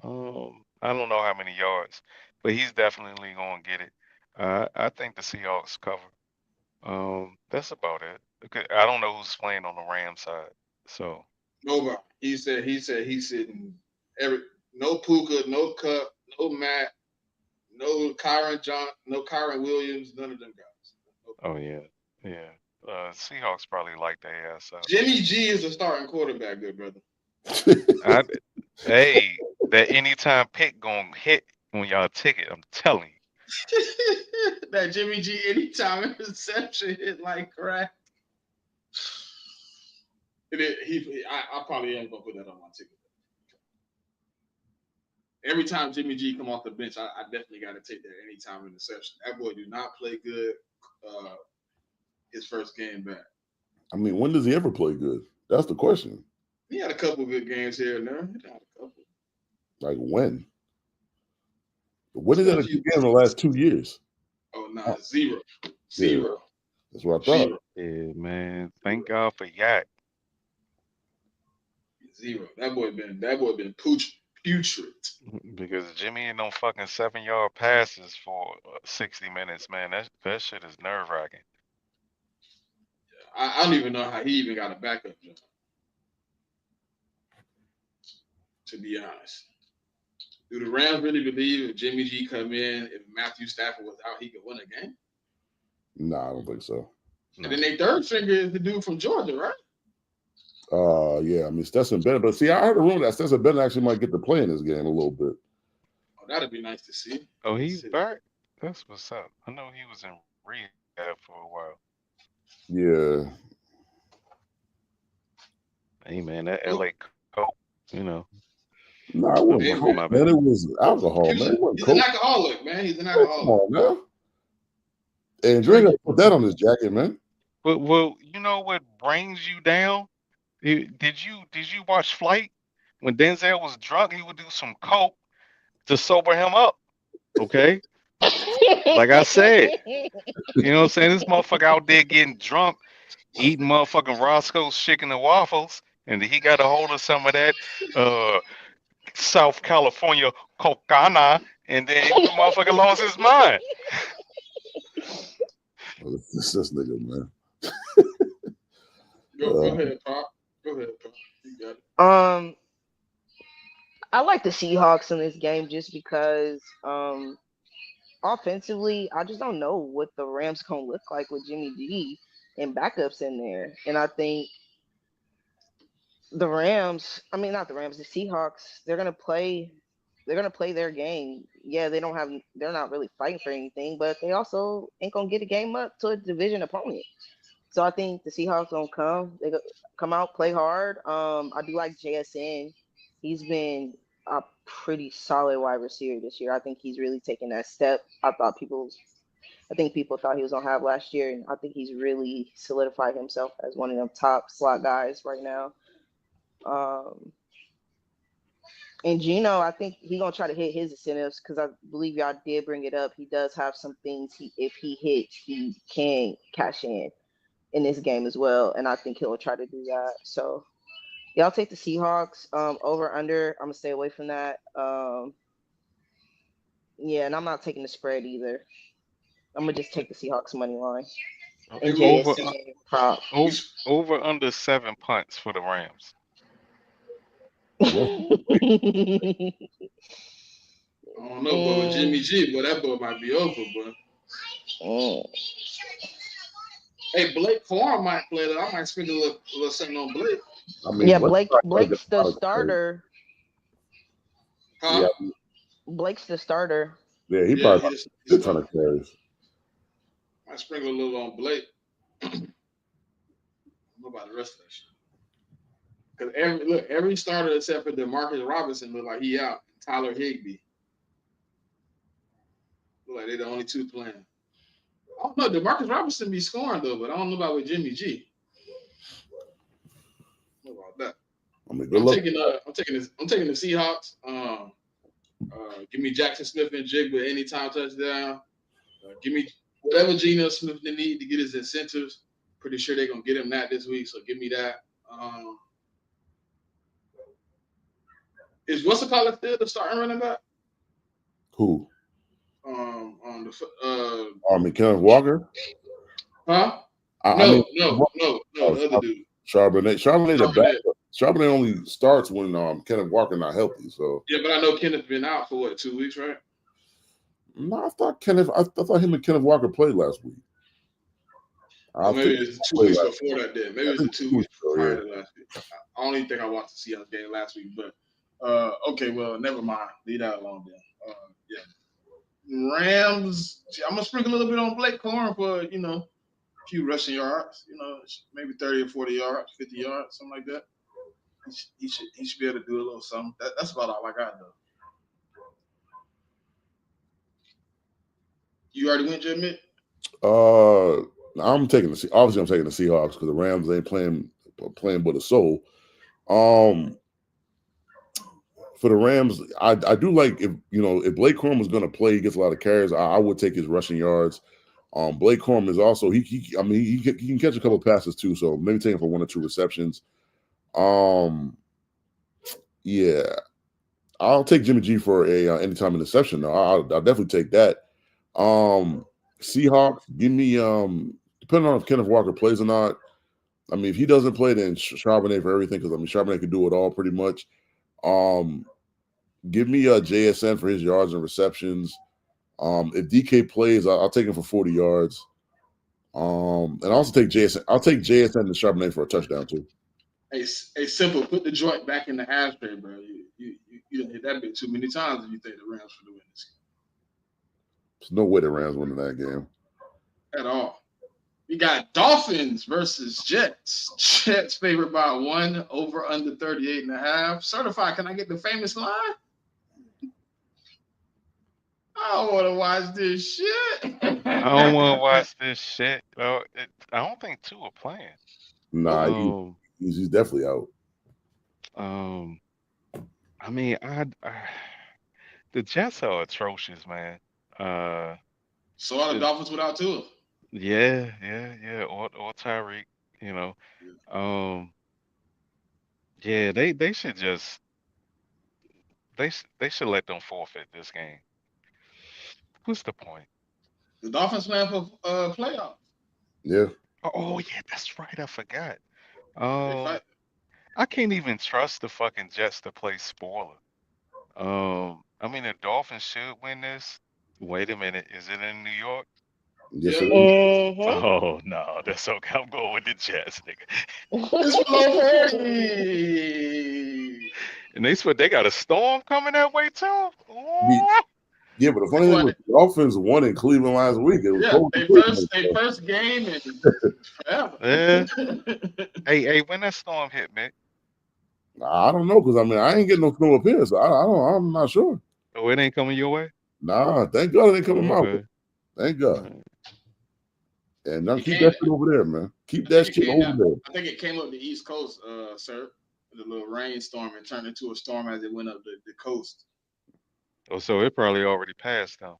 I don't know how many yards, but he's definitely gonna get it. I think the Seahawks cover. That's about it. Okay, I don't know who's playing on the Rams side. So nobody. He said he's sitting no Puka, no Cup, no Matt, no Kyron Williams, none of them guys. Oh yeah. Seahawks probably like their ass up. Jimmy G is a starting quarterback, good brother. Hey, that anytime pick gonna hit on y'all ticket. I'm telling you. That Jimmy G anytime interception hit like crack. I probably ain't gonna put that on my ticket. Every time Jimmy G come off the bench, I definitely got to take that anytime interception. That boy do not play good. His first game back. I mean, when does he ever play good? That's the question. He had a couple good games here and there. He had a couple. Like when? When is that a good game in the last 2 years? Oh no, zero. Yeah, that's what I thought. Yeah, man. Thank God for Yak. Zero. That boy been putrid. Because Jimmy ain't no fucking 7-yard passes for 60 minutes, man. That shit is nerve wracking. I don't even know how he even got a backup job. To be honest, do the Rams really believe if Jimmy G come in, if Matthew Stafford was out, he could win a game? Nah, I don't think so. And then their third string is the dude from Georgia, right? Yeah, I mean Stetson Bennett, but see, I heard a rumor that Stetson Bennett actually might get to play in this game a little bit. Oh, that'd be nice to see. Oh, he's back. That's what's up. I know he was in rehab for a while. Yeah. Hey man, that LA Coke, you know. No, it wasn't coke, man. It was alcohol, man. He's an alcoholic, man. He's an alcoholic. Come on, man. And Dre got to put that on his jacket, man. But well, you know what brings you down? Did you watch Flight? When Denzel was drunk, he would do some coke to sober him up. Okay? Like I said, you know what I'm saying? This motherfucker out there getting drunk, eating motherfucking Roscoe's chicken and waffles, and he got a hold of some of that South California cocaine, and then the motherfucker lost his mind. This nigga, man. Go ahead, Pop. Go ahead, Pop. You got it. I like the Seahawks in this game just because offensively, I just don't know what the Rams gonna look like with Jimmy G and backups in there. And I think the Seahawks, they're gonna play They're gonna play their game. Yeah, they're not really fighting for anything, but they also ain't gonna get a game up to a division opponent. So I think the Seahawks gonna come out, play hard. I do like JSN. He's been a pretty solid wide receiver this year. I think he's really taken that step. I think people thought he was gonna have last year, and I think he's really solidified himself as one of them top slot guys right now. Um, and Gino, I think he's gonna try to hit his incentives because I believe y'all did bring it up. He does have some things if he hits, he can cash in this game as well, and I think he'll try to do that. So y'all take the Seahawks over under. I'm gonna stay away from that. Yeah, and I'm not taking the spread either. I'm gonna just take the Seahawks money line and Over JSN prop. over under 7 punts for the Rams. I don't know, but with Jimmy G, but that boy might be over, bro. Hey, Blake Corum might play that. I might spend a little something on Blake. I mean, Yeah, Blake's the starter. Huh? Yeah. Blake's the starter. Yeah, he probably a ton of carries. I sprinkle a little on Blake. I don't know about the rest of that shit. Because every starter except for DeMarcus Robinson look like he out. Tyler Higbee. Look like they're the only two playing. I don't know. DeMarcus Robinson be scoring though, but I don't know about with Jimmy G. What about that? I mean, I'm taking the Seahawks. Give me Jackson Smith and Jigba anytime touchdown. Give me whatever Geno Smith they need to get his incentives. Pretty sure they're gonna get him that this week, so give me that. Is what's the call still the starting running back? Who? Kenneth Walker? Huh? No, the other dude. Charbonnet the backup. Charbonnet only starts when Kenneth Walker not healthy. So yeah, but I know Kenneth been out for 2 weeks, right? No, I thought him and Kenneth Walker played last week. Maybe it's 2 weeks before that. Then maybe it's 2 weeks prior to last week. I don't even think I watched the Seahawks game last week, but okay, well, never mind. Leave that alone then. Yeah, Rams. I'm gonna sprinkle a little bit on Blake Corum for a few rushing yards. Maybe 30 or 40 yards, 50 yards, something like that. He should be able to do a little something. That's about all I got though. You already went, JMIK? I'm taking the Seahawks because the Rams ain't playing but a soul. For the Rams, I do like if Blake Corum was going to play, he gets a lot of carries. I would take his rushing yards. Blake Corum is also he can catch a couple of passes too, so maybe take him for 1 or 2 receptions. Yeah, I'll take Jimmy G for a anytime interception. Though I'll definitely take that. Seahawks, give me depending on if Kenneth Walker plays or not. I mean, if he doesn't play, then Charbonnet for everything because Charbonnet can do it all pretty much. Give me JSN for his yards and receptions. If DK plays, I'll take him for 40 yards. And I'll also take JSN. I'll take JSN and Charbonnet for a touchdown too. Hey, simple. Put the joint back in the ashtray, bro. You didn't hit that bit too many times if you think the Rams for the win this game. There's no way the Rams winning that game at all. We got Dolphins versus Jets. Jets favored by 1, over under 38.5. Certified. Can I get the famous line? I don't want to watch this shit. I don't want to watch this shit. I don't think 2 are playing. Nah, he's definitely out. I mean, the Jets are atrocious, man. So are the Dolphins without Tua? Yeah. Or Tyreek, Yeah, they should just they should let them forfeit this game. What's the point? The Dolphins playing for playoffs. Yeah. Oh yeah, that's right. I forgot. I can't even trust the fucking Jets to play spoiler. I mean the Dolphins should win this. Wait a minute, is it in New York? Yes, it is. Oh no, that's okay. I'm going with the Jets, nigga. It's below 40. And they got a storm coming that way too. The- yeah, but the funny thing was the Dolphins won in Cleveland last week. It was close to Cleveland. They first game in forever. Yeah. Hey, when that storm hit, man? I don't know, because I mean I ain't getting no snow up here, so I'm not sure. Oh, it ain't coming your way? Nah, thank God it ain't coming my way. Okay. Thank God. And now It keep came- that shit over there, man. Keep that shit over there. I think it came up the East Coast, sir. The little rainstorm and turned into a storm as it went up the coast. Oh, so it probably already passed now.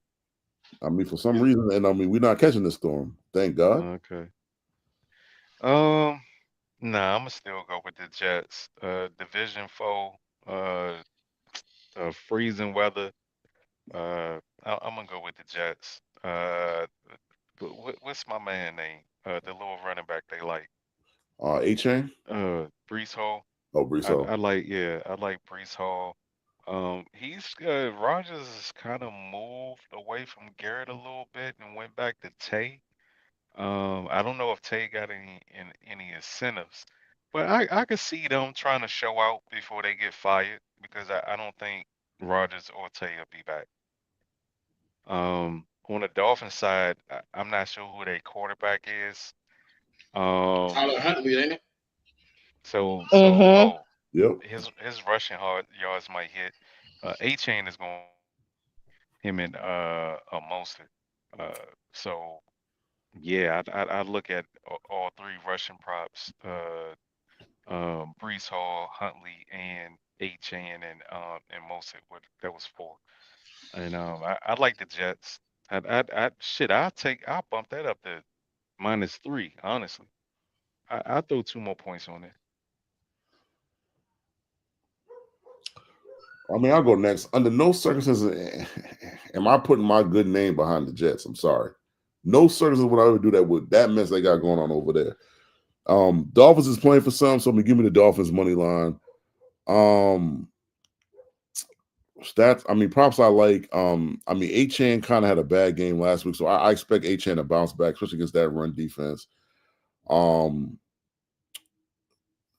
I mean, for some reason, and I mean, we're not catching the storm. Thank God. Okay. Nah, I'm gonna still go with the Jets. Division foe, freezing weather. I'm gonna go with the Jets. What's my man name? The little running back they like. A-Chain? Brees Hall. Oh, Brees Hall. I like Brees Hall. Rogers has kind of moved away from Garrett a little bit and went back to Tay. I don't know if Tay got any incentives, but I could see them trying to show out before they get fired because I don't think Rogers or Tay will be back. On the Dolphins side, I'm not sure who their quarterback is. Tyler Huntley, ain't it? Yep. His rushing yards might hit. A-Chain is going him and Mostert. So yeah, I look at all three rushing props. Brees Hall, Huntley, and A-Chain and Mostert. That was four. And I like the Jets. I'll bump that up to -3, honestly. I'll throw 2 more points on it. I mean, I'll go next. Under no circumstances am I putting my good name behind the Jets. I'm sorry. No circumstances would I ever do that with that mess they got going on over there. Dolphins is playing for some, so I'm gonna give me the Dolphins money line. Stats, I mean, props I like. I mean, A-Chan kind of had a bad game last week, so I expect A-Chan to bounce back, especially against that run defense.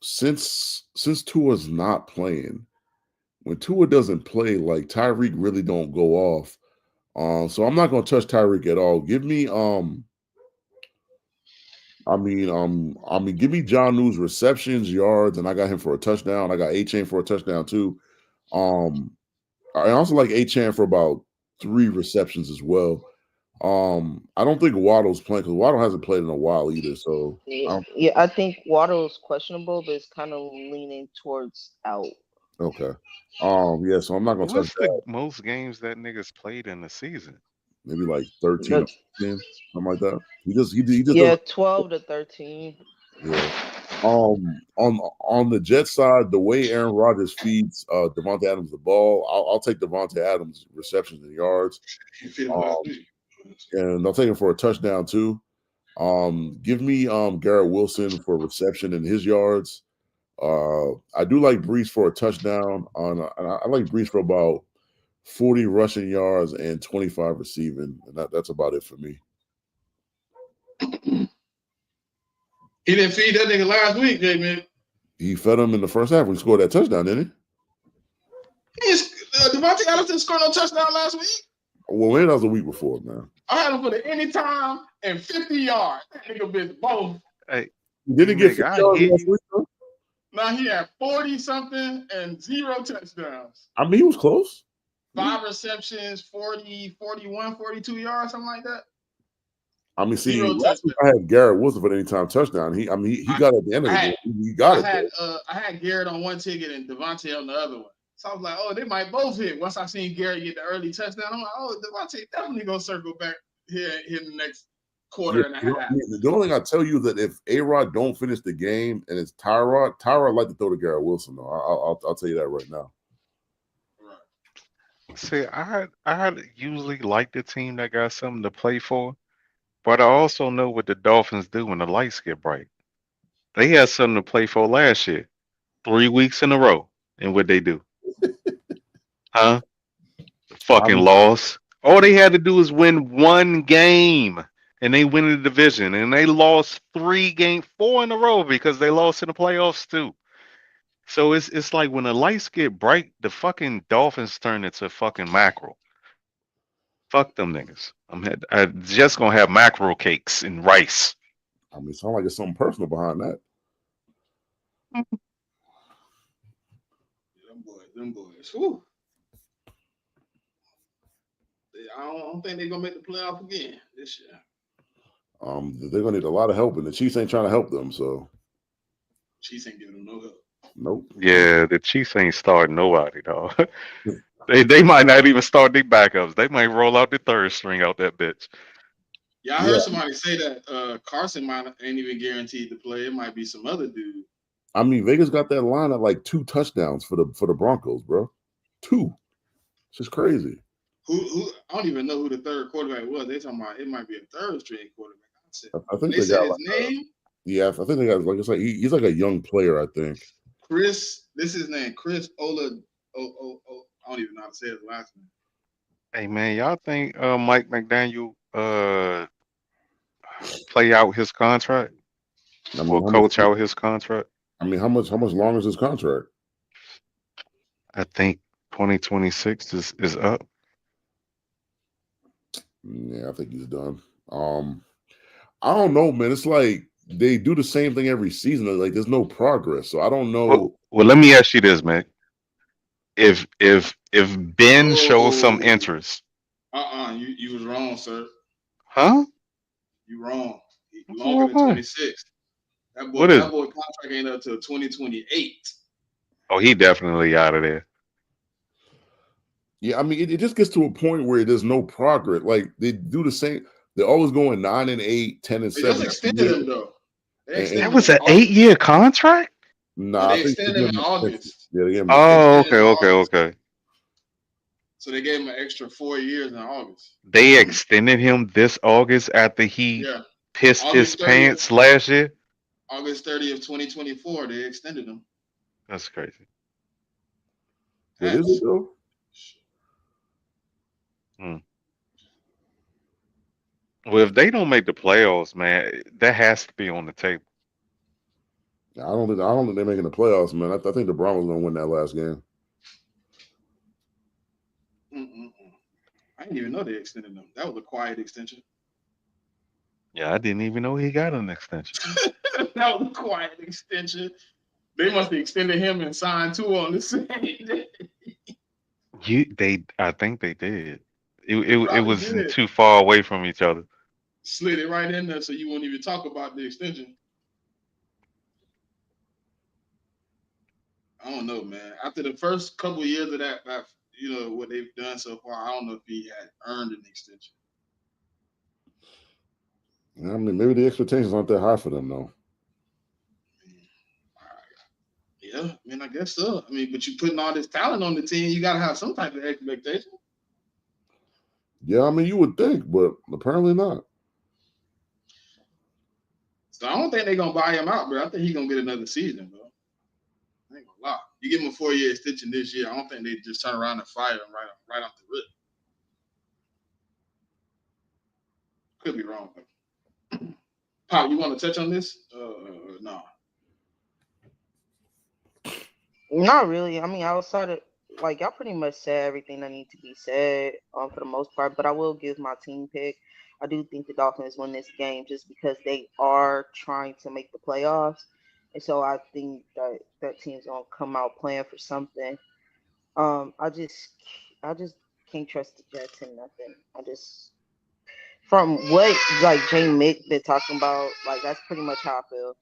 Since Tua's not playing, when Tua doesn't play, like Tyreek really don't go off. So I'm not gonna touch Tyreek at all. Give me give me John News receptions, yards, and I got him for a touchdown. I got A-Chain for a touchdown too. I also like A-Chan for about 3 receptions as well. I don't think Waddle's playing because Waddle hasn't played in a while either. So yeah, I think Waddle's questionable, but it's kind of leaning towards out. Okay. Yeah, so I'm not gonna touch What's the that. most games that nigga's played in the season? Maybe like 13 or 15, something like that. He just yeah, 12 to 13. Yeah. On the Jets side, the way Aaron Rodgers feeds Devontae Adams the ball, I'll take Devontae Adams receptions and yards. And I'll take him for a touchdown too. Give me Garrett Wilson for reception and his yards. I do like Brees for a touchdown. I like Brees for about 40 rushing yards and 25 receiving, and that's about it for me. He didn't feed that nigga last week, JMIK. He fed him in the first half when he scored that touchdown, didn't he? Devontae Adams didn't score no touchdown last week. Well, maybe that was a week before, man. I had him for the anytime and 50 yards. That nigga bitch both. Hey, did he get 50 yards last week, though? Now he had 40 something and 0 touchdowns. I mean, he was close. 5 receptions, 40, 41, 42 yards, something like that. I mean, see, last week I had Garrett Wilson for the anytime touchdown. He got at the end of the game. He got it. I had Garrett on one ticket and Devontae on the other one. So I was like, oh, they might both hit. Once I seen Garrett get the early touchdown, I'm like, oh, Devontae definitely gonna circle back here in the next quarter and a half. The only thing I tell you that if A-Rod don't finish the game and it's Tyrod like to throw to Garrett Wilson, though. I'll tell you that right now. See, I had usually like the team that got something to play for, but I also know what the Dolphins do when the lights get bright. They had something to play for last year, 3 weeks in a row, and what they do? Huh? Fucking loss. All they had to do is win 1 game, and they win the division, and they lost 4 in a row because they lost in the playoffs too. So it's like when the lights get bright, the fucking dolphins turn into fucking mackerel. Fuck them niggas. I just gonna have mackerel cakes and rice. I mean, it sounds like it's something personal behind that. Them boys. Whew. I don't think they're gonna make the playoff again this year. They're gonna need a lot of help, and the Chiefs ain't trying to help them. So Chiefs ain't giving them no help. nope. Yeah, the Chiefs ain't starting nobody, dog. They might not even start their backups. They might roll out the third string out that bitch. Yeah, I heard somebody say that Carson ain't even guaranteed to play. It might be some other dude. I mean, Vegas got that line at like 2 touchdowns for the Broncos, bro. 2. It's just crazy. Who I don't even know who the third quarterback was. They talking about it might be a third string quarterback. I think they they said got his like name. I think they got like it's like he's like a young player. I think Chris. This is his name. Chris Ola. I don't even know how to say his last name. Hey man, y'all think Mike McDaniel play out his contract I mean or coach out his contract? I mean, how much long is his contract? I think 2026 is up. Yeah, I think he's done. I don't know, man. It's like they do the same thing every season. Like there's no progress. So I don't know. Well, let me ask you this, man. If Ben shows some Oh, interest, you was wrong, sir. huh? You wrong. Longer What than am I? 26. That What is it? boy contract ain't up till 2028. Oh, he definitely out of there. Yeah, I mean, it just gets to a point where there's no progress. Like they do the same. They're always going 9-8, 10-7. They just extended him though. They extended That him was in an August. 8-year contract. Yeah, Nah, I they think they extended gave him in him an extension. August. Yeah, they gave him an Oh, extension. okay. So they gave him an extra 4 years in August. They extended him this August after he Yeah. pissed his August 30th. pants last year. August 30th, 2024, they extended him. That's crazy. It is it though. Well, if they don't make the playoffs, man, that has to be on the table. I don't think they're making the playoffs, man. I think the Broncos gonna win that last game. I didn't even know they extended him. That was a quiet extension. Yeah, I didn't even know he got an extension. That was a quiet extension. They must have extended him and signed 2 on the same day. I think they did. It Probably wasn't did. too far away from each other. Slid it right in there so you wouldn't even talk about the extension. I don't know, man. After the first couple of years of that, what they've done so far, I don't know if he had earned an extension. I mean, maybe the expectations aren't that high for them, though. Yeah, I mean, I guess so. I mean, but you putting all this talent on the team, you got to have some type of expectation. Yeah, I mean, you would think, but apparently not. So I don't think they're gonna buy him out, bro. I think he's gonna get another season, bro. I ain't gonna lie. You give him a 4-year extension this year, I don't think they just turn around and fire him right off the rip. Could be wrong, though. Pop, you want to touch on this? No. Not really. I mean, outside of like y'all pretty much said everything that needs to be said for the most part, but I will give my team pick. I do think the Dolphins win this game just because they are trying to make the playoffs, and so I think that team's gonna come out playing for something. I just can't trust the Jets and nothing. I just from what like JMIK been talking about, like that's pretty much how I feel.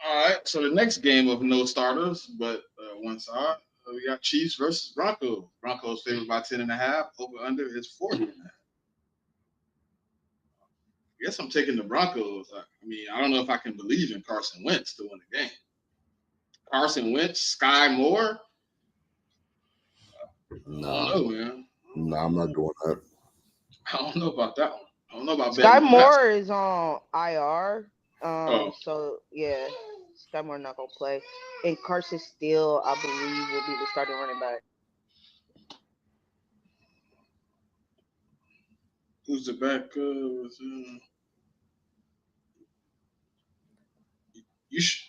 All right. So the next game of no starters, but one side, we got Chiefs versus Broncos. Broncos favored by 10.5. Over under is 40.5. I guess I'm taking the Broncos. I mean, I don't know if I can believe in Carson Wentz to win the game. Carson Wentz, Sky Moore. Nah, I don't know, man. Nah, I'm not doing that. I don't know about that one. I don't know about Sky betting on that. Moore is on IR. Oh. So yeah, Sky Moore not gonna play. And Carson Steele, I believe, will be the starting running back. Who's the back? You should.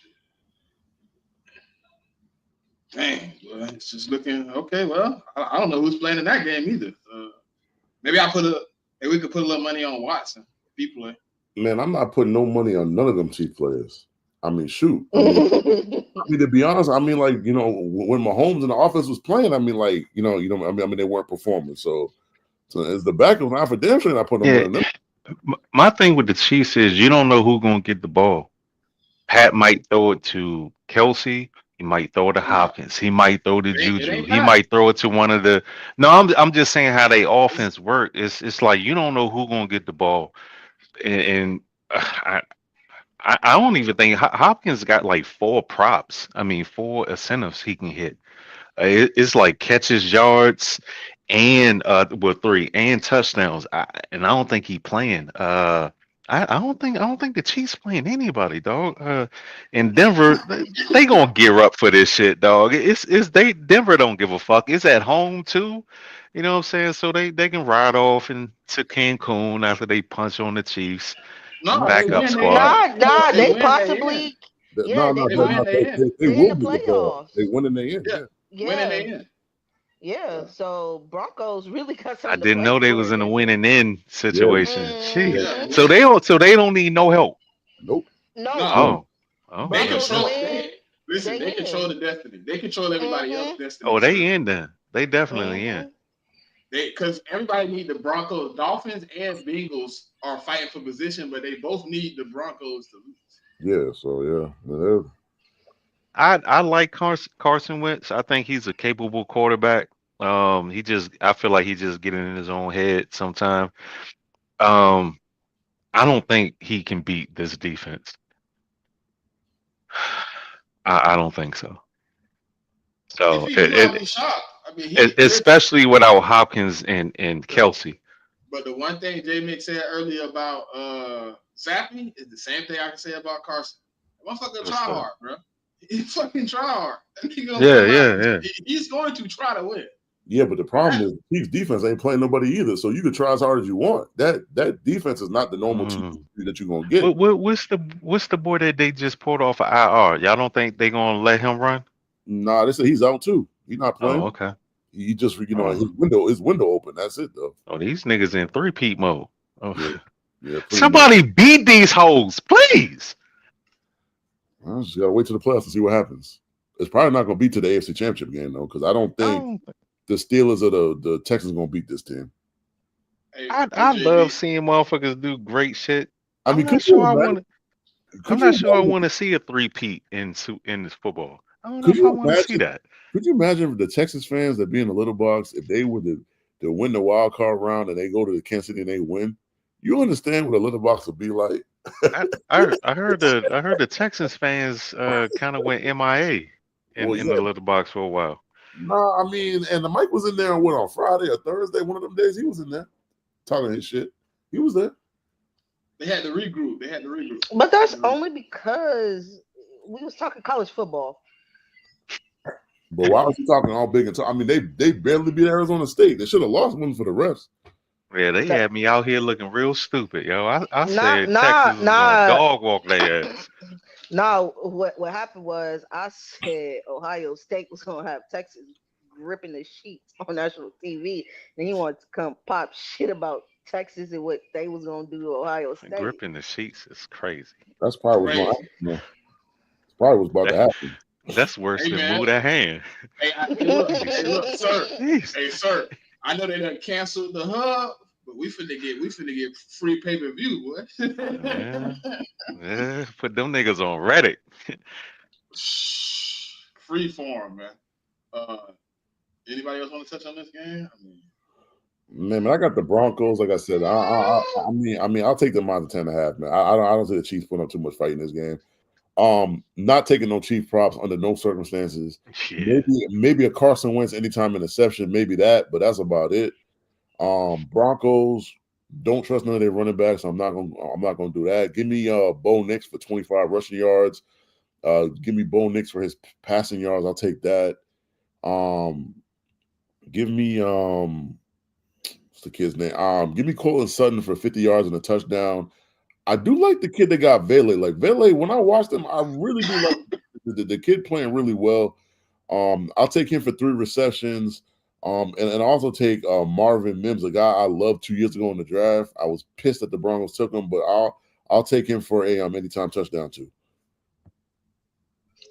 Dang, well, it's just looking okay. Well, I don't know who's playing in that game either. Maybe we could put a little money on Watson if he play. Man, I'm not putting no money on none of them Chief players. I mean, shoot. I mean, to be honest, I mean, like, you know, when Mahomes and the offense was playing, I mean, like, I mean, they weren't performing. So as the backup, not for damn sure, not putting no money on them. My thing with the Chiefs is you don't know who's gonna get the ball. Pat might throw it to Kelsey. He might throw it to Hopkins. He might throw it to It Juju. ain't He Pat. might throw it to one of the. No, I'm just saying how they offense work. It's like you don't know who's gonna get the ball, and I don't even think Hopkins got like 4 props. I mean, 4 incentives he can hit. It's like catches, yards, and 3 and touchdowns. And I don't think he playing. I don't think the Chiefs playing anybody, dog. In Denver, they gonna gear up for this shit, dog. It's they Denver don't give a fuck. It's at home too. You know what I'm saying? So they can ride off and to Cancun after they punch on the Chiefs No, they backup win. squad. They They win. possibly, yeah, they They win. They in. They they're in will the be the ball. playoffs. They win and they in. Yeah. Yeah. Winning. Yeah, They in. yeah. So Broncos really got I something to didn't play know they for was in in a this win one. and in situation. Jeez. Yeah. Mhm. So they don't need no help. Nope. No, No, Oh. Oh, they okay. Broncos control. win, Listen, they they control in. the destiny. They control everybody else's Mhm, destiny Oh, too. they in then. They definitely in. mhm. Because everybody need the Broncos, Dolphins, and Bengals are fighting for position, but they both need the Broncos to lose. Yeah. So yeah. I like Carson Wentz. I think he's a capable quarterback. I feel like he just getting in his own head sometimes. Um, I don't think he can beat this defense. I don't think so. If So he do, I'll be shocked. I mean, especially without Hopkins and Kelsey. But the one thing JMIK said earlier about Zappy is the same thing I can say about Carson. The motherfucker try hard, bro. He fucking try hard. That nigga gonna come out. He's going to try to win. Yeah, but the problem is Chiefs defense ain't playing nobody either. So you can try as hard as you want. That defense is not the normal Chiefs that you're gonna get. What's the boy that they just pulled off of IR? Y'all don't think they gonna let him run? Nah, they say he's out too. He's not playing. Oh, okay. He just his window open. That's it though. Oh, these niggas in 3-peat mode. Oh. Yeah. Somebody beat these hoes, please. I just gotta wait till the playoffs to see what happens. It's probably not gonna be to the AFC Championship game though, because I don't think the Steelers or the Texans gonna beat this team. I love seeing motherfuckers do great shit. I mean, I'm not sure I want to see a 3-peat in this football. I don't know if I want to see that. Could you imagine the Texas fans that be in the little box if they were to win the wild card round and they go to the Kansas City and they win? You understand what a little box would be like? I heard the Texans fans kind of went MIA in the little box for a while. No, I mean, and the Mike was in there on Friday or Thursday, one of them days he was in there talking his shit. He was there. They had to regroup. But that's only because we was talking college football. But why was he talking all big and I mean, they barely beat Arizona State. They should have lost one for the refs. Yeah, they had me out here looking real stupid, yo. I said Texas was gonna dog walk their ass. No, what happened was I said Ohio State was gonna have Texas gripping the sheets on national TV, and he wanted to come pop shit about Texas and what they was gonna do to Ohio State. Gripping the sheets is crazy. That's probably what's going to happen. That's probably what's about to happen. That's worse than move that hand. Hey, look, sir. Hey, sir. I know they done canceled the hub, but we finna get free pay-per-view, boy. Yeah, put them niggas on Reddit. Free form, man. Anybody else want to touch on this game? Man, I got the Broncos. Like I said, I mean, I'll take them out of 10.5, man. I don't see the Chiefs putting up too much fight in this game. Not taking no Chief props under no circumstances. Yeah. Maybe a Carson Wentz anytime interception, maybe that, but that's about it. Broncos don't trust none of their running backs. I'm not gonna do that. Give me Bo Nix for 25 rushing yards. Give me Bo Nix for his passing yards. I'll take that. Give me what's the kid's name? Give me Cortland Sutton for 50 yards and a touchdown. I do like the kid that got Vele. Like Vele, when I watched him, I really do like the kid playing really well. I'll take him for 3 receptions. And also take Marvin Mims, a guy I loved 2 years ago in the draft. I was pissed that the Broncos took him, but I'll take him for a anytime touchdown too.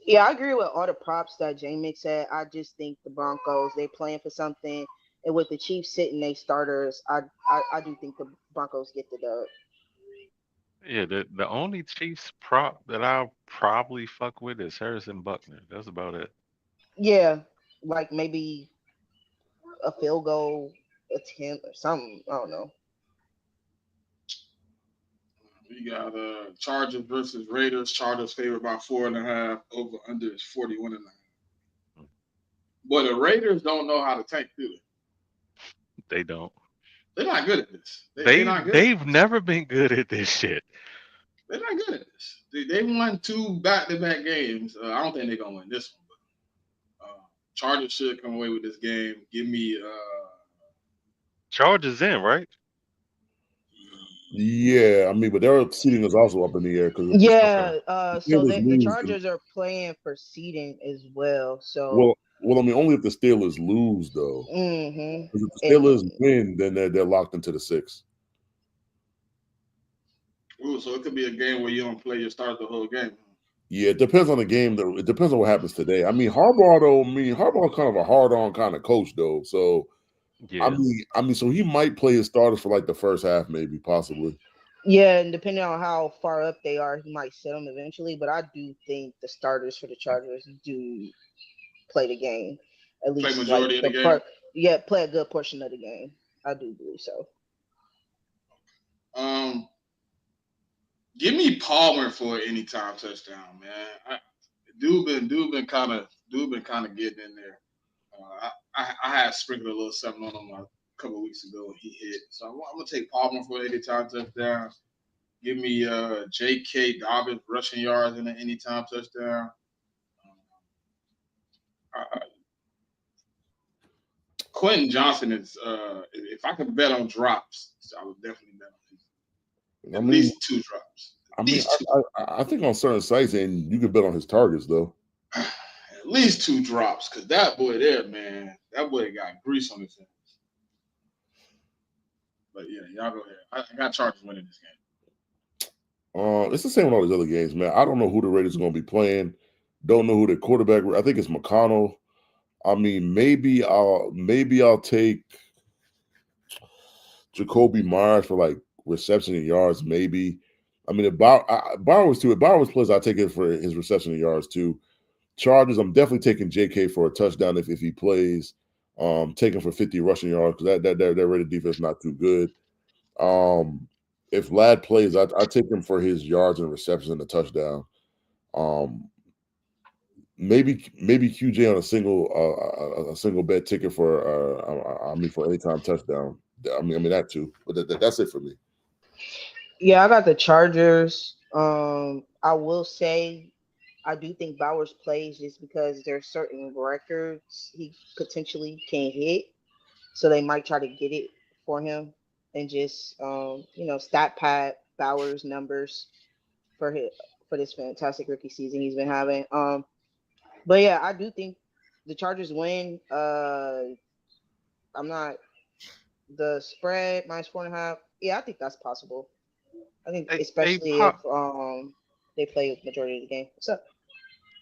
Yeah, I agree with all the props that JMIK said. I just think the Broncos, they playing for something. And with the Chiefs sitting they starters, I do think the Broncos get the dub. Yeah, the only Chiefs prop that I'll probably fuck with is Harrison Buckner. That's about it. Yeah, like maybe a field goal attempt or something. I don't know. We got Chargers versus Raiders. Chargers favored by 4.5. Over under is 41.5. But the Raiders don't know how to tank, do they? They don't. They're not good at this. They're They not good. they've never been good at this shit. They're not good at this. They won 2 back-to-back games. I don't think they're gonna win this one, but Chargers should come away with this game. Give me Chargers in, right? Yeah, I mean, but their seating is also up in the air because Yeah, so Steelers the lose, Chargers are playing for seeding as well. So well, I mean, only if the Steelers lose though. mhm. Because if the Steelers win, then they're locked into the 6. ooh, so it could be a game where you don't play your start the whole game. Yeah, it depends on the game. Though it depends on what happens today. I mean, Harbaugh kind of a hard-on kind of coach though. So Yeah. I mean, so he might play his starters for like the first half, maybe, possibly. Yeah, and depending on how far up they are, he might sit them eventually. But I do think the starters for the Chargers do play the game. At least Play majority of the game? Play a good portion of the game. I do believe so. Give me Palmer for an anytime touchdown, man. Dude been kind of getting in there. I had sprinkled a little something on him a couple of weeks ago and he hit. So I'm gonna take Palmer for an anytime touchdown. Give me J.K. Dobbins rushing yards in an anytime touchdown. Quentin Johnson is if I could bet on drops, I would definitely bet on him. At least 2 drops. I think on certain sites, and you can bet on his targets though. At least 2 drops, because that boy there, man, that boy got grease on his hands. But yeah, y'all go ahead. I got Chargers winning this game. It's the same with all these other games, man. I don't know who the Raiders are going to be playing. Don't know who their quarterback. I think it's McConnell. I mean, maybe I'll take Jacoby Myers for like reception and yards. Maybe. I mean, if Bowers plays, I'll take it for his reception and yards too. Chargers, I'm definitely taking JK for a touchdown if he plays. Taking for 50 rushing yards because that Raider defense is not too good. If Ladd plays, I take him for his yards and receptions and a touchdown. Maybe QJ on a single bet ticket for for anytime touchdown. I mean that too. But that's it for me. Yeah, I got the Chargers. I will say I do think Bowers plays just because there's certain records he potentially can hit. So they might try to get it for him and just stat pad Bowers numbers for this fantastic rookie season he's been having. But yeah, I do think the Chargers win. I'm not the spread -4.5. Yeah, I think that's possible. I think especially if they play majority of the game. What's up?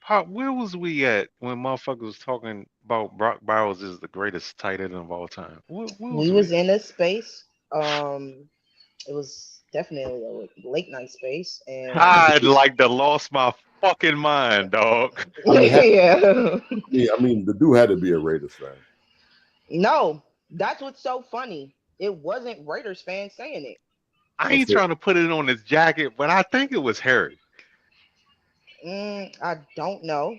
Pop, where was we at when motherfuckers was talking about Brock Bowers is the greatest tight end of all time? We was in a space. It was definitely a late night space, and I'd like to lost my fucking mind, dog. Yeah, I mean, the dude had to be a Raiders fan. No, that's what's so funny. It wasn't Raiders fans saying it. I ain't trying to put it on his jacket, but I think it was Harry. I don't know.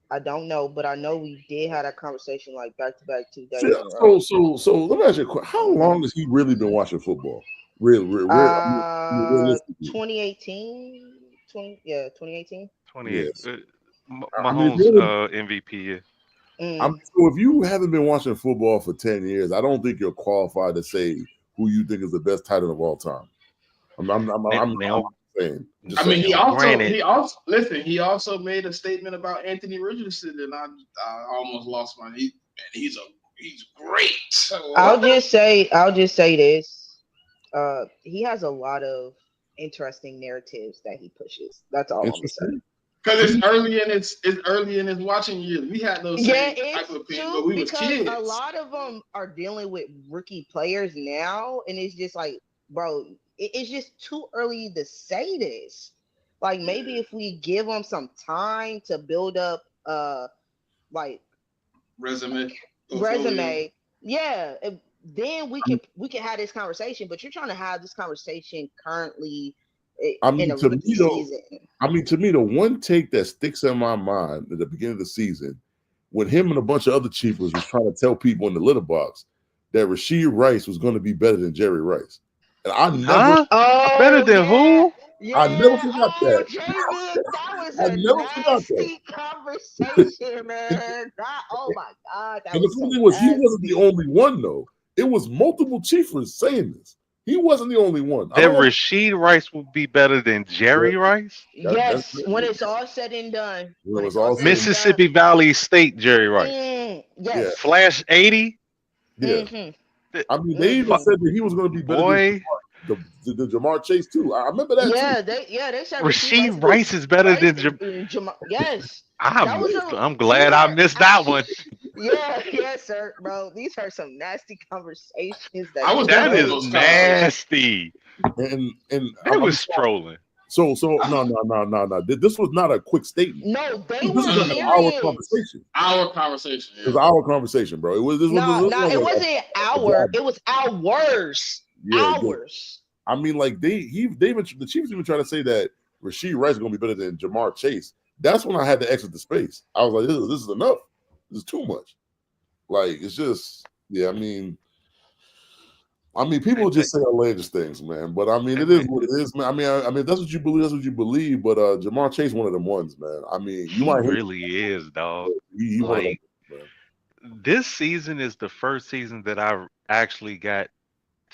But I know we did have that conversation like back to back 2 days in a row. So let me ask you a question. How long has he really been watching football? Really? 2018. 2018. 28. Yes. Mahomes MVP. Yeah. So if you haven't been watching football for 10 years, I don't think you're qualified to say who you think is the best tight end of all time. I'm Now, saying. I mean, now, granted, he also made a statement about Anthony Richardson, and I almost lost my. He's great. I'll What? just say this. He has a lot of interesting narratives that he pushes. That's all I'm gonna say. Interesting. Because it's early in his watching years. We had those Yeah, same type of it's opinions, but too we was because a kids. lot of them are dealing with rookie players now, and it's just like, bro, it's just too early to say this. Like maybe if we give them some time to build up, like Resume, portfolio. resume, yeah, then we can have this conversation. But you're trying to have this conversation currently I in mean, a to rookie me though, season. the one take that sticks in my mind at the beginning of the season, when him and a bunch of other chiefers was trying to tell people in the litter box that Rashid Rice was going to be better than Jerry Rice, and huh? Better Oh than yeah, who? I never yeah. forgot Oh, that. JMIK, that was I a never forgot that. nasty conversation, man. Oh my god, that And the was funny so thing was, he wasn't the nasty. only one though. It was multiple chiefers saying this. He wasn't the only one. I That don't know. Rasheed Rice will be better than Jerry Rice? That's Yes, when it's all said and done. when it When was it's all all said said and and done. Mississippi Valley State Jerry Rice. yeah, Yes. Flash 80? yeah. Mm-hmm. I mean, they even Mm-hmm. Fuck, said that he was going to be better than boy. the Jamar Chase too. I remember that too. They said Rasheed Rice Rasheed is Rice is better Rice. than Jam- Yes, that I'm was a I'm glad these I are missed that one. yeah, yes, sir, bro. These are some nasty conversations that I was took there That for is place. those conversations. nasty. And That was trolling. so I, no. This was not a quick statement. No, they This were is like an mm, hour serious. conversation. our conversation, It was yeah. an hour conversation, bro. It was Nah, this nah, was it like wasn't a hour. job. It was hours. Yeah. Hours. I mean, like the Chiefs even trying to say that Rasheed Rice is going to be better than Jamar Chase. That's when I had to exit the space. I was like, this is enough. This is too much. Like it's just, yeah. I mean, people Hey, just say outlandish things, man. But I mean, hey, it is man, what it is, man. I mean, if that's what you believe. That's what you believe. But Jamar Chase, one of them ones, man. I mean, you he might hate, really is, dog. but he one of them, Like man. this season is the first season that I actually got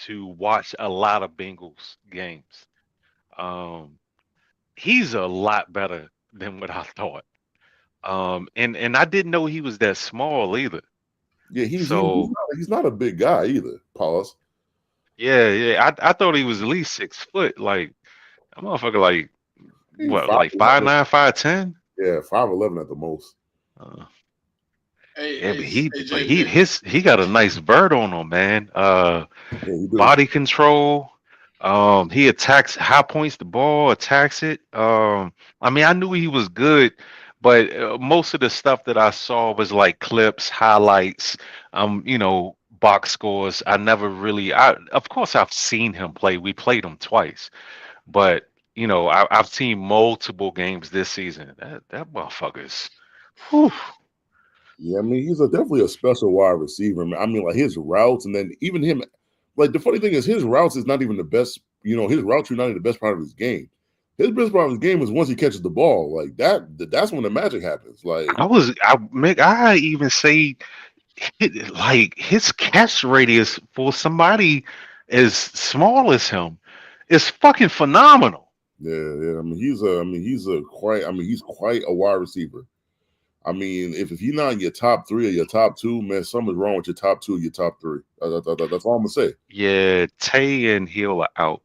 to watch a lot of Bengals games. Um, he's a lot better than what I thought. And I didn't know he was that small either. Yeah, So he's not a big guy either. Pause. yeah, I thought he was at least 6 foot. Like a motherfucker, like He's what, five. like 5'9", 5'10"? Yeah, 5'11" at the most. Uh, Hey, yeah, hey, but he hey, but he JB. his he got a nice bird on him, man. Yeah, he do. Body control. He attacks high points the ball, attacks it. I mean, I knew he was good, but most of the stuff that I saw was like clips, highlights, box scores. I never really, of course, I've seen him play. We played him twice, but I've seen multiple games this season. That motherfucker's, whew, Yeah, I mean, he's definitely a special wide receiver. Man. I mean, like his routes, and then even him. Like the funny thing is, his routes is not even the best. His routes are not even the best part of his game. His best part of his game is once he catches the ball. Like that. That's when the magic happens. Like I even say like his catch radius for somebody as small as him is fucking phenomenal. yeah. I mean, he's quite a wide receiver. I mean, if he's not in your top three or your top two, man, something's wrong with your top two or your top three. That's all I'm gonna say. Yeah, Tay and Hill are out.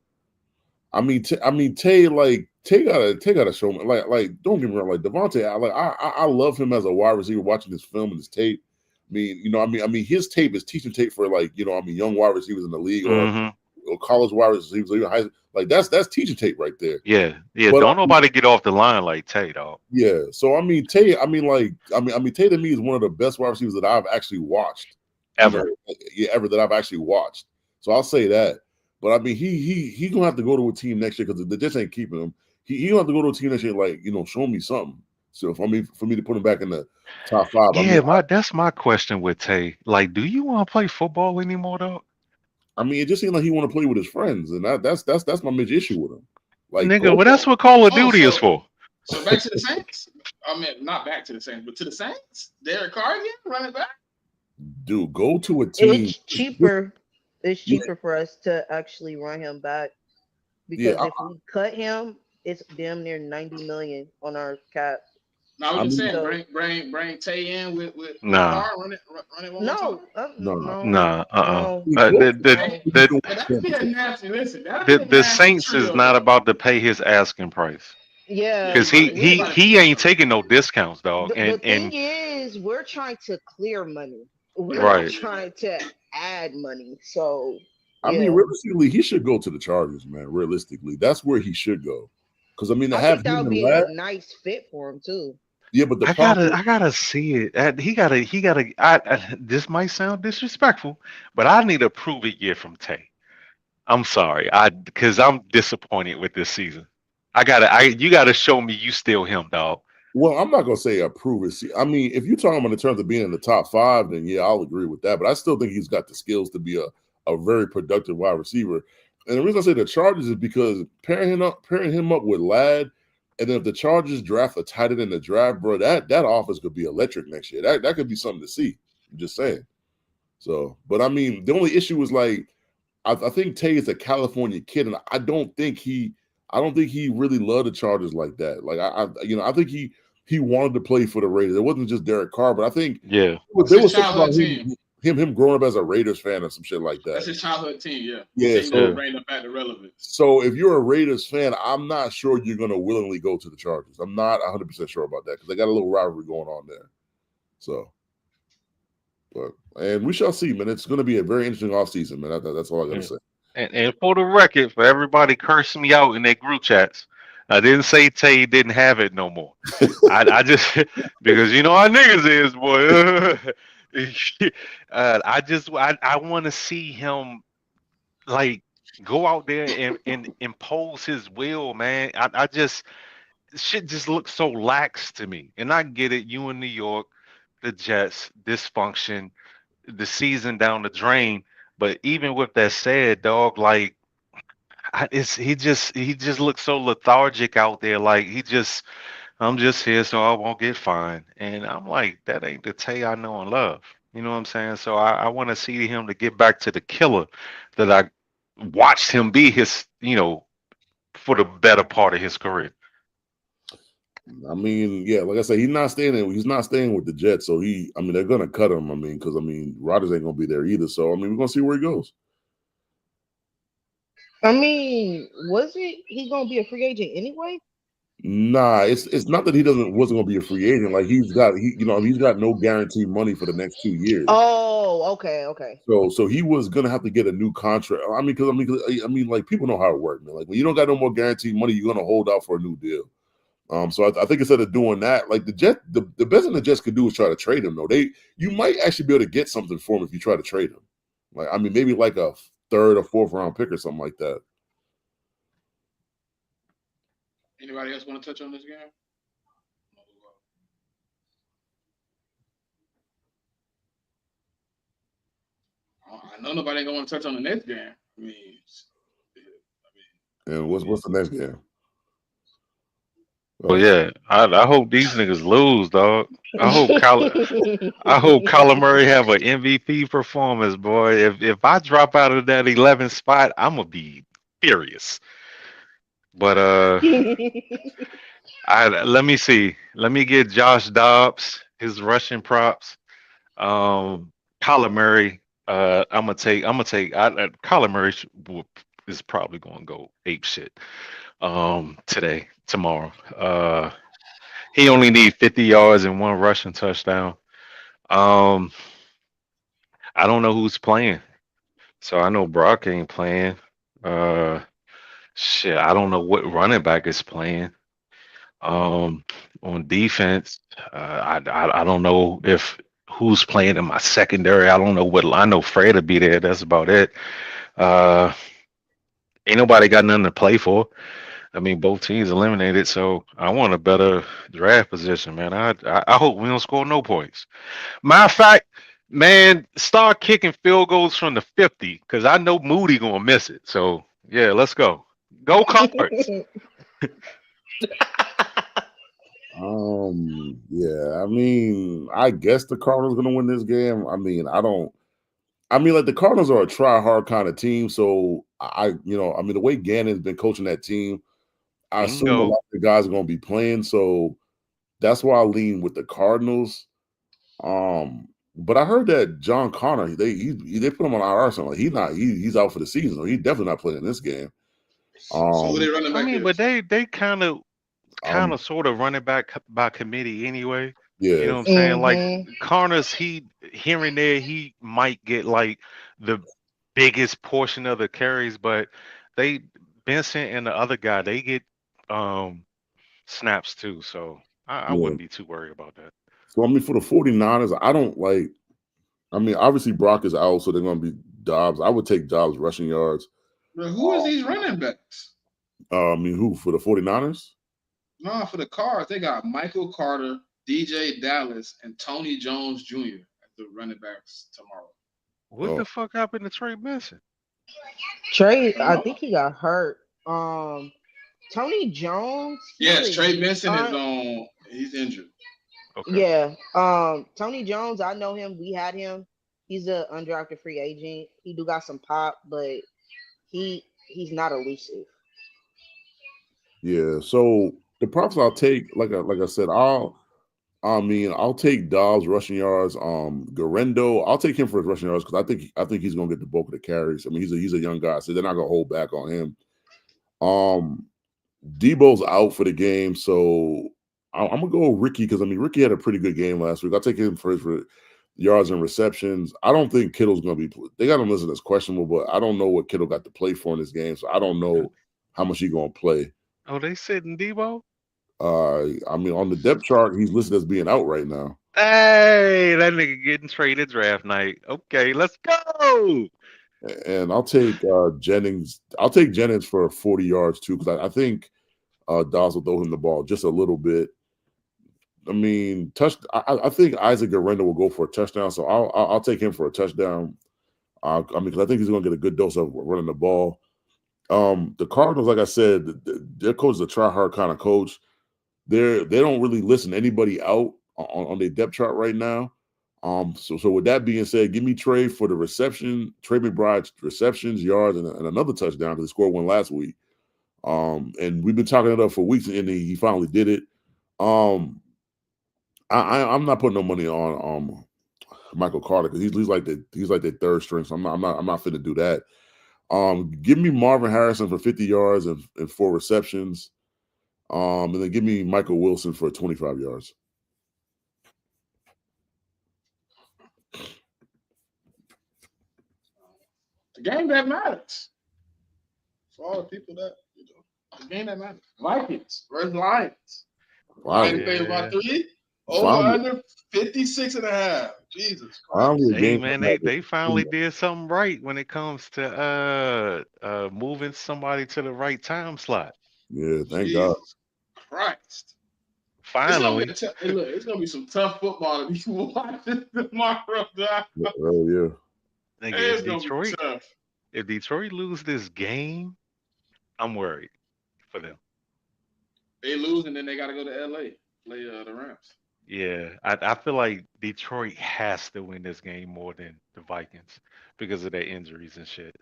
Tay gotta show me. Like, don't get me wrong. Like Devontae, I love him as a wide receiver. Watching his film and his tape. His tape is teaching tape for young wide receivers in the league Hmm. or college wide receivers or even high. Like that's teaching tape right there. Yeah, But don't nobody get off the line like Tay, dog. yeah, so Tay. Tay to me is one of the best wide receivers that I've actually watched. Ever. Ever that I've actually watched. So I'll say that. But I mean, he gonna have to go to a team next year because the Jets ain't keeping him. He gonna have to go to a team next year, like show me something. So for me to put him back in the top five, Yeah, that's my question with Tay. Like, do you want to play football anymore, dog? It just seems like he want to play with his friends, and that's my major issue with him. Like, Nigga, go, well, that's what Call of Oh, Duty is so for. so back to the Saints. I mean, not back to the Saints, but to the Saints. Derek Carr again, running back. dude, go to a team. It's cheaper. It's cheaper for us to actually run him back. because if we cut him, it's damn near 90 million on our cap. Now I was just saying, so, bring Tay in with Nah. Carr, run it one more time. That'd be a nasty. Listen, the Saints trio, is not about to pay his asking price. Yeah, because he ain't taking no discounts, dog. The thing is, we're trying to clear money. We're right. not trying to add money. So I mean, realistically, he should go to the Chargers, man. Realistically, that's where he should go. Because I mean, to have think that would be a nice fit for him too. Yeah, but I gotta see it. He gotta. This might sound disrespectful, but I need a prove it year from Tay. I'm sorry, because I'm disappointed with this season. You gotta show me you still him, dog. Well, I'm not gonna say approve it. See, I mean, if you're talking about in terms of being in the top 5, then yeah, I'll agree with that. But I still think he's got the skills to be a very productive wide receiver. And the reason I say the Chargers is because pairing him up with Ladd, and then if the Chargers draft a tight end in the draft, bro, that offense could be electric next year. That could be something to see. I'm just saying. So, but I mean, the only issue is like I think Tay is a California kid, and I don't think he really loved the Chargers like that. Like I think he wanted to play for the Raiders. It wasn't just Derek Carr, but I think there was something about him growing up as a Raiders fan or some shit like that. That's his childhood team, yeah. Yeah, so bring them back to relevance. So if you're a Raiders fan, I'm not sure you're going to willingly go to the Chargers. I'm not 100% sure about that because they got a little rivalry going on there. So, and we shall see, man. It's going to be a very interesting offseason, man. That's all I got to say. And for the record, for everybody cursing me out in their group chats, I didn't say Tay didn't have it no more. I just because you know how niggas is, boy. I want to see him like go out there and impose his will, man. I just shit just looks so lax to me. And I get it, you in New York, the Jets, dysfunction, the season down the drain. But even with that said, dog, like he just looks so lethargic out there. Like I'm just here so I won't get fined. And I'm like, that ain't the Tay I know and love. You know what I'm saying? So I want to see him to get back to the killer that I watched him be for the better part of his career. I mean, yeah, like I said, he's not staying with the Jets. So they're gonna cut him. I mean, because Rodgers ain't gonna be there either. So we're gonna see where he goes. I mean, he gonna be a free agent anyway? Nah, it's not that he wasn't gonna be a free agent. Like he's got no guaranteed money for the next 2 years. Oh, okay. So he was gonna have to get a new contract. I mean, like people know how it works, man. Like when you don't got no more guaranteed money, you're gonna hold out for a new deal. So I think instead of doing that, like the best thing the Jets could do is try to trade him. Though you might actually be able to get something for him if you try to trade him. Like maybe like a 3rd or 4th round pick or something like that. Anybody else want to touch on this game? I know nobody ain't gonna want to touch on the next game. And what's the next game? Well, yeah, I hope these niggas lose, dog. I hope Kyler Murray have an MVP performance, boy. If I drop out of that 11th spot, I'm gonna be furious. But let me see. Let me get Josh Dobbs his rushing props. Kyler Murray. I'm gonna take. Kyler Murray is probably gonna go ape shit. Tomorrow. He only need 50 yards and 1 rushing touchdown. I don't know who's playing. So I know Brock ain't playing. Shit, I don't know what running back is playing. On defense, I don't know who's playing in my secondary. I don't know I know Fred will be there. That's about it. Ain't nobody got nothing to play for. I mean, both teams eliminated, so I want a better draft position, man. I hope we don't score no points. Matter of fact, man, start kicking field goals from the 50 because I know Moody gonna miss it. So yeah, let's go. Go Cards. Yeah, I mean, I guess the Cardinals gonna win this game. I mean, I don't I mean, like the Cardinals are a try hard kind of team. So I mean, the way Gannon's been coaching that team, I assume a lot Bingo. of the guys are going to be playing. So that's why I lean with the Cardinals. But I heard that John Connor, they put him on IR or something. Like he's out for the season. So he's definitely not playing in this game. So who they Um, running I back mean, but is? they kind of um, sort of running back by committee anyway. You yeah, know what I'm saying? Like Mm-hmm. Connors, he here and there he might get like the biggest portion of the carries, but they Vincent and the other guy they get um snaps too. So I yeah. wouldn't be too worried about that. So I mean, for the 49ers, I don't like. I mean, obviously Brock is out, so they're going to be Dobbs. I would take Dobbs rushing yards. Bro, who is these running backs? I mean, who for the 49ers? No, for the Cards, they got Michael Carter, DJ Dallas, and Tony Jones Jr. as the running backs tomorrow. What the fuck happened to Trey Benson? Trey, I don't I know. think he got hurt. Tony Jones. Yes, He's Trey Benson is a on. He's injured. Okay. yeah. Tony Jones, I know him. We had him. He's a undrafted free agent. He do got some pop, but he's not elusive. Yeah. So the props I'll take, like I said, I'll take Dobbs rushing yards. Garendo, I'll take him for his rushing yards because I think he's gonna get the bulk of the carries. I mean, he's a young guy, so they're not gonna hold back on him. Um, Debo's out for the game, so I'm gonna go with Ricky because I mean Ricky had a pretty good game last week. I'll take him for his yards and receptions. I don't think Kittle's gonna be. They got him listed as questionable, but I don't know what Kittle got to play for in this game, so I don't know how much he's gonna play. Oh, they sitting Debo? I mean, on the depth chart, he's listed as being out right now. Hey, that nigga getting traded draft night. Okay, let's go. And I'll take Jennings. I'll take Jennings for 40 yards too, because I think Dawes will throw him the ball just a little bit. I mean, I think Isaac Garenda will go for a touchdown, so I'll take him for a touchdown. I mean, because I think he's going to get a good dose of running the ball. The Cardinals, like I said, their coach is a try hard kind of coach. They don't really listen to anybody out on their depth chart right now. So with that being said, give me Trey for the reception, Trey McBride's receptions, yards, and another touchdown because he scored one last week. And we've been talking it up for weeks, and he finally did it. I'm not putting no money on Michael Carter because he's like the third string. So I'm not fit to do that. Give me Marvin Harrison for 50 yards and 4 receptions. And then give me Michael Wilson for 25 yards. The game that matters. For all the people that the game that matters. Vikings versus Lions. Wow. Lions played about 3. Over under 56.5. Jesus Christ. Hey man, they finally did something right when it comes to moving somebody to the right time slot. Yeah, thank Jesus God. Christ. Finally. It's gonna be some tough football to be watching tomorrow. Oh yeah. Nigga, It's gonna be tough. if Detroit lose this game, I'm worried for them. They lose and then they gotta go to LA play the Rams. Yeah, I feel like Detroit has to win this game more than the Vikings because of their injuries and shit.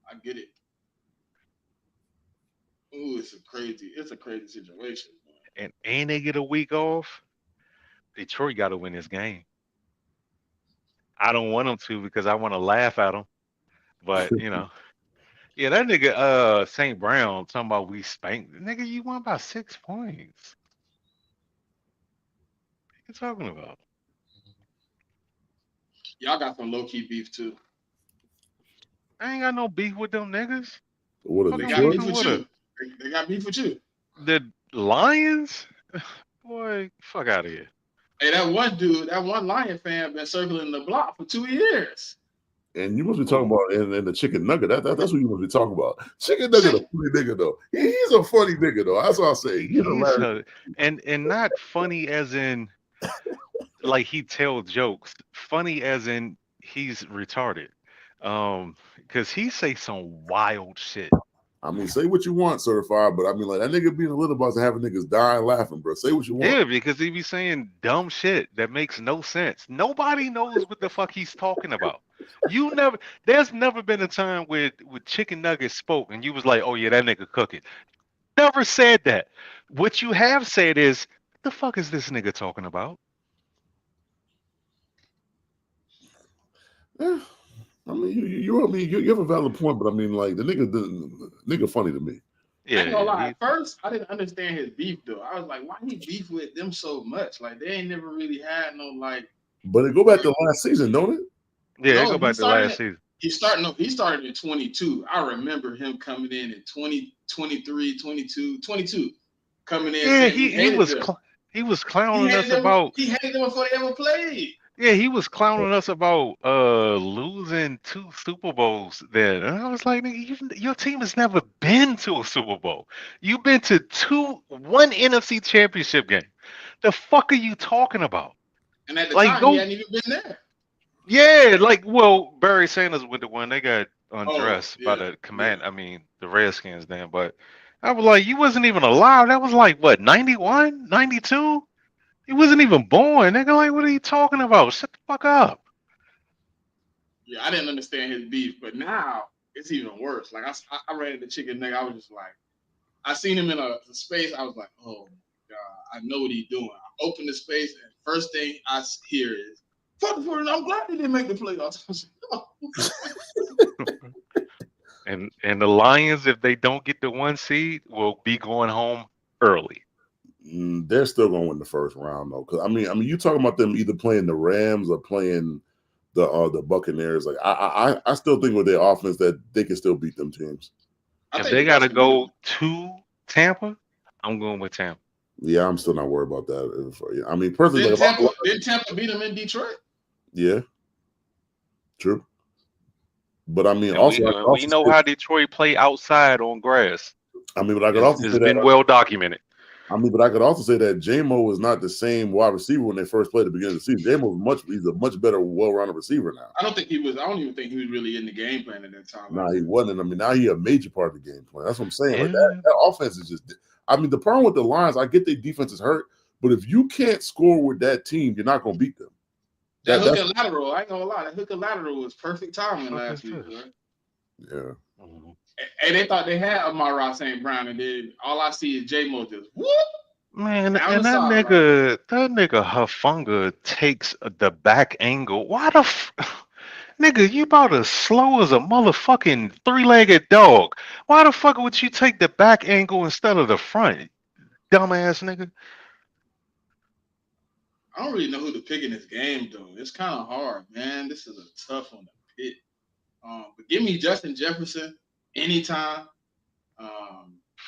I get it. Ooh, it's a crazy situation. And they get a week off. Detroit got to win this game. I don't want them to because I want to laugh at them, but yeah, that nigga St. Brown talking about we spanked. Nigga, you won by 6 points. What you talking about? Y'all got some low key beef too. I ain't got no beef with them niggas. What are They they? got beef with you. They got beef with you. The Lions? Boy, fuck out of here. Hey, that one Lion fan been circling the block for 2 years. And you must be talking about and the chicken nugget. That's what you must be talking about. Chicken nugget, a funny nigga though. He's a funny nigga though. That's what I say. He's hilarious. And not funny as in like he tell jokes. Funny as in he's retarded. Because he say some wild shit. I mean, say what you want, certified, but I mean, like that nigga being a little about to having niggas dying laughing, bro. Say what you want. Yeah, because he be saying dumb shit that makes no sense. Nobody knows what the fuck he's talking about. There's never been a time where Chicken Nuggets spoke and you was like, oh yeah, that nigga cooking. Never said that. What you have said is, what the fuck is this nigga talking about? Yeah. I mean, you have a valid point, but I mean, like the nigga funny to me. I ain't gonna lie. Yeah, At first, I didn't understand his beef though. I was like, why he beef with them so much? Like they ain't never really had no like. But it go back to last season, don't it? it No, go back to last season. He started in 22. I remember him coming in 20, 23, 22, 22, coming in Yeah, saying he he hated was them. he was He clowning hated us them. about. He hated them before they ever played. Yeah, he was clowning us about losing 2 Super Bowls then. And I was like, nigga, your team has never been to a Super Bowl. You've been to one NFC championship game. The fuck are you talking about? And at the Like time, he go hadn't even been there. Yeah, like well, Barry Sanders with the one they got Oh, undressed by yeah, the yeah. the Redskins then, but I was like, you wasn't even alive. That was like what, 91, 92? He wasn't even born. Nigga, like, what are you talking about? Shut the fuck up. Yeah, I didn't understand his beef, but now it's even worse. Like I ran into Chicken Nugget. I was just like, I seen him in a space. I was like, oh my god, I know what he's doing. I opened the space, and first thing I hear is, "Fuck the 49ers, I'm glad they didn't make the playoffs." And the Lions, if they don't get the 1 seed, will be going home early. They're still going to win the first round though, because I mean, you talking about them either playing the Rams or playing the Buccaneers. Like I still think with their offense that they can still beat them teams. I If think they the got Bucks to can beat them. go to Tampa, I'm going with Tampa. Yeah, I'm still not worried about that. I mean, personally, Didn't Tampa beat them in Detroit? Yeah, true. But I mean, And also, I could we also know say, how Detroit play outside on grass. I mean, but I could also It's say that. been well documented. I mean, but I could also say that JMO is not the same wide receiver when they first played at the beginning of the season. He's a much better, well-rounded receiver now. I don't even think he was really in the game plan at that time. Nah, he wasn't. I mean, now he a major part of the game plan. That's what I'm saying. Yeah. Like that offense is just. I mean, the problem with the Lions, I get their defense is hurt, but if you can't score with that team, you're not going to beat them. That hook and lateral, I ain't gonna lie. That hook and lateral was perfect timing last week. Right? Yeah. Mm-hmm. And they thought they had Amon-Ra St. Brown, and then all I see is J-Mo just whoop. Man, Down and the sideline. that nigga Hufanga takes the back angle. Why the nigga, you about as slow as a motherfucking 3-legged dog. Why the fuck would you take the back angle instead of the front? Dumbass nigga. I don't really know who to pick in this game though. It's kind of hard, man. This is a tough one to pick. But give me Justin Jefferson anytime.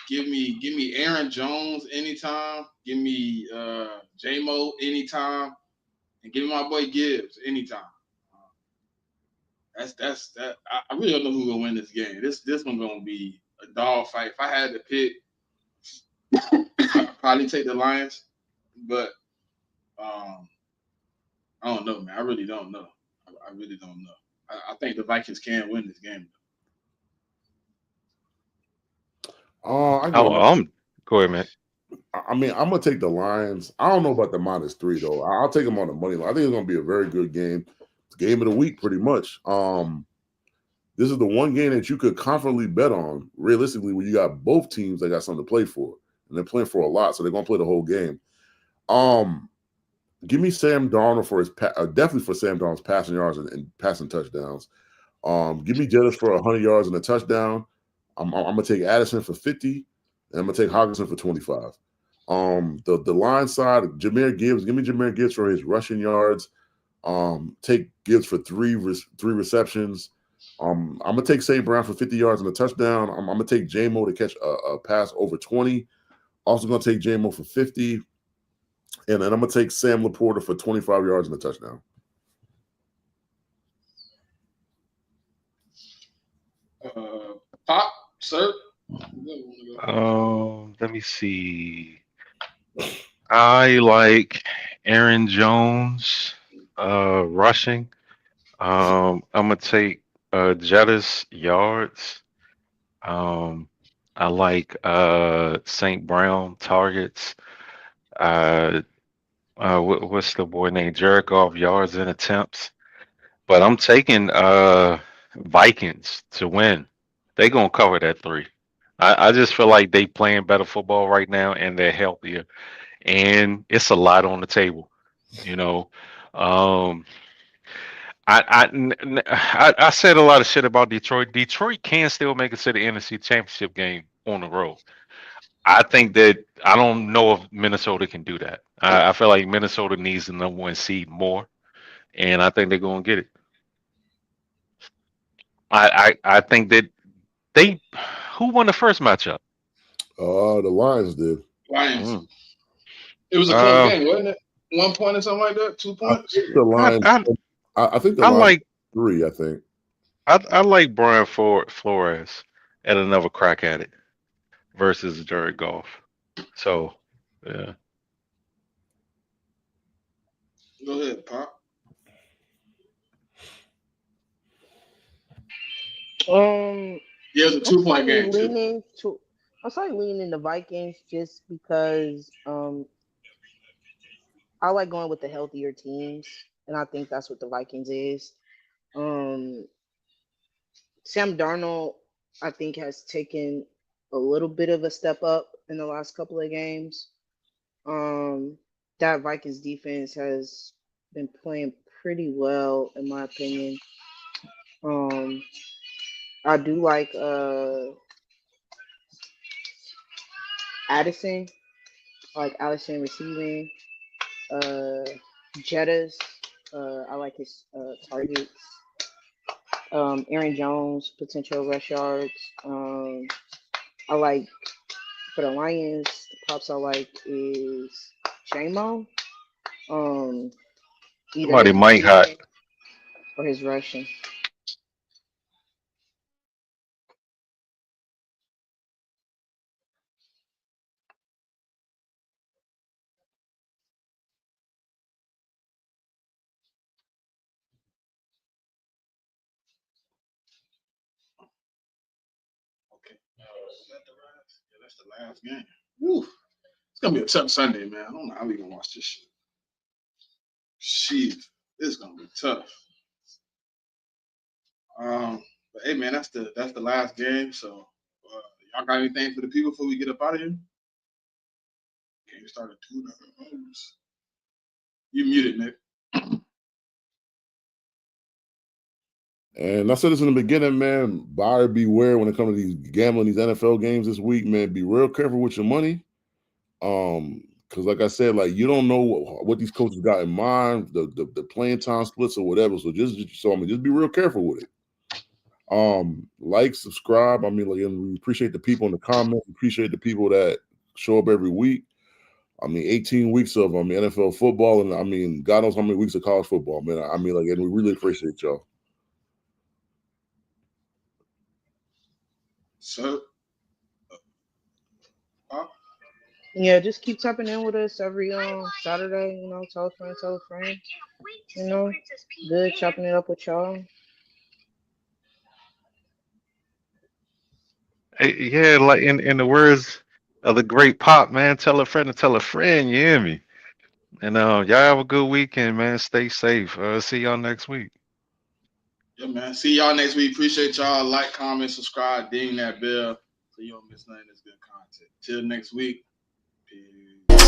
Give me Aaron Jones anytime. Give me J-Mo anytime, and give me my boy Gibbs anytime. That's that. I really don't know who's gonna win this game. This one's gonna be a dog fight. If I had to pick, I'd probably take the Lions, but I don't know, man. I really don't know. I really don't know. I think the Vikings can win this game. Go ahead, man. I mean, I'm gonna take the Lions. I don't know about the -3 though. I'll take them on the money line. I think it's gonna be a very good game. It's game of the week, pretty much. This is the one game that you could confidently bet on, realistically, when you got both teams that got something to play for, and they're playing for a lot, so they're gonna play the whole game. Give me Sam Darnold for his definitely for Sam Darnold's passing yards and passing touchdowns. Give me Jettis for 100 yards and a touchdown. I'm gonna take Addison for 50, and I'm gonna take Hawkinson for 25. The line side, Jahmyr Gibbs. Give me Jahmyr Gibbs for his rushing yards. Take Gibbs for three receptions. I'm gonna take St. Brown for 50 yards and a touchdown. I'm gonna take J-Mo to catch a pass over 20. Also gonna take J-Mo for 50. And then I'm gonna take Sam Laporta for 25 yards and a touchdown. Pop, sir. Let me see. I like Aaron Jones rushing. I'm gonna take Jettis yards. I like St. Brown targets. Uh, what's the boy named Jared Goff yards and attempts? But I'm taking Vikings to win. They gonna cover that 3. I just feel like they playing better football right now and they're healthier. And it's a lot on the table, you know. Um, I said a lot of shit about Detroit. Detroit can still make it to the NFC Championship game on the road. I think that I don't know if Minnesota can do that. I feel like Minnesota needs the #1 seed more, and I think they're going to get it. I think that they who won the first matchup? The Lions did. Lions. Mm. It was a close game, wasn't it? 1 point or something like that. 2 I points. think the Lions. I think the I Lions like 3. I think. I like Brian Flores at another crack at it versus Jared Goff. So yeah. Go ahead, Pop. Yeah, it's a 2 point game too. I'm slightly leaning the Vikings just because I like going with the healthier teams, and I think that's what the Vikings is. Sam Darnold, I think, has taken a little bit of a step up in the last couple of games. That Vikings defense has been playing pretty well, in my opinion. I do like Addison. I like Allison receiving. Jettas. I like his targets. Aaron Jones, potential rush yards. I like for the Lions, the props I like is JMO. Either Somebody his might hot. receiving or his rushing. Okay. That's the last game. Woo. It's gonna be a tough Sunday, man. I don't know how we gonna watch this shit. Shit, it's gonna be tough. But hey, man, that's the last game. So, y'all got anything for the people before we get up out of here? Okay, you started 2 hours. You muted, Nick. And I said this in the beginning, man. Buyer beware when it comes to these gambling, these NFL games this week, man. Be real careful with your money. Because like I said, like you don't know what these coaches got in mind, the playing time splits or whatever. So just be real careful with it. Like, subscribe. I mean, like, and we appreciate the people in the comments. Appreciate the people that show up every week. I mean, 18 weeks of NFL football, and I mean, God knows how many weeks of college football, man. I mean, like, and we really appreciate y'all. So, Yeah, just keep tapping in with us every Saturday. Tell a friend. Good chopping it up with y'all. Yeah, like in the words of the great Pop, man, tell a friend to tell a friend, you hear me? And y'all have a good weekend, man. Stay safe. See y'all next week. yeah, man. See y'all next week. Appreciate y'all. Like, comment, subscribe, ding that bell so you don't miss none of this good content. Till next week. Peace.